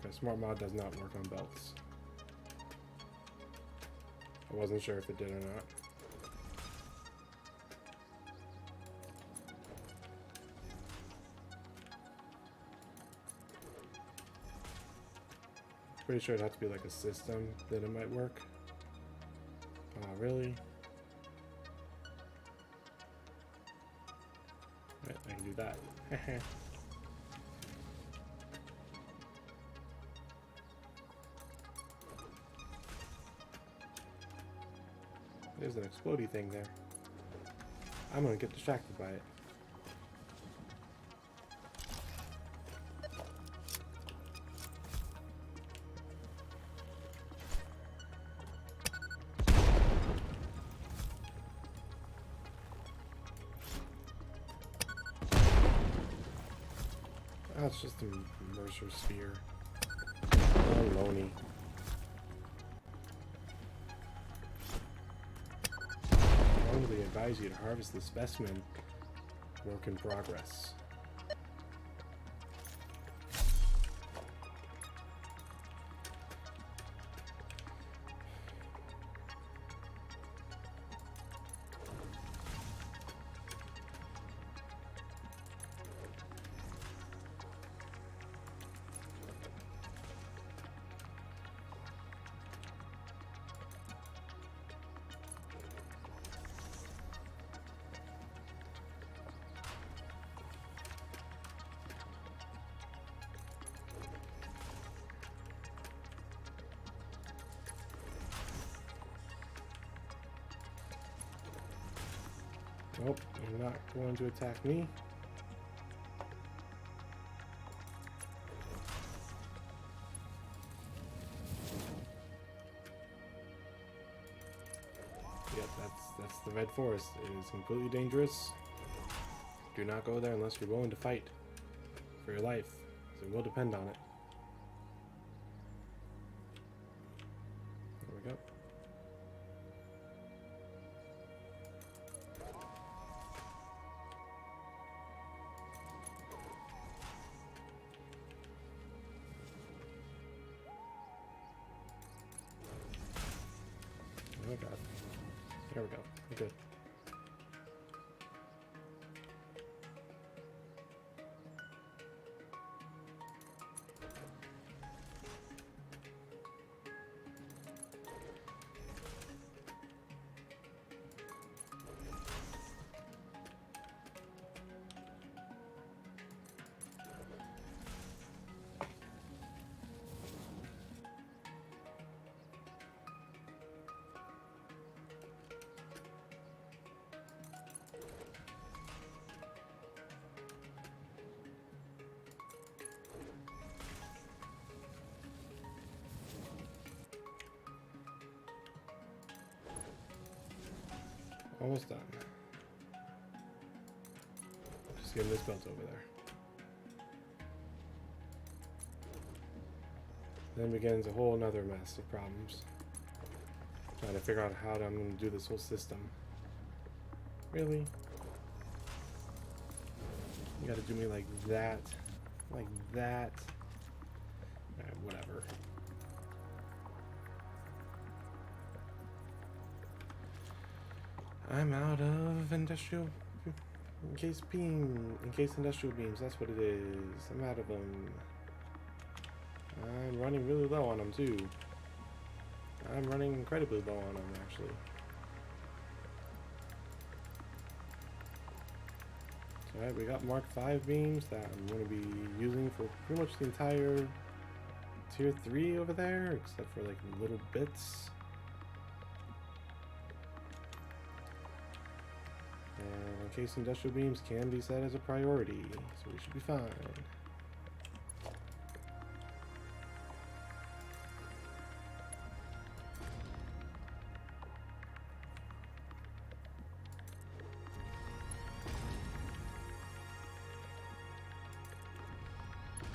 [SPEAKER 1] Okay, smart mod does not work on belts. I wasn't sure if it did or not. Pretty sure it has to be like a system that it might work. Oh, really? Right, I can do that. There's an explodey thing there. I'm gonna get distracted by it. That's just a Mercer sphere. Baloney. I strongly advise you to harvest the specimen. Work in progress. Nope, you're not going to attack me. Yep, that's the Red Forest. It is completely dangerous. Do not go there unless you're willing to fight for your life, so it will depend on it. There we go. Oh god. There we go. We're good. Almost done. Just getting this belt over there. Then begins a whole nother mess of problems. Trying to figure out how I'm going to do this whole system. Really? You gotta do me like that. Like that. Alright, whatever. I'm out of industrial encased industrial beams. That's what it is. I'm out of them. I'm running really low on them too. I'm running incredibly low on them actually. Alright, we got Mark 5 beams that I'm going to be using for pretty much the entire tier 3 over there, except for like little bits. And encased industrial beams can be set as a priority, so we should be fine.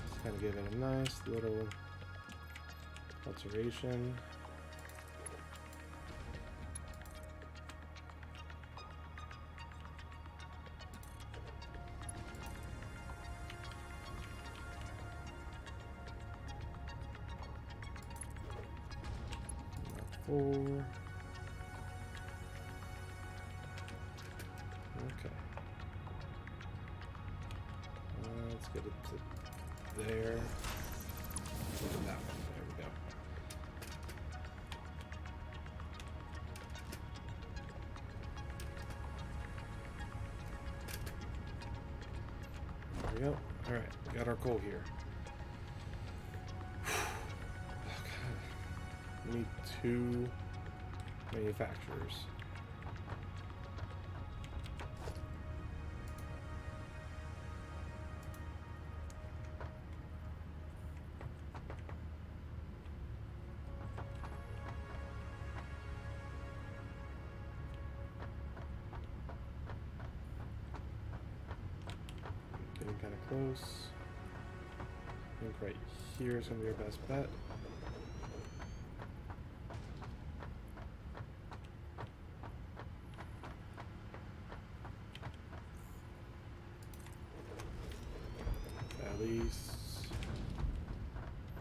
[SPEAKER 1] Just kind of give it a nice little alteration. 4. Okay. Let's get it to there. Look at that one. There we go. There we go. Alright, we got our coal here. Okay. We need 2 manufacturers. Kind of close. I think right here is going to be our best bet. At least,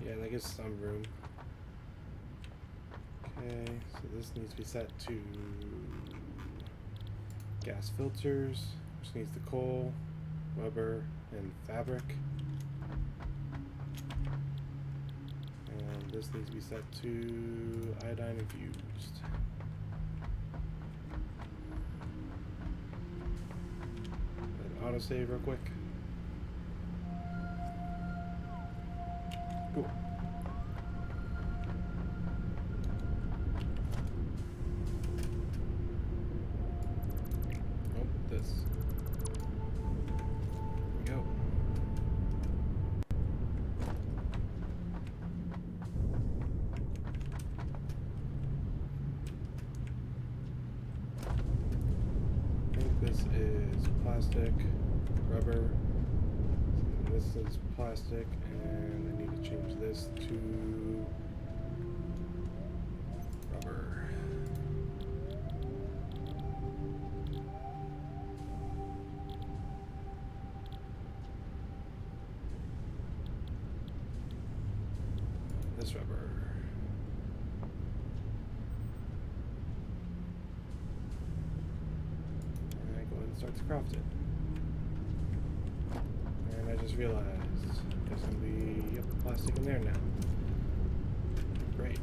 [SPEAKER 1] yeah, that gives some room. Okay, so this needs to be set to gas filters, which needs the coal, rubber, and fabric. And this needs to be set to iodine infused. Autosave real quick. Cool. Oh, this. There we go. I think this is plastic, rubber. And this is plastic, and I need to change this to rubber. This rubber. And go ahead and start to craft it. And I just realized there's going to be plastic in there now. Great.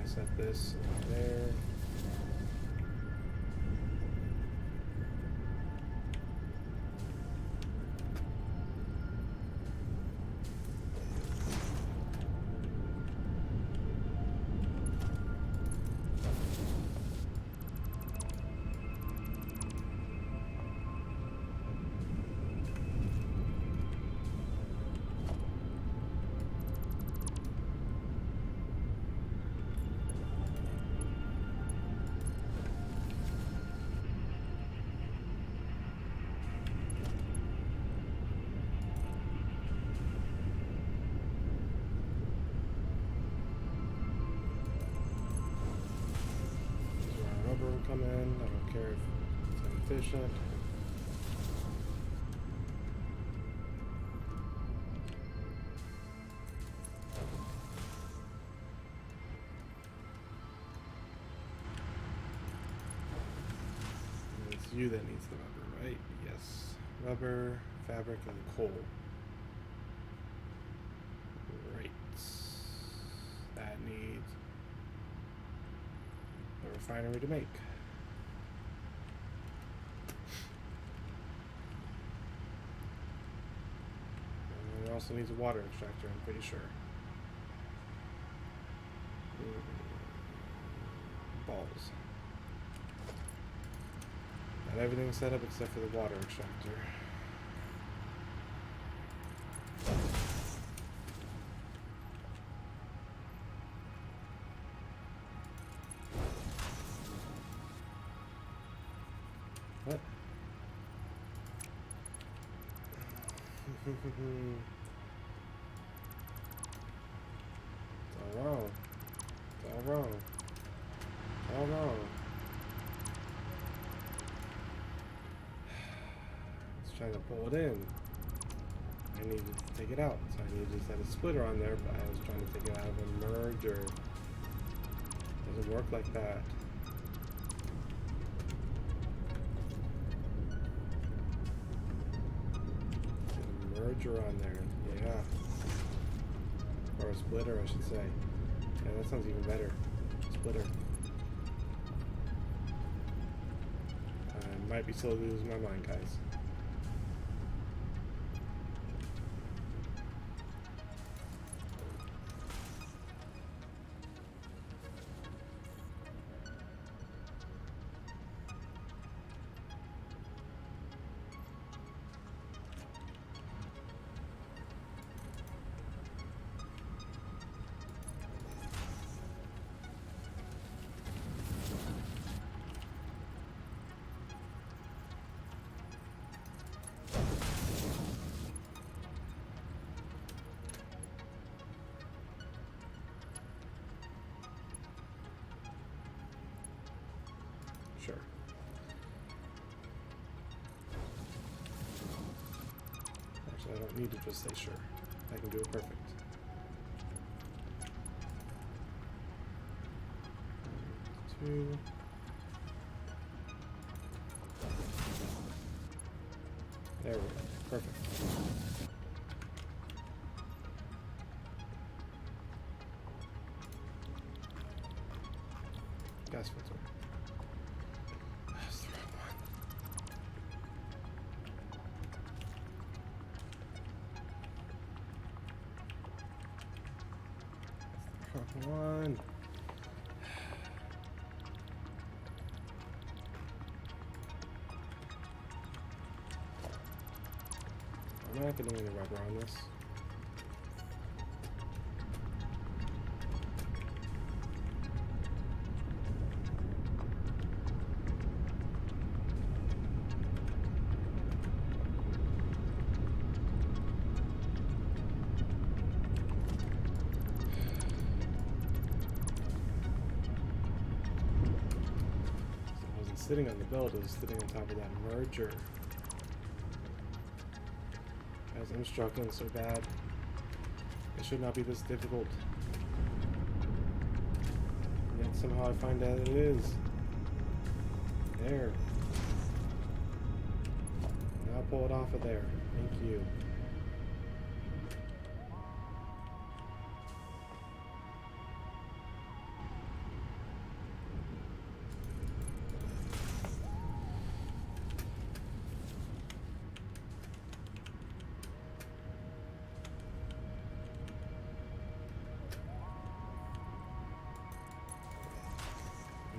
[SPEAKER 1] Set this there. Will come in. I don't care if it's inefficient. And it's you that needs the rubber, right? Yes. Rubber, fabric, and coal. Right. That needs a refinery to make. And it also needs a water extractor, I'm pretty sure. Balls. Got everything set up except for the water extractor. What? It's all wrong. It's all wrong. It's all wrong. It's trying to pull it in. I needed to take it out, so I needed to set a splitter on there, but I was trying to take it out of a merger. Doesn't work like that. Get a merger on there, yeah. Or a splitter, I should say. Yeah, that sounds even better. Splitter. I might be slowly losing my mind, guys. Sure. Actually, I don't need to just say sure. I can do it perfect. Two. There we go. Perfect. Gas filter. That's the wrong one. That's the wrong one. I'm not getting any rubber on this. Sitting on the belt, is sitting on top of that merger. Guys, I'm struggling so bad. It should not be this difficult. And yet somehow I find that it is. There. Now pull it off of there. Thank you.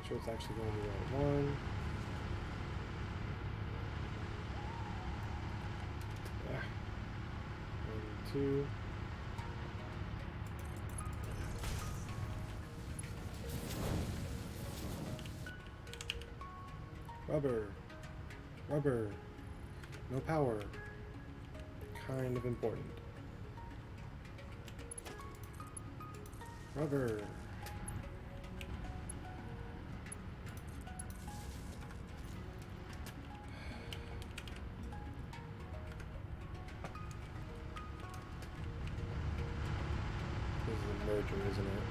[SPEAKER 1] Sure it's actually going to the right one. Yeah. 1, 2. Rubber. Rubber. No power. Kind of important. Rubber. Merger, isn't it?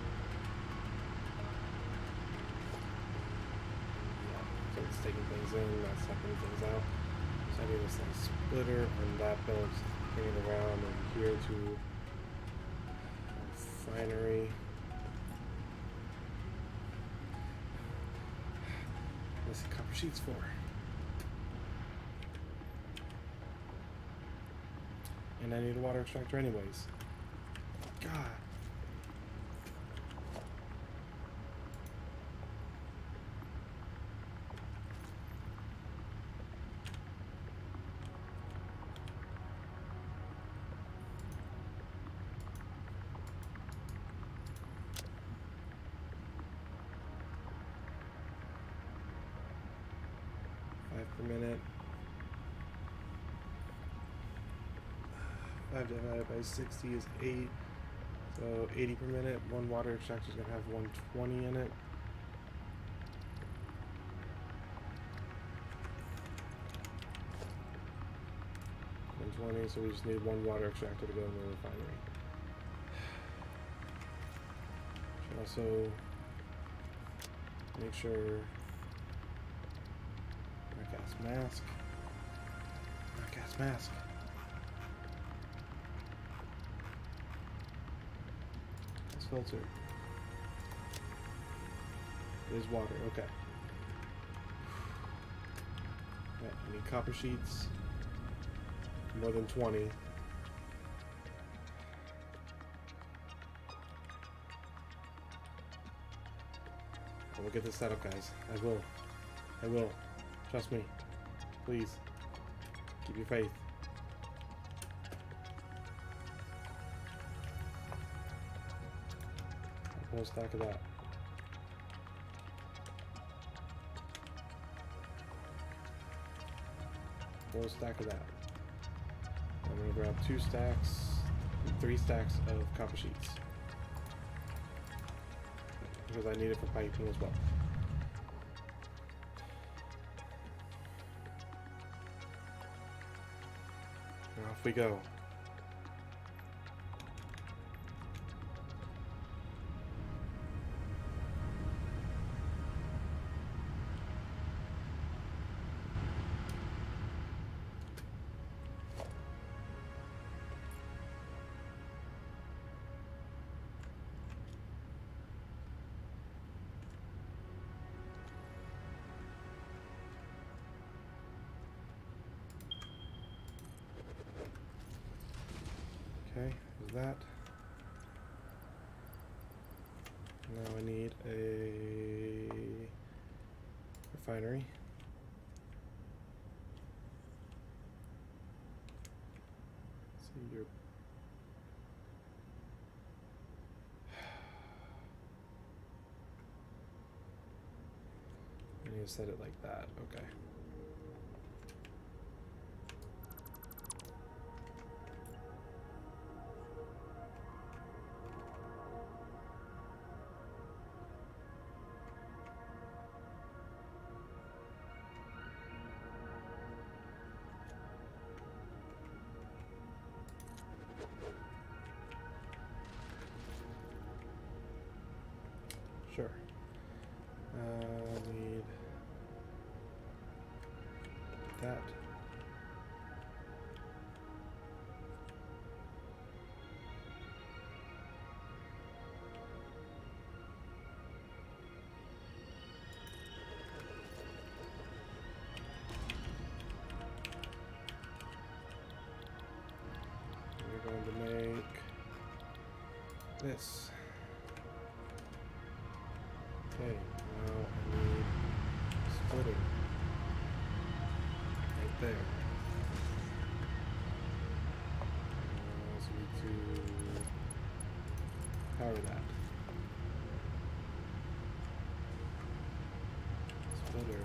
[SPEAKER 1] Yeah, so it's taking things in, not sucking things out. So I need to set a splitter on that belt, bring it around over here to refinery. What's the copper sheets for? And I need a water extractor anyways. God. per minute. 5 divided by 60 is 8. So 80 per minute. One water extractor is going to have 120 in it. So we just need one water extractor to go in the refinery. Should also make sure our gas mask. Our gas mask. Gas filter. It is water, okay. Right, I need copper sheets. More than 20. I will get this set up, guys. I will. I will. Trust me. Please. Keep your faith. A whole stack of that. Whole stack of that. I'm going to grab 2 stacks, 3 stacks of copper sheets. Because I need it for piping as well. And off we go. Okay, there's that. Now I need a refinery. See your I need to set it like that, okay. Sure. Need that. We're going to make this. Okay, now I need splitting right there. So we need to power that. Splitter.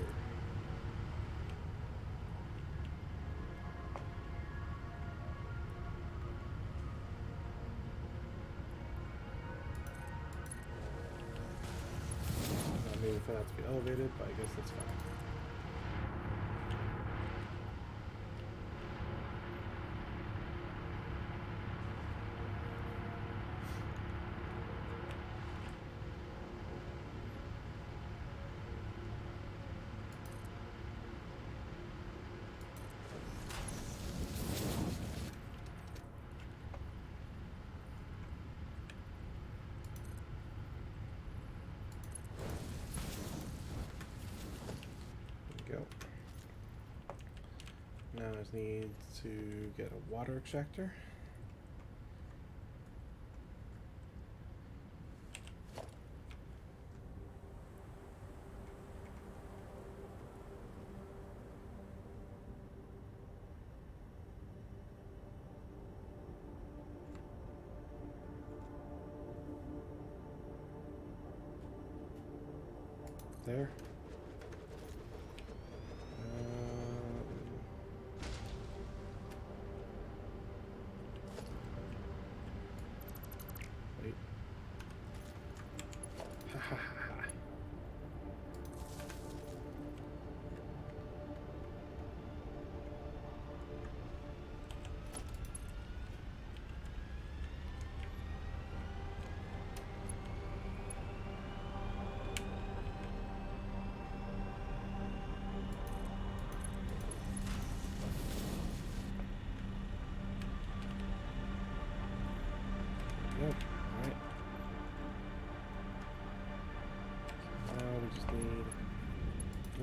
[SPEAKER 1] Maybe for that to be elevated, but I guess that's fine. Go. Now I just need to get a water extractor. There.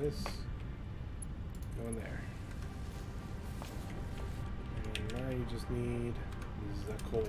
[SPEAKER 1] this. Go in there. And now you just need the coal.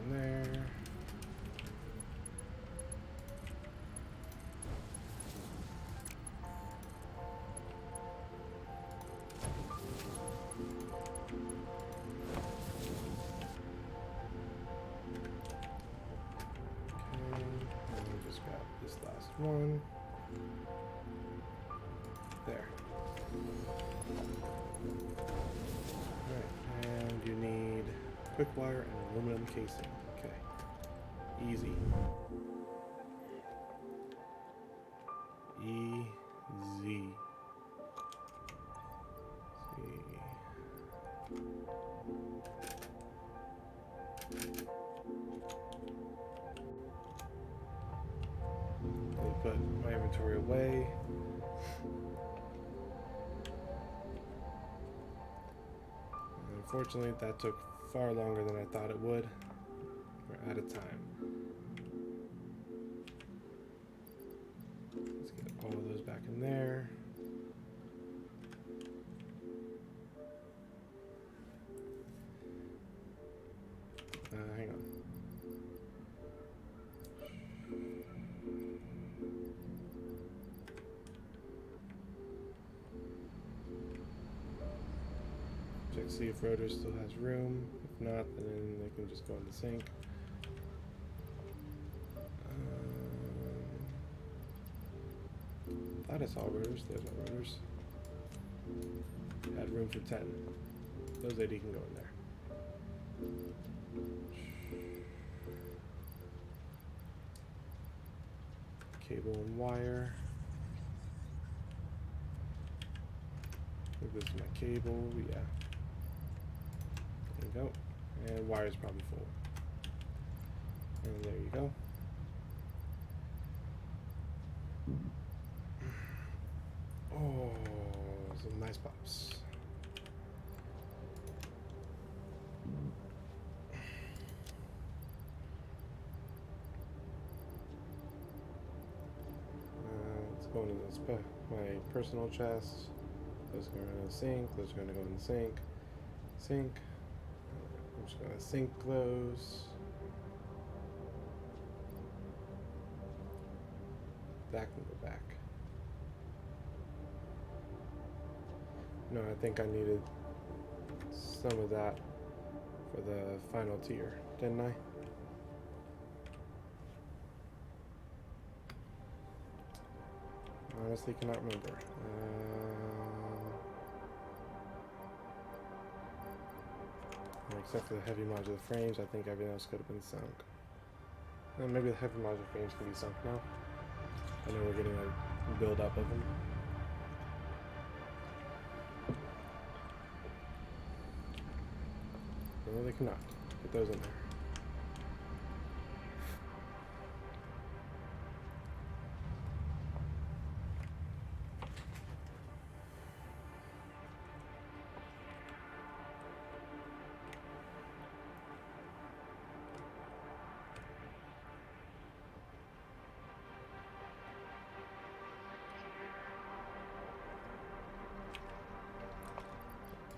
[SPEAKER 1] In there. Okay, and we just grab this last one. There. Alright, and you need quick wire and aluminum casing. Okay. Easy. Easy. See. Let me put my inventory away. Unfortunately, that took far longer than I thought it would. We're out of time. Let's get all of those back in there. Hang on. Check to see if rotor still has room. If not, then they can just go in the sink. Thought I saw rotors. There's no rotors. Had room for 10. Those 80 can go in there. Cable and wire. I think this is my cable. Yeah. There you go. And wire's probably full. And there you go. Oh, some nice pops. Let's go into this my personal chest. Those are going to go in the sink. Those are going to go in the sink. Sink. I'm just going to sink those. That can go back. No, I think I needed some of that for the final tier, didn't I? Honestly, cannot remember. Except for the heavy modular frames, I think everything else could have been sunk. And maybe the heavy modular frames can be sunk now. I know we're getting a build up of them. No, they cannot. Get those in there.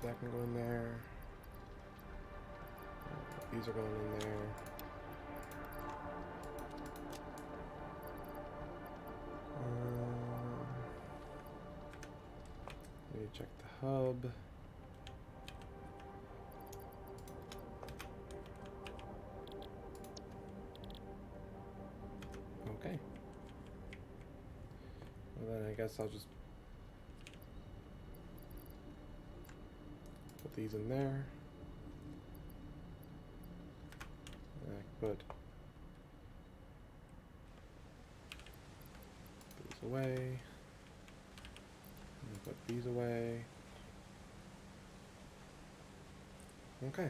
[SPEAKER 1] that can go in there. These are going in there. Let me check the hub. Okay. Well then I guess I'll just put these in there. And I put these away. And put these away. Okay.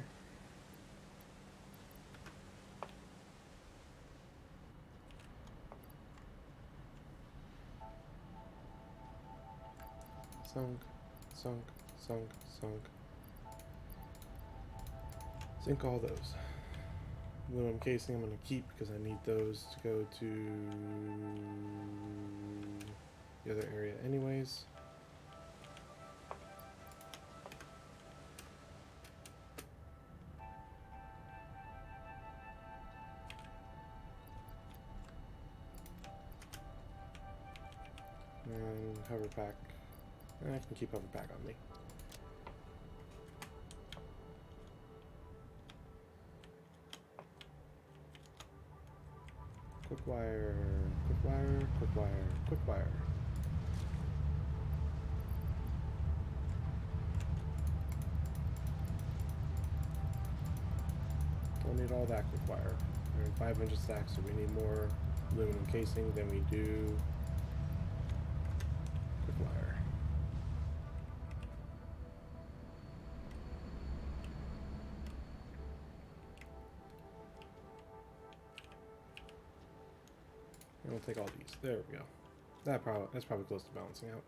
[SPEAKER 1] Sunk, sunk, sunk, sunk. Sink all those. Aluminum casing I'm going to keep because I need those to go to the other area anyways. And hover pack. I can keep hover pack on me. Quick wire, quick wire, quick wire, quick wire. Don't need all that quick wire. We're in 500 stacks, so we need more aluminum casing than we do quick wire. And we'll take all these. There we go. That's probably close to balancing out.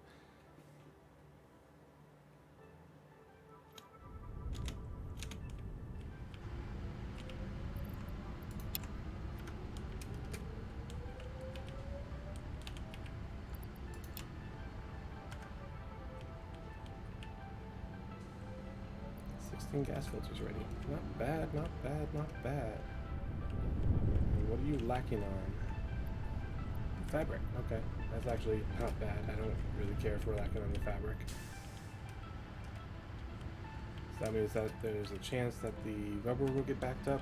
[SPEAKER 1] Gas filters ready. Not bad, not bad, not bad. And what are you lacking on? Fabric. Okay, that's actually not bad. I don't really care if we're lacking on the fabric. So that means that there's a chance that the rubber will get backed up,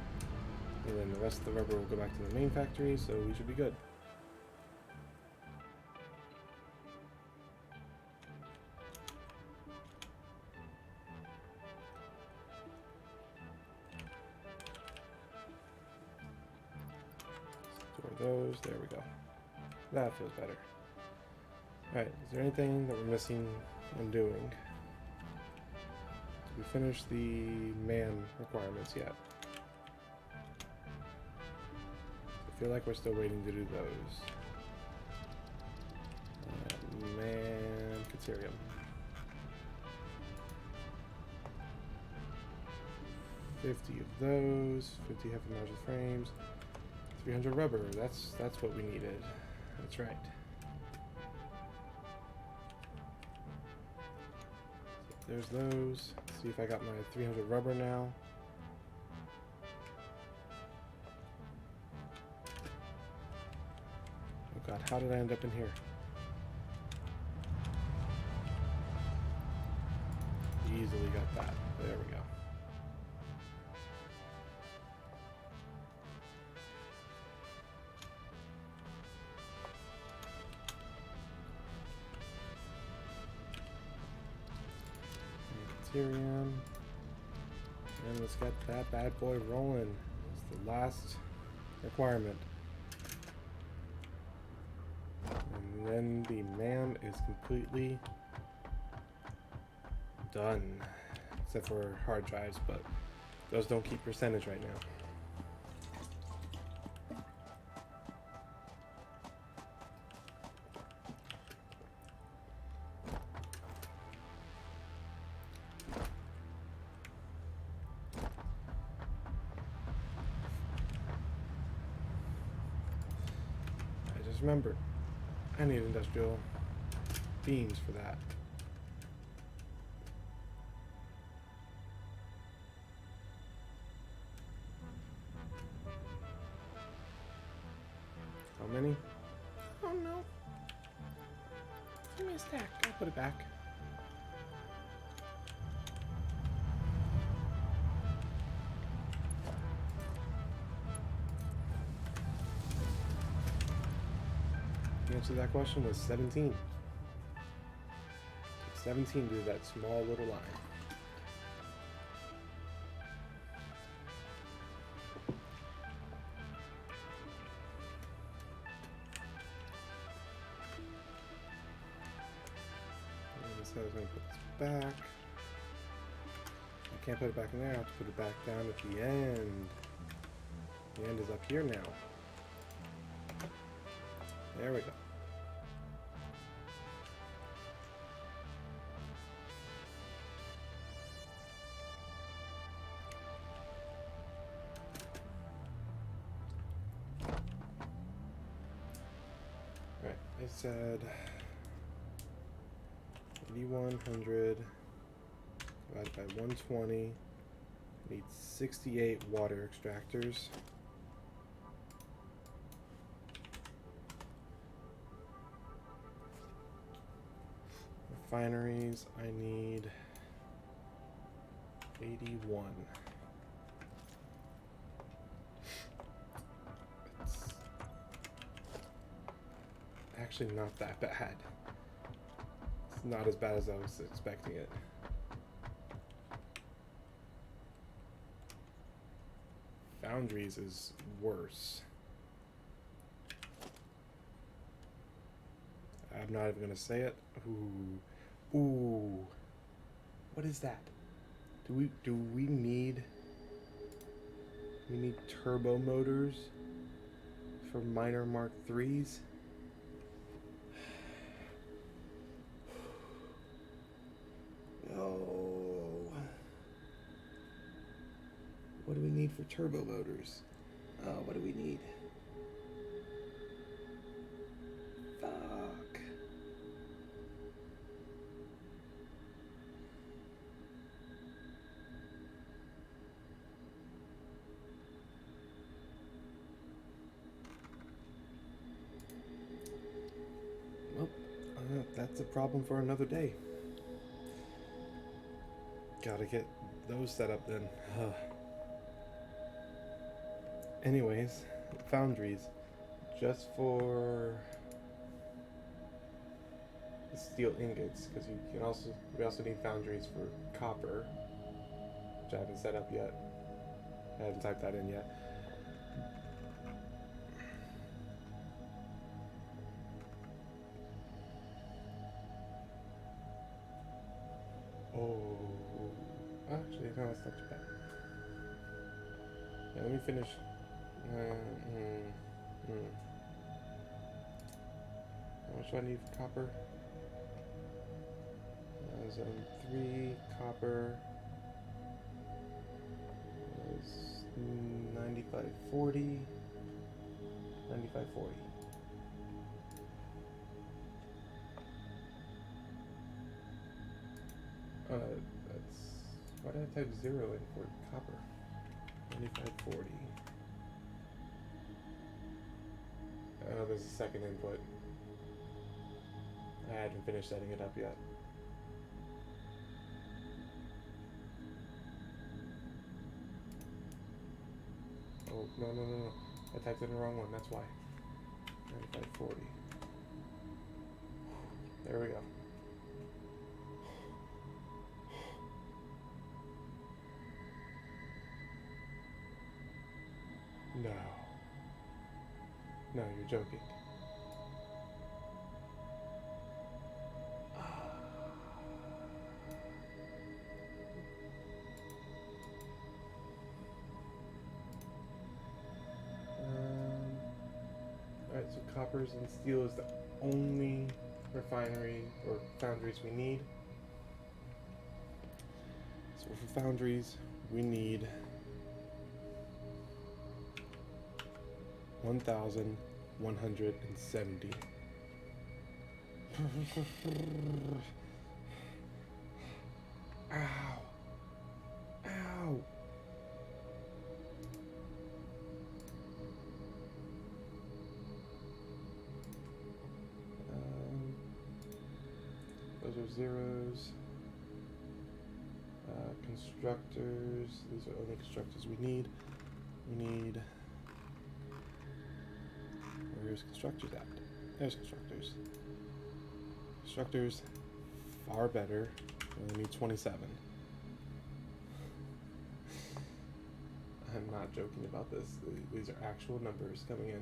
[SPEAKER 1] and then the rest of the rubber will go back to the main factory, so we should be good. Those, there we go. That feels better. Alright, is there anything that we're missing and doing? Did we finish the man requirements yet? I feel like we're still waiting to do those. Man, Caterium. $50 of those, 50 heavy module frames. 300 rubber, that's what we needed. That's right. So there's those. Let's see if I got my 300 rubber now. Oh god, how did I end up in here? Easily got that. There we go. And let's get that bad boy rolling. It's the last requirement. And then the man is completely done. Except for hard drives, but those don't keep percentage right now. Remember, I need industrial beams for that. my stack. I'll put it back. The answer to that question was 17. 17 to that small little line. I was going to put this back. I can't put it back in there. I have to put it back down at the end. The end is up here now. There we go. Alright, I said 8100 divided by 120 needs 68 water extractors. Refineries, I need 81. It's actually not that bad. Not as bad as I was expecting it. Foundries is worse. I'm not even gonna say it. Ooh. Ooh. What is that? Do we need turbo motors for minor Mark IIIs? What do we need for turbo motors? What do we need? Fuck. Well, that's a problem for another day. Gotta get those set up then. Anyways, foundries, just for the steel ingots, because we also need foundries for copper, which I haven't set up yet. I haven't typed that in yet. Oh, actually, no, it's not too bad. Yeah, let me finish. How much do I need for copper? Zone 3 copper is 9540. 9540. That's why did I type 0 in for copper? 9540. Oh, there's a second input. I hadn't finished setting it up yet. Oh, no. I typed in the wrong one, that's why. 9540. There we go. No. No, you're joking. Alright, so coppers and steel is the only refinery or foundries we need. So for foundries, we need 1,170. Ow. Ow. There's zeros. Constructors. These are only constructors we need. Where's constructors at? There's constructors. Constructors, far better. We only need 27. I'm not joking about this. These are actual numbers coming in.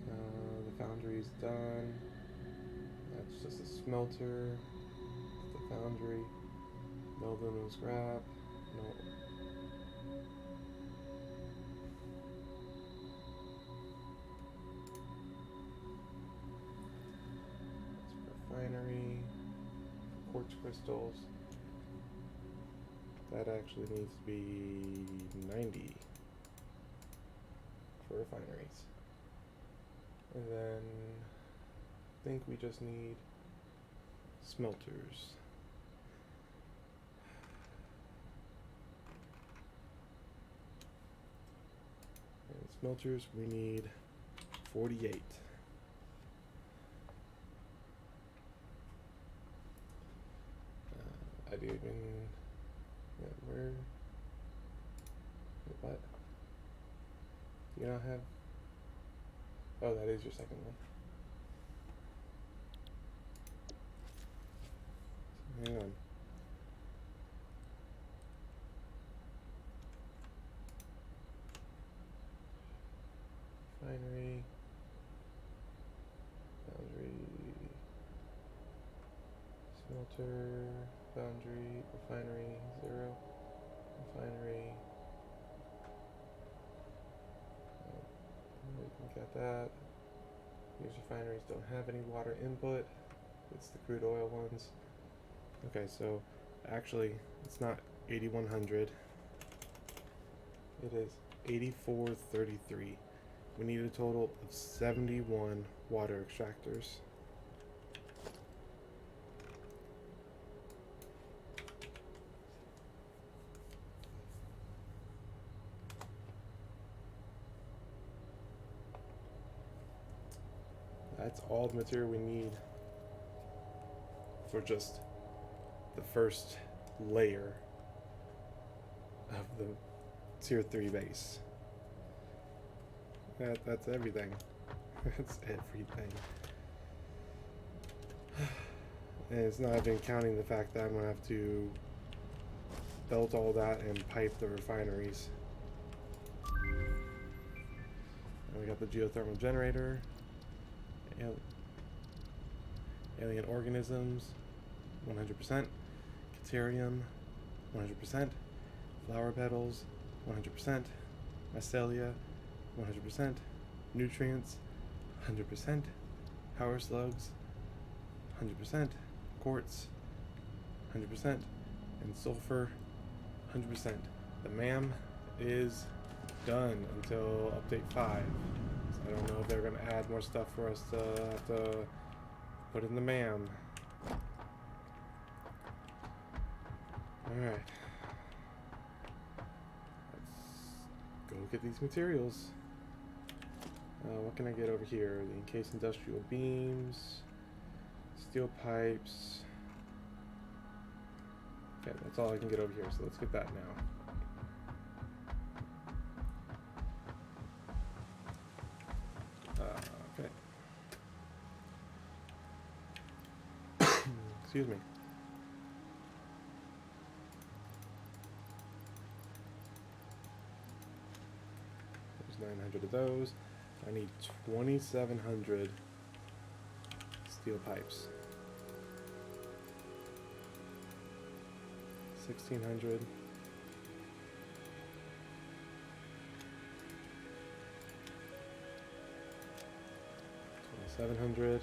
[SPEAKER 1] The foundry's done. That's just a smelter. The foundry. No aluminum scrap. No. That's refinery. Quartz crystals. That actually needs to be 90 for refineries. And then I think we just need smelters. And smelters, we need 48. I didn't even. Where? What? Do you not have? Oh, that is your second one. Hang on. Refinery. Foundry. Smelter. Foundry. Refinery. 0. Refinery. We got that. These refineries don't have any water input. It's the crude oil ones. Okay, so actually it's not 8100. It is 8433. We need a total of 71 water extractors. That's all the material we need for just the first layer of the tier 3 base. That's everything. That's everything. And it's not even counting the fact that I'm going to have to belt all that and pipe the refineries. And we got the geothermal generator. Alien organisms, 100%. Caterium, 100%. Flower petals, 100%. Mycelia, 100%. Nutrients, 100%. Power slugs, 100%. Quartz, 100%. And sulfur, 100%. The MAM is done until update 5. I don't know if they're going to add more stuff for us to have to put in the MAM. Alright. Let's go get these materials. What can I get over here? The encased industrial beams, steel pipes. Okay, that's all I can get over here, so let's get that now. Excuse me. There's 900 of those. I need 2,700 steel pipes. 1,600. 2,700.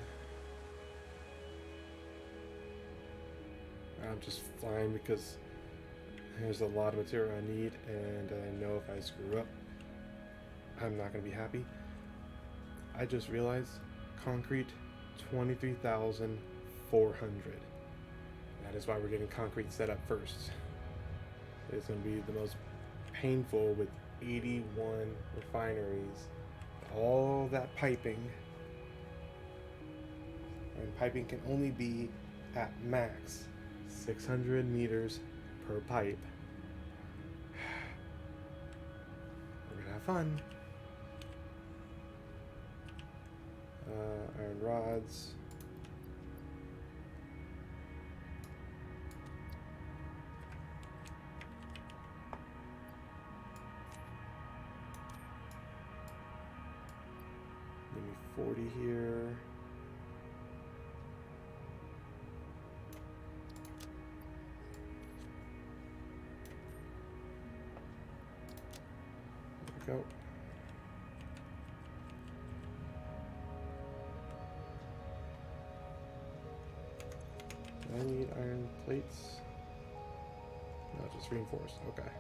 [SPEAKER 1] I'm just fine because there's a lot of material I need, and I know if I screw up, I'm not going to be happy. I just realized concrete, 23,400. That is why we're getting concrete set up first. It's going to be the most painful with 81 refineries, all that piping, And piping can only be at max 600 meters per pipe. We're gonna have fun. Iron rods. Give me 40 here. There we go. Do I need iron plates? No, just reinforced. Okay.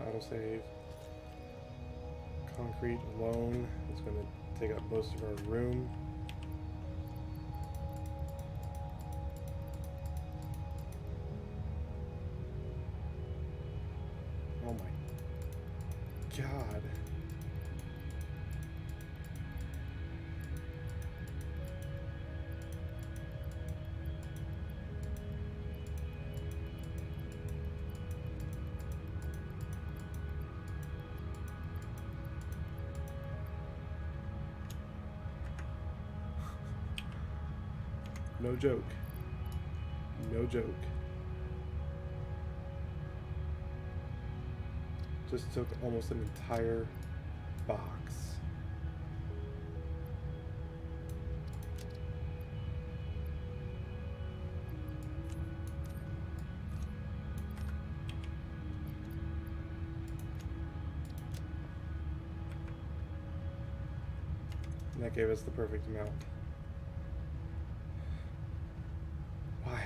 [SPEAKER 1] Autosave. Concrete alone is going to take up most of our room. Oh my god. No joke. No joke. Just took almost an entire box. And that gave us the perfect amount. Why?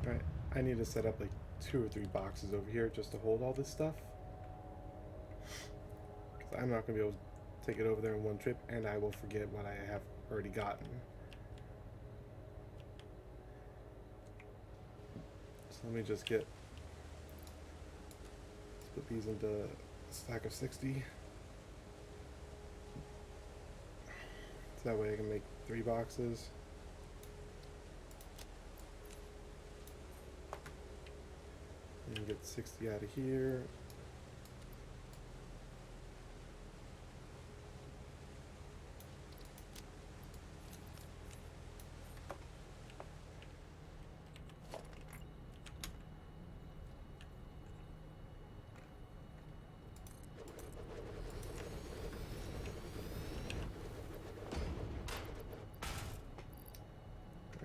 [SPEAKER 1] Alright, I need to set up like 2 or 3 boxes over here just to hold all this stuff. Because I'm not going to be able to take it over there in one trip, and I will forget what I have already gotten. So let me just get... Let's put these into a stack of 60. So that way I can make 3 boxes. And get 60 out of here.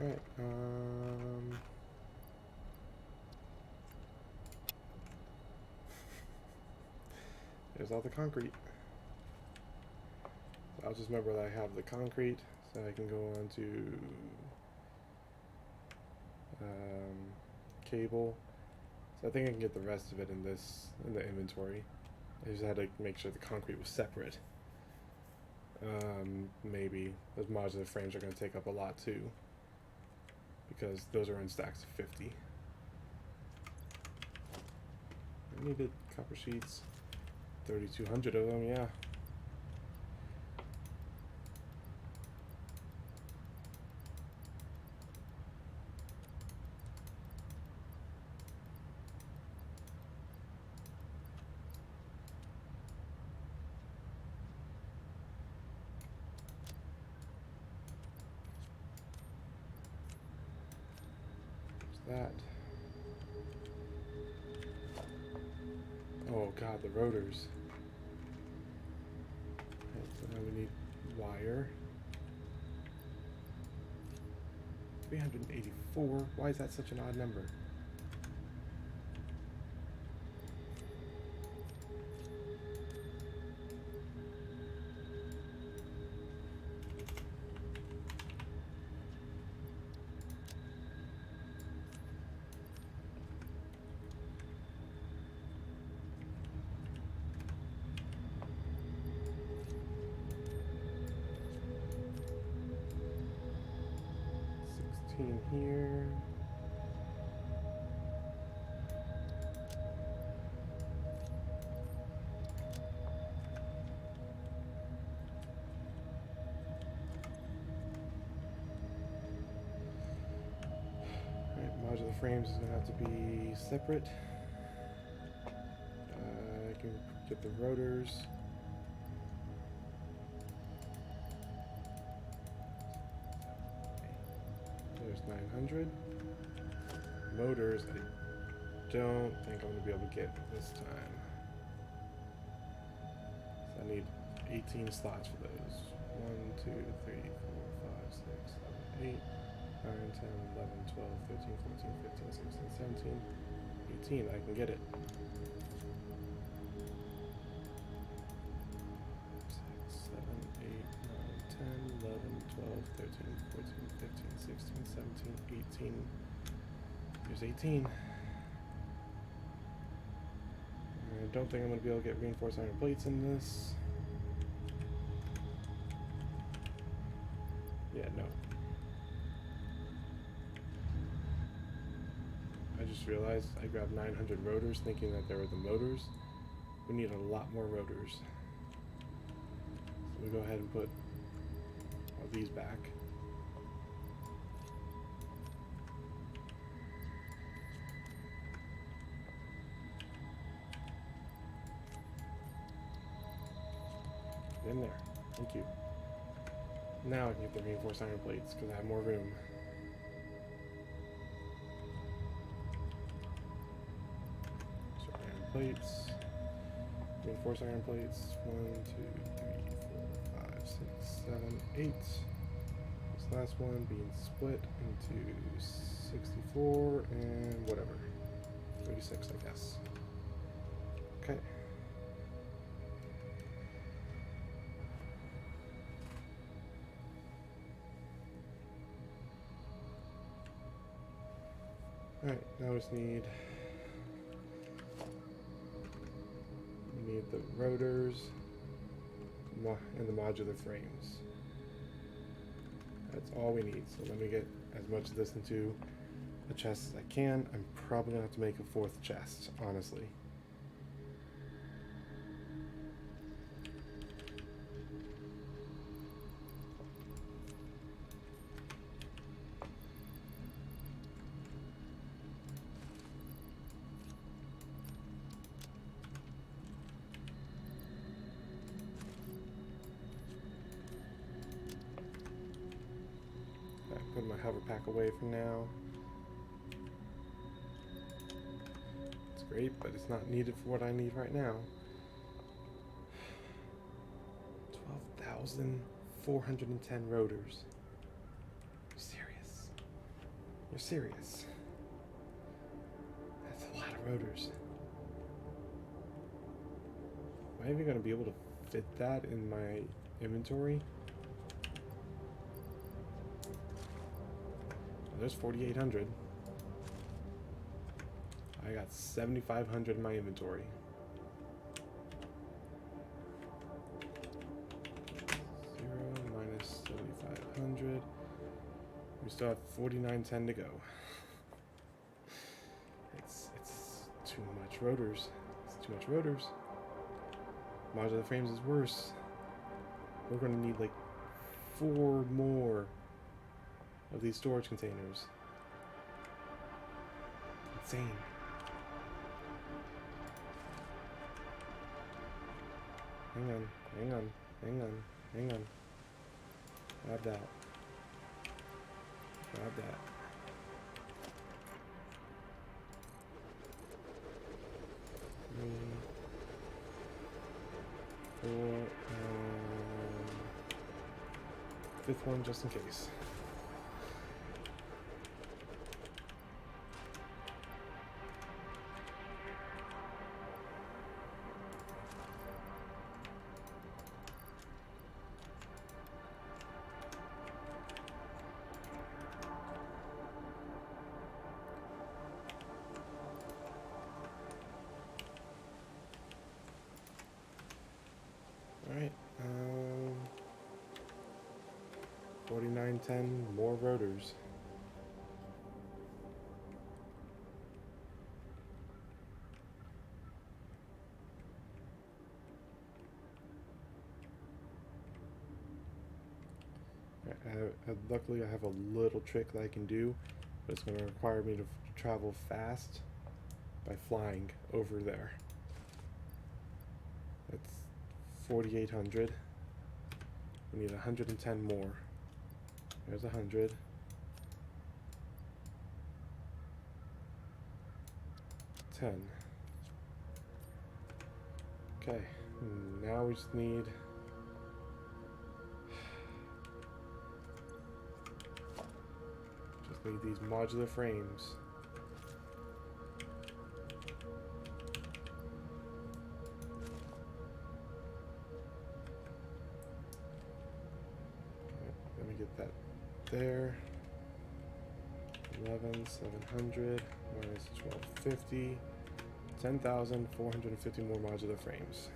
[SPEAKER 1] Alright, there's all the concrete. So I'll just remember that I have the concrete, so I can go on to cable. So I think I can get the rest of it in the inventory. I just had to make sure the concrete was separate. Maybe those modular frames are going to take up a lot too, because those are in stacks of 50. I needed copper sheets. 3,200 of them, yeah. There's that. Oh god, the rotors. Okay, so now we need wire. 384. Why is that such an odd number? Here. Modular frames is going to have to be separate. I can get the rotors. There's 900. Motors, I don't think I'm going to be able to get this time. So I need 18 slots for those. 1, 2, 3, 4, 5, 6, 7, 8, 9, 10, 11, 12, 13, 14, 15, 16, 17, 18. I can get it. 6, 7, 8, 9, 10, 11, 12, 13, 14, 15, 16, 17, 18. There's 18. I don't think I'm going to be able to get reinforced iron plates in this. Yeah, no. I just realized I grabbed 900 rotors thinking that they were the motors. We need a lot more rotors. So we go ahead and put all these back. In there. Thank you. Now I can get the reinforced iron plates because I have more room. So iron plates. Reinforced iron plates. 1, 2, 3, 4, 5, 6, 7, 8. This last one being split into 64 and whatever. 36, I guess. Okay. Alright, now we just need the rotors and the modular frames. That's all we need. So let me get as much of this into a chest as I can. I'm probably going to have to make a 4th chest, honestly. Put my hover pack away for now. It's great, but it's not needed for what I need right now. 12,410 rotors. You're serious? You're serious? That's a lot of rotors. Am I even going to be able to fit that in my inventory? There's 4,800. I got 7,500 in my inventory. 0 minus 7,500. We still have 4,910 to go. It's too much rotors. It's too much rotors. Modular frames is worse. We're going to need like 4 more of these storage containers. Insane. Hang on, hang on, hang on, hang on. Grab that. Grab that. Three, 4, 5th one just in case. Alright, 4910 more rotors. Luckily I have a little trick that I can do but it's going to require me to travel fast by flying over there. That's 4,800. We need 110 more. There's 100. Okay, now we just need these modular frames. Okay, let me get that there. 11,700 minus 1250. 10,450 more modular frames.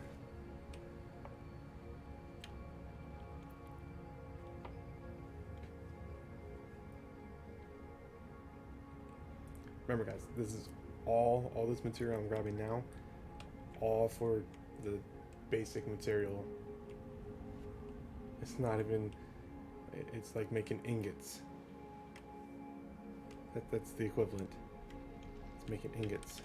[SPEAKER 1] Remember, guys, this is all this material I'm grabbing now, all for the basic material. It's not even, it's like making ingots. That's the equivalent. It's making ingots.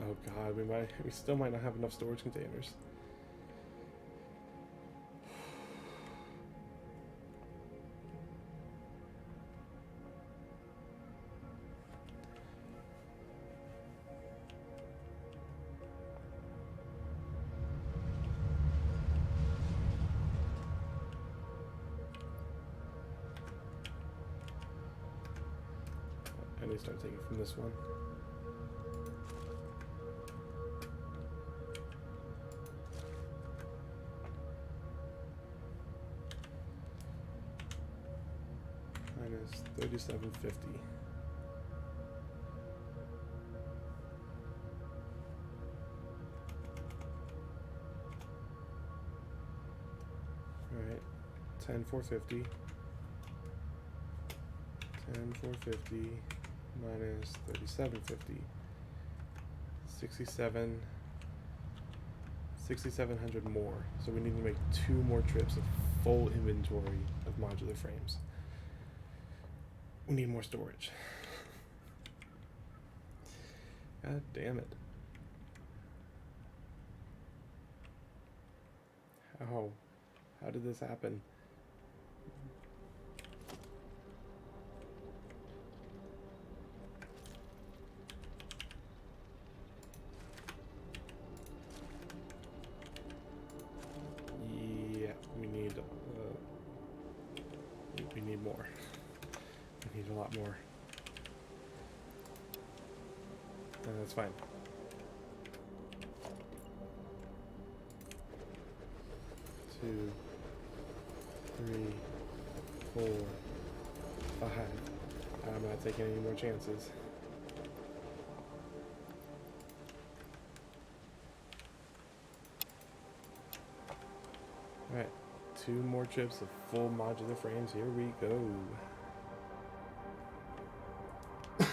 [SPEAKER 1] Oh god, we still might not have enough storage containers. I need to start taking from this one. Minus 3750. Alright, 10,450. 10,450 minus 3750. 6,700 more. So we need to make 2 more trips of full inventory of modular frames. We need more storage. God damn it. How did this happen? Yeah, we need more. We need a lot more. And that's fine. 2, 3, 4, 5. I'm not taking any more chances. Alright, 2 more trips of full modular frames. Here we go. I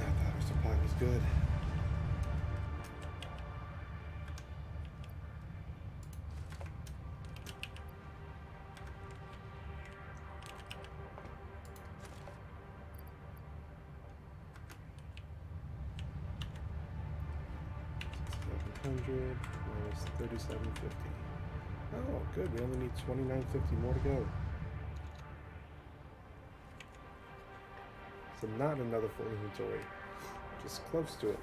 [SPEAKER 1] thought our supply was good. Minus 3750. Oh, good. We only need 2950 more to go. So not another full inventory, just close to it.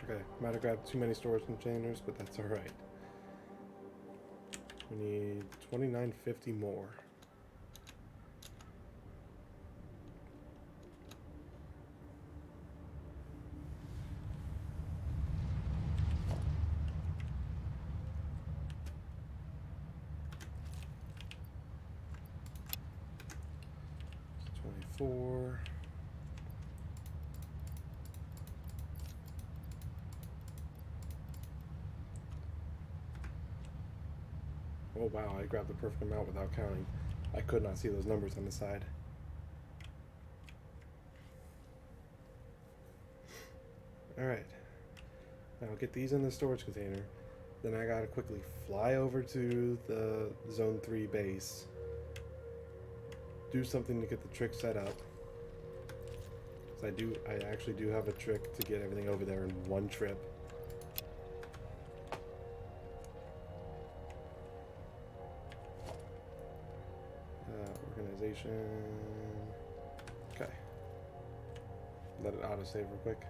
[SPEAKER 1] Okay, might have grabbed too many storage containers, but that's alright. We need 2950 more. 4. Oh wow, I grabbed the perfect amount without counting. I could not see those numbers on the side. Alright. Now I'll get these in the storage container. Then I gotta quickly fly over to the Zone 3 base. Do something to get the trick set up. Because I actually do have a trick to get everything over there in one trip. Organization. Okay. Let it autosave real quick.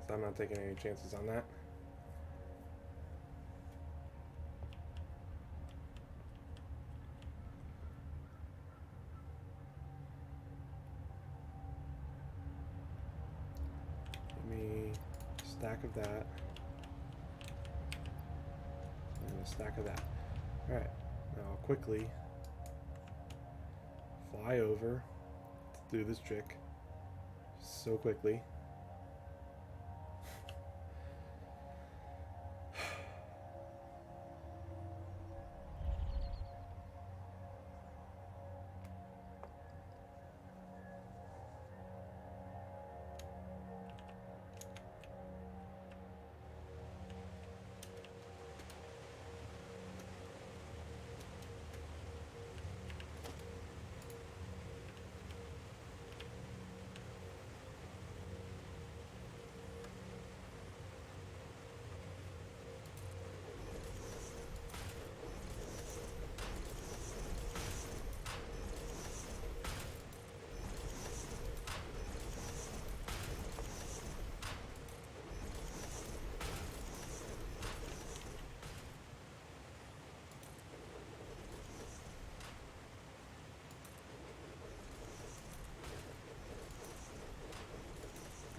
[SPEAKER 1] So I'm not taking any chances on that. Give me a stack of that. And a stack of that. Alright, now I'll quickly fly over to do this trick so quickly.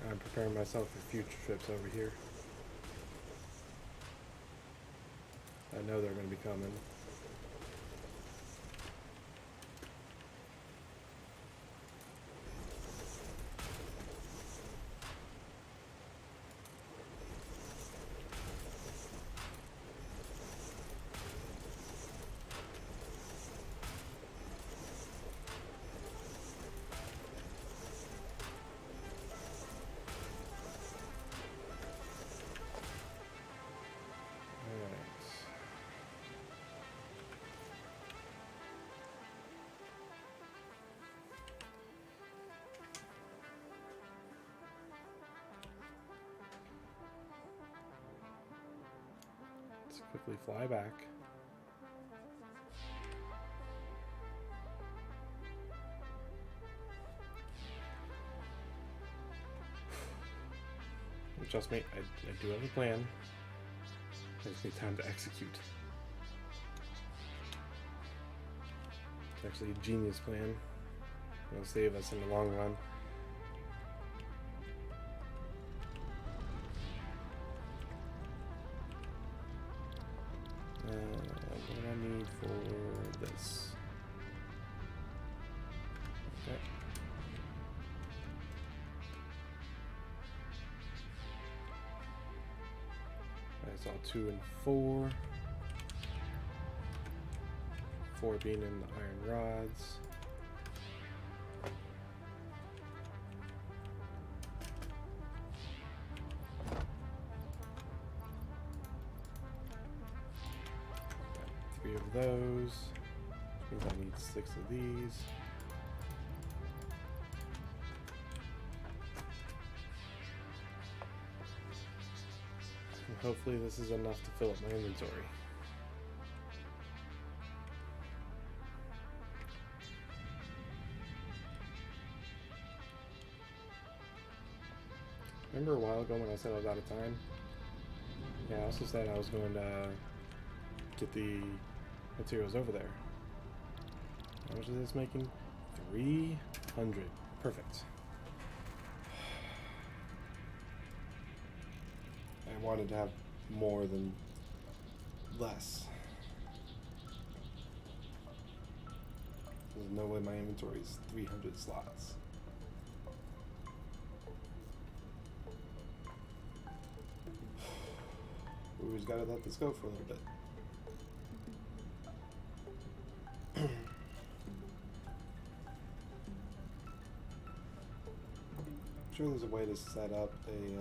[SPEAKER 1] I'm preparing myself for future trips over here. I know they're going to be coming. Quickly fly back. Trust me, I do have a plan. I just need time to execute. It's actually a genius plan. It'll save us in the long run. What do I need for this? Okay. I saw 2 and 4. 4 being in the iron rods. Of those, which means I need 6 of these. And hopefully this is enough to fill up my inventory. Remember a while ago when I said I was out of time? Yeah, I also said I was going to get the materials over there. How much is this making? 300. Perfect. I wanted to have more than less. There's no way my inventory is 300 slots. We just gotta let this go for a little bit. I'm sure there's a way to set up an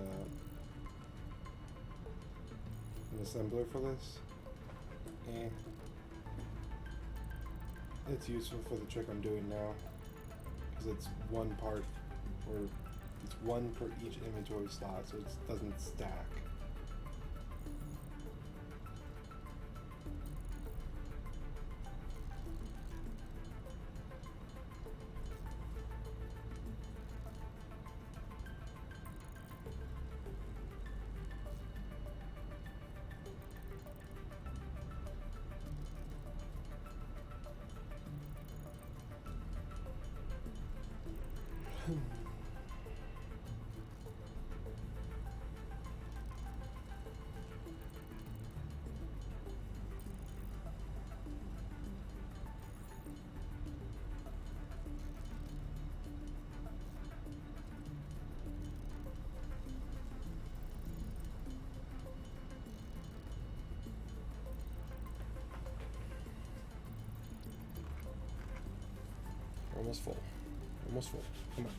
[SPEAKER 1] assembler for this. It's useful for the trick I'm doing now, because it's one part, or it's one per each inventory slot, so it doesn't stack. Almost full. Almost full. Come on.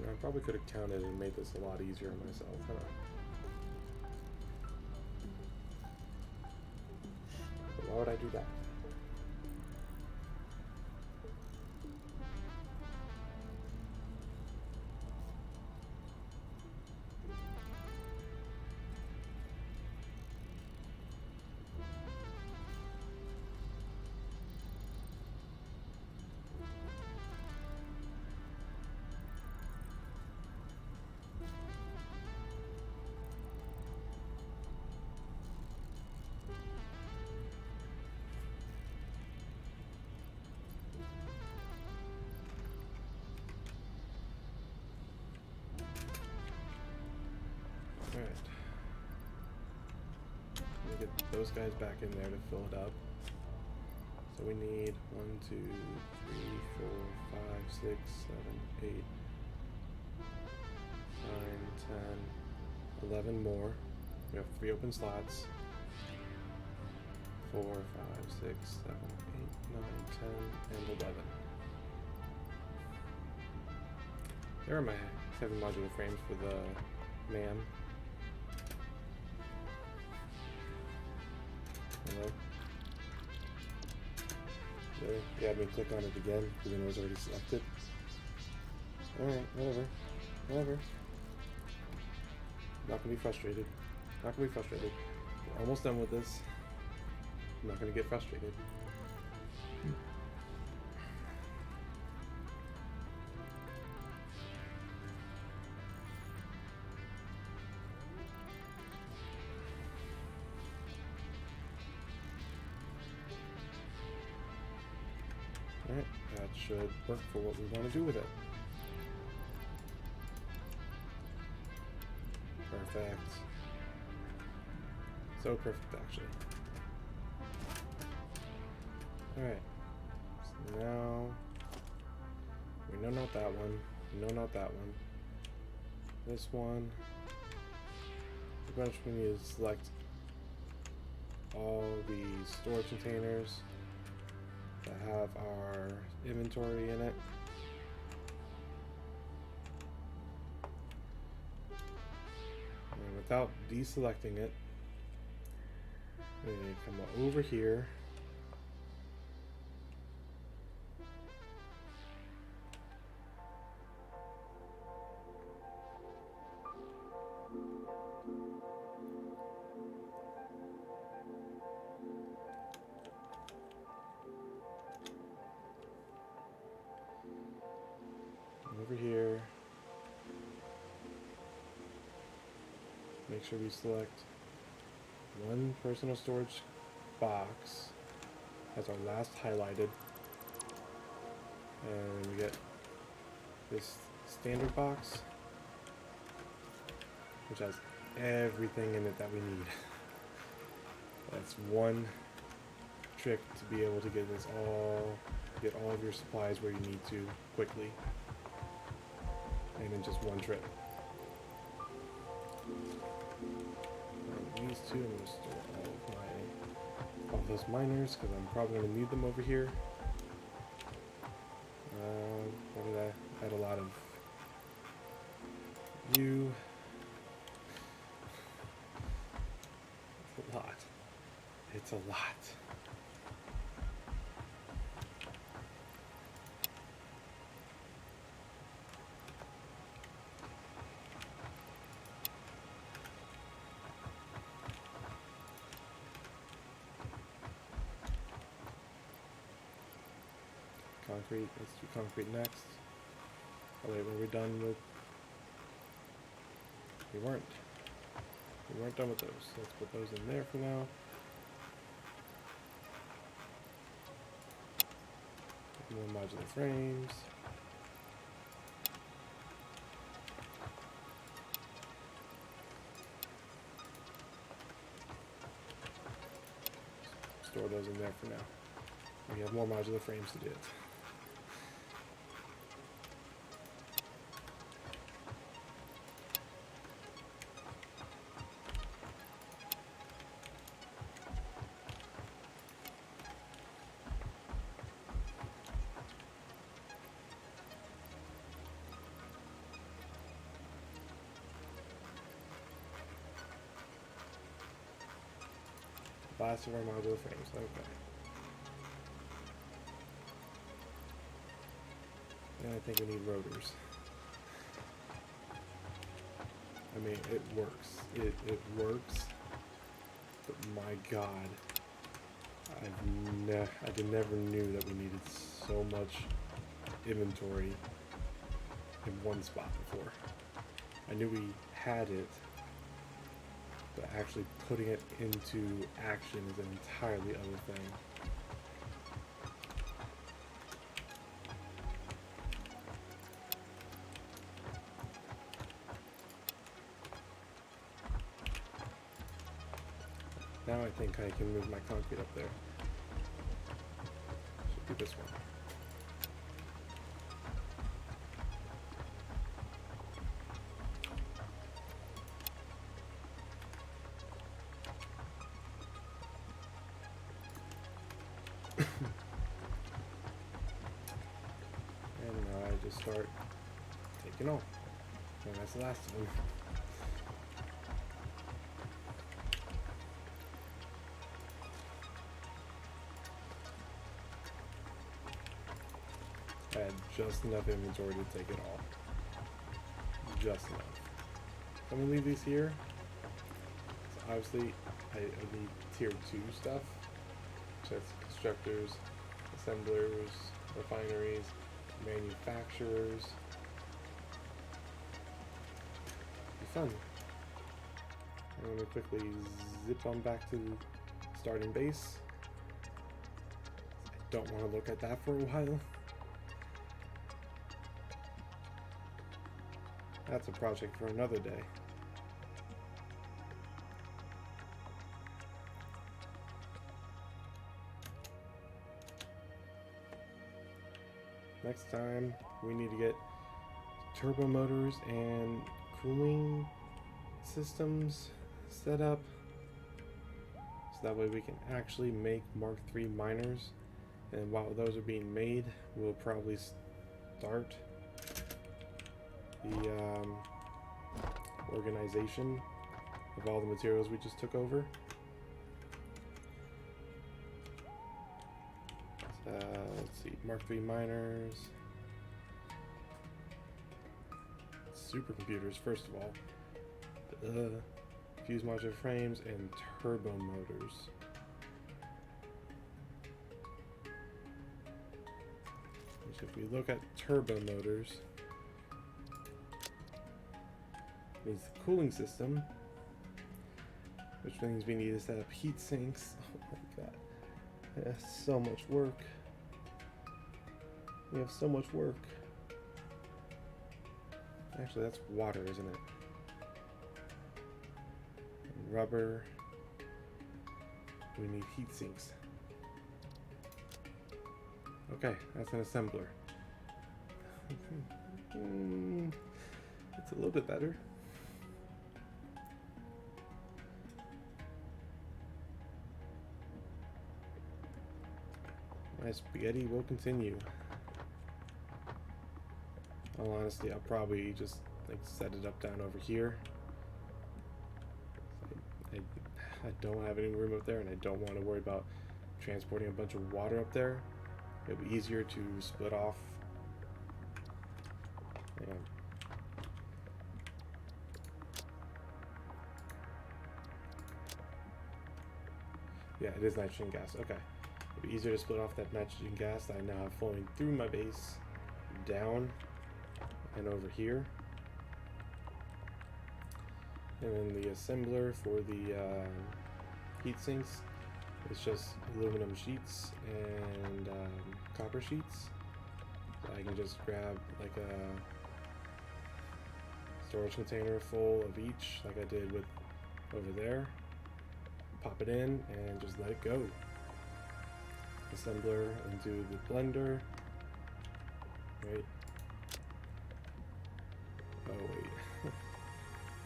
[SPEAKER 1] I probably could have counted and made this a lot easier on myself, huh? But why would I do that? Alright. Let me get those guys back in there to fill it up. So we need 1, 2, 3, 4, 5, 6, 7, 8, 9, 10, 11 more. We have 3 open slots. 4, 5, 6, 7, 8, 9, 10, and 11. There are my 7 modular frames for the man. Hello? Really? You had me click on it again because it was already selected. Alright, whatever. Whatever. Not gonna be frustrated. Not gonna be frustrated. We're almost done with this. I'm not gonna get frustrated. Alright, that should work for what we want to do with it. Perfect. So perfect, actually. Alright. So now... we know not that one. We know not that one. This one. Pretty much we need to select all the storage containers that have our inventory in it. And without deselecting it, we need to come over here. make sure we select one personal storage box as our last highlighted, and we get this standard box which has everything in it that we need. That's one trick to be able to get all of your supplies where you need to quickly, and in just one trip. And these two, I'm going to store all of those miners because I'm probably going to need them over here. What did I add? A lot of you. It's a lot. It's a lot. Concrete, let's do concrete next. Oh wait, were we done with... We weren't. We weren't done with those. Let's put those in there for now. More modular frames. Store those in there for now. We have more modular frames to do it. Last of our modular frames, okay. And I think we need rotors. I mean, it works. It works. But my God, I never knew that we needed so much inventory in one spot before. I knew we had it, but actually putting it into action is an entirely other thing. Now I think I can move my concrete up there. Should be this one. And now I just start taking off. And that's the last one. I had just enough inventory to take it all. Just enough. I'm gonna leave these here. So obviously, I need tier 2 stuff. So that's constructors, assemblers, refineries, manufacturers. Be fun. I'm gonna quickly zip on back to the starting base. I don't want to look at that for a while. That's a project for another day. Next time, we need to get turbo motors and cooling systems set up, so that way we can actually make Mark III miners. And while those are being made, we'll probably start the organization of all the materials we just took over. Let's see, Mark III miners, supercomputers first of all, fuse modular frames, and turbo motors. So if we look at turbo motors, means the cooling system which means we need to set up heat sinks. Oh my god. That's so much work. We have so much work. Actually, that's water, isn't it? Rubber. We need heat sinks. Okay, that's an assembler. It's a little bit better. My spaghetti will continue. All honesty, I'll probably just like set it up down over here. I don't have any room up there, and I don't want to worry about transporting a bunch of water up there. It'll be easier to split off. Hang on. Yeah, it is nitrogen gas. Okay. It'll be easier to split off that nitrogen gas that I now have flowing through my base, down, and over here. And then the assembler for the heat sinks is just aluminum sheets and copper sheets. So I can just grab like a storage container full of each, like I did with over there. Pop it in and just let it go. Assembler into the blender. Right. Oh wait.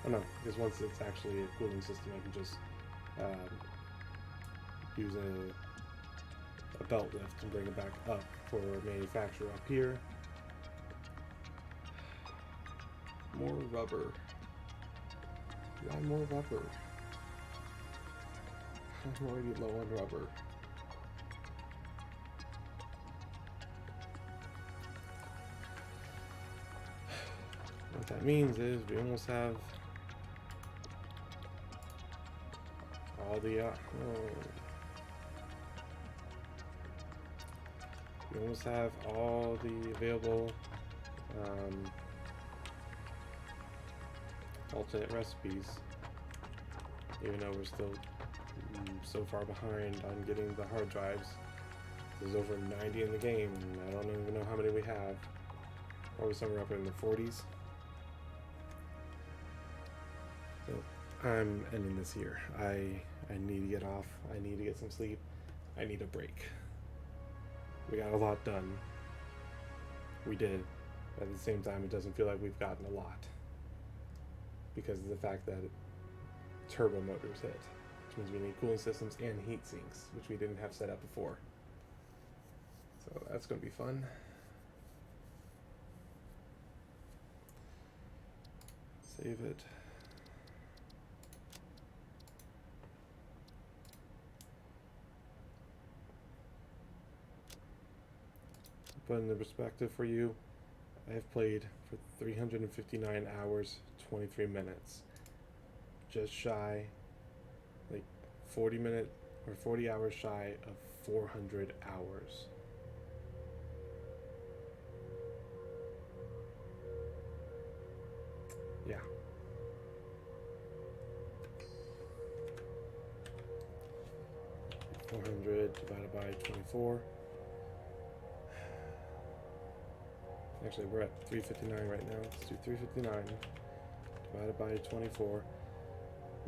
[SPEAKER 1] Oh no, because once it's actually a cooling system, I can just use a belt lift and bring it back up for manufacture up here. More rubber. Why more rubber? I'm already low on rubber. What that means is we almost have all the we almost have all the available alternate recipes, even though we're still so far behind on getting the hard drives. There's over 90 in the game, and I don't even know how many we have. Probably somewhere up in the 40s. So I'm ending this here. I need to get off. I need to get some sleep. I need a break. We got a lot done. We did. At the same time, it doesn't feel like we've gotten a lot, because of the fact that turbo motors hit, which means we need cooling systems and heat sinks, which we didn't have set up before. So that's going to be fun. Save it. Put in the perspective for you, I have played for 359 hours, 23 minutes. Just shy, like 40 hours shy of 400 hours. Yeah. $400 divided by 24. Actually, we're at 359 right now. Let's do 359 divided by 24.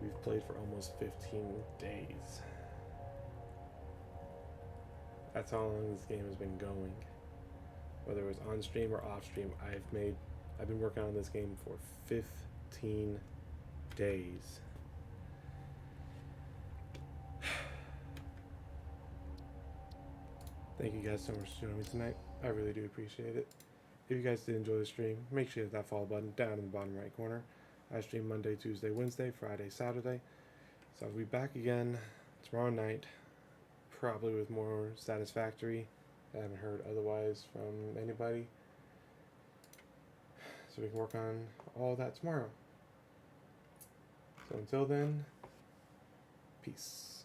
[SPEAKER 1] We've played for almost 15 days. That's how long this game has been going. Whether it was on stream or off stream, I've been working on this game for 15 days. Thank you guys so much for joining me tonight. I really do appreciate it. If you guys did enjoy the stream, make sure you hit that follow button down in the bottom right corner. I stream Monday, Tuesday, Wednesday, Friday, Saturday. So I'll be back again tomorrow night, probably with more Satisfactory. I haven't heard otherwise from anybody. So we can work on all that tomorrow. So until then, peace.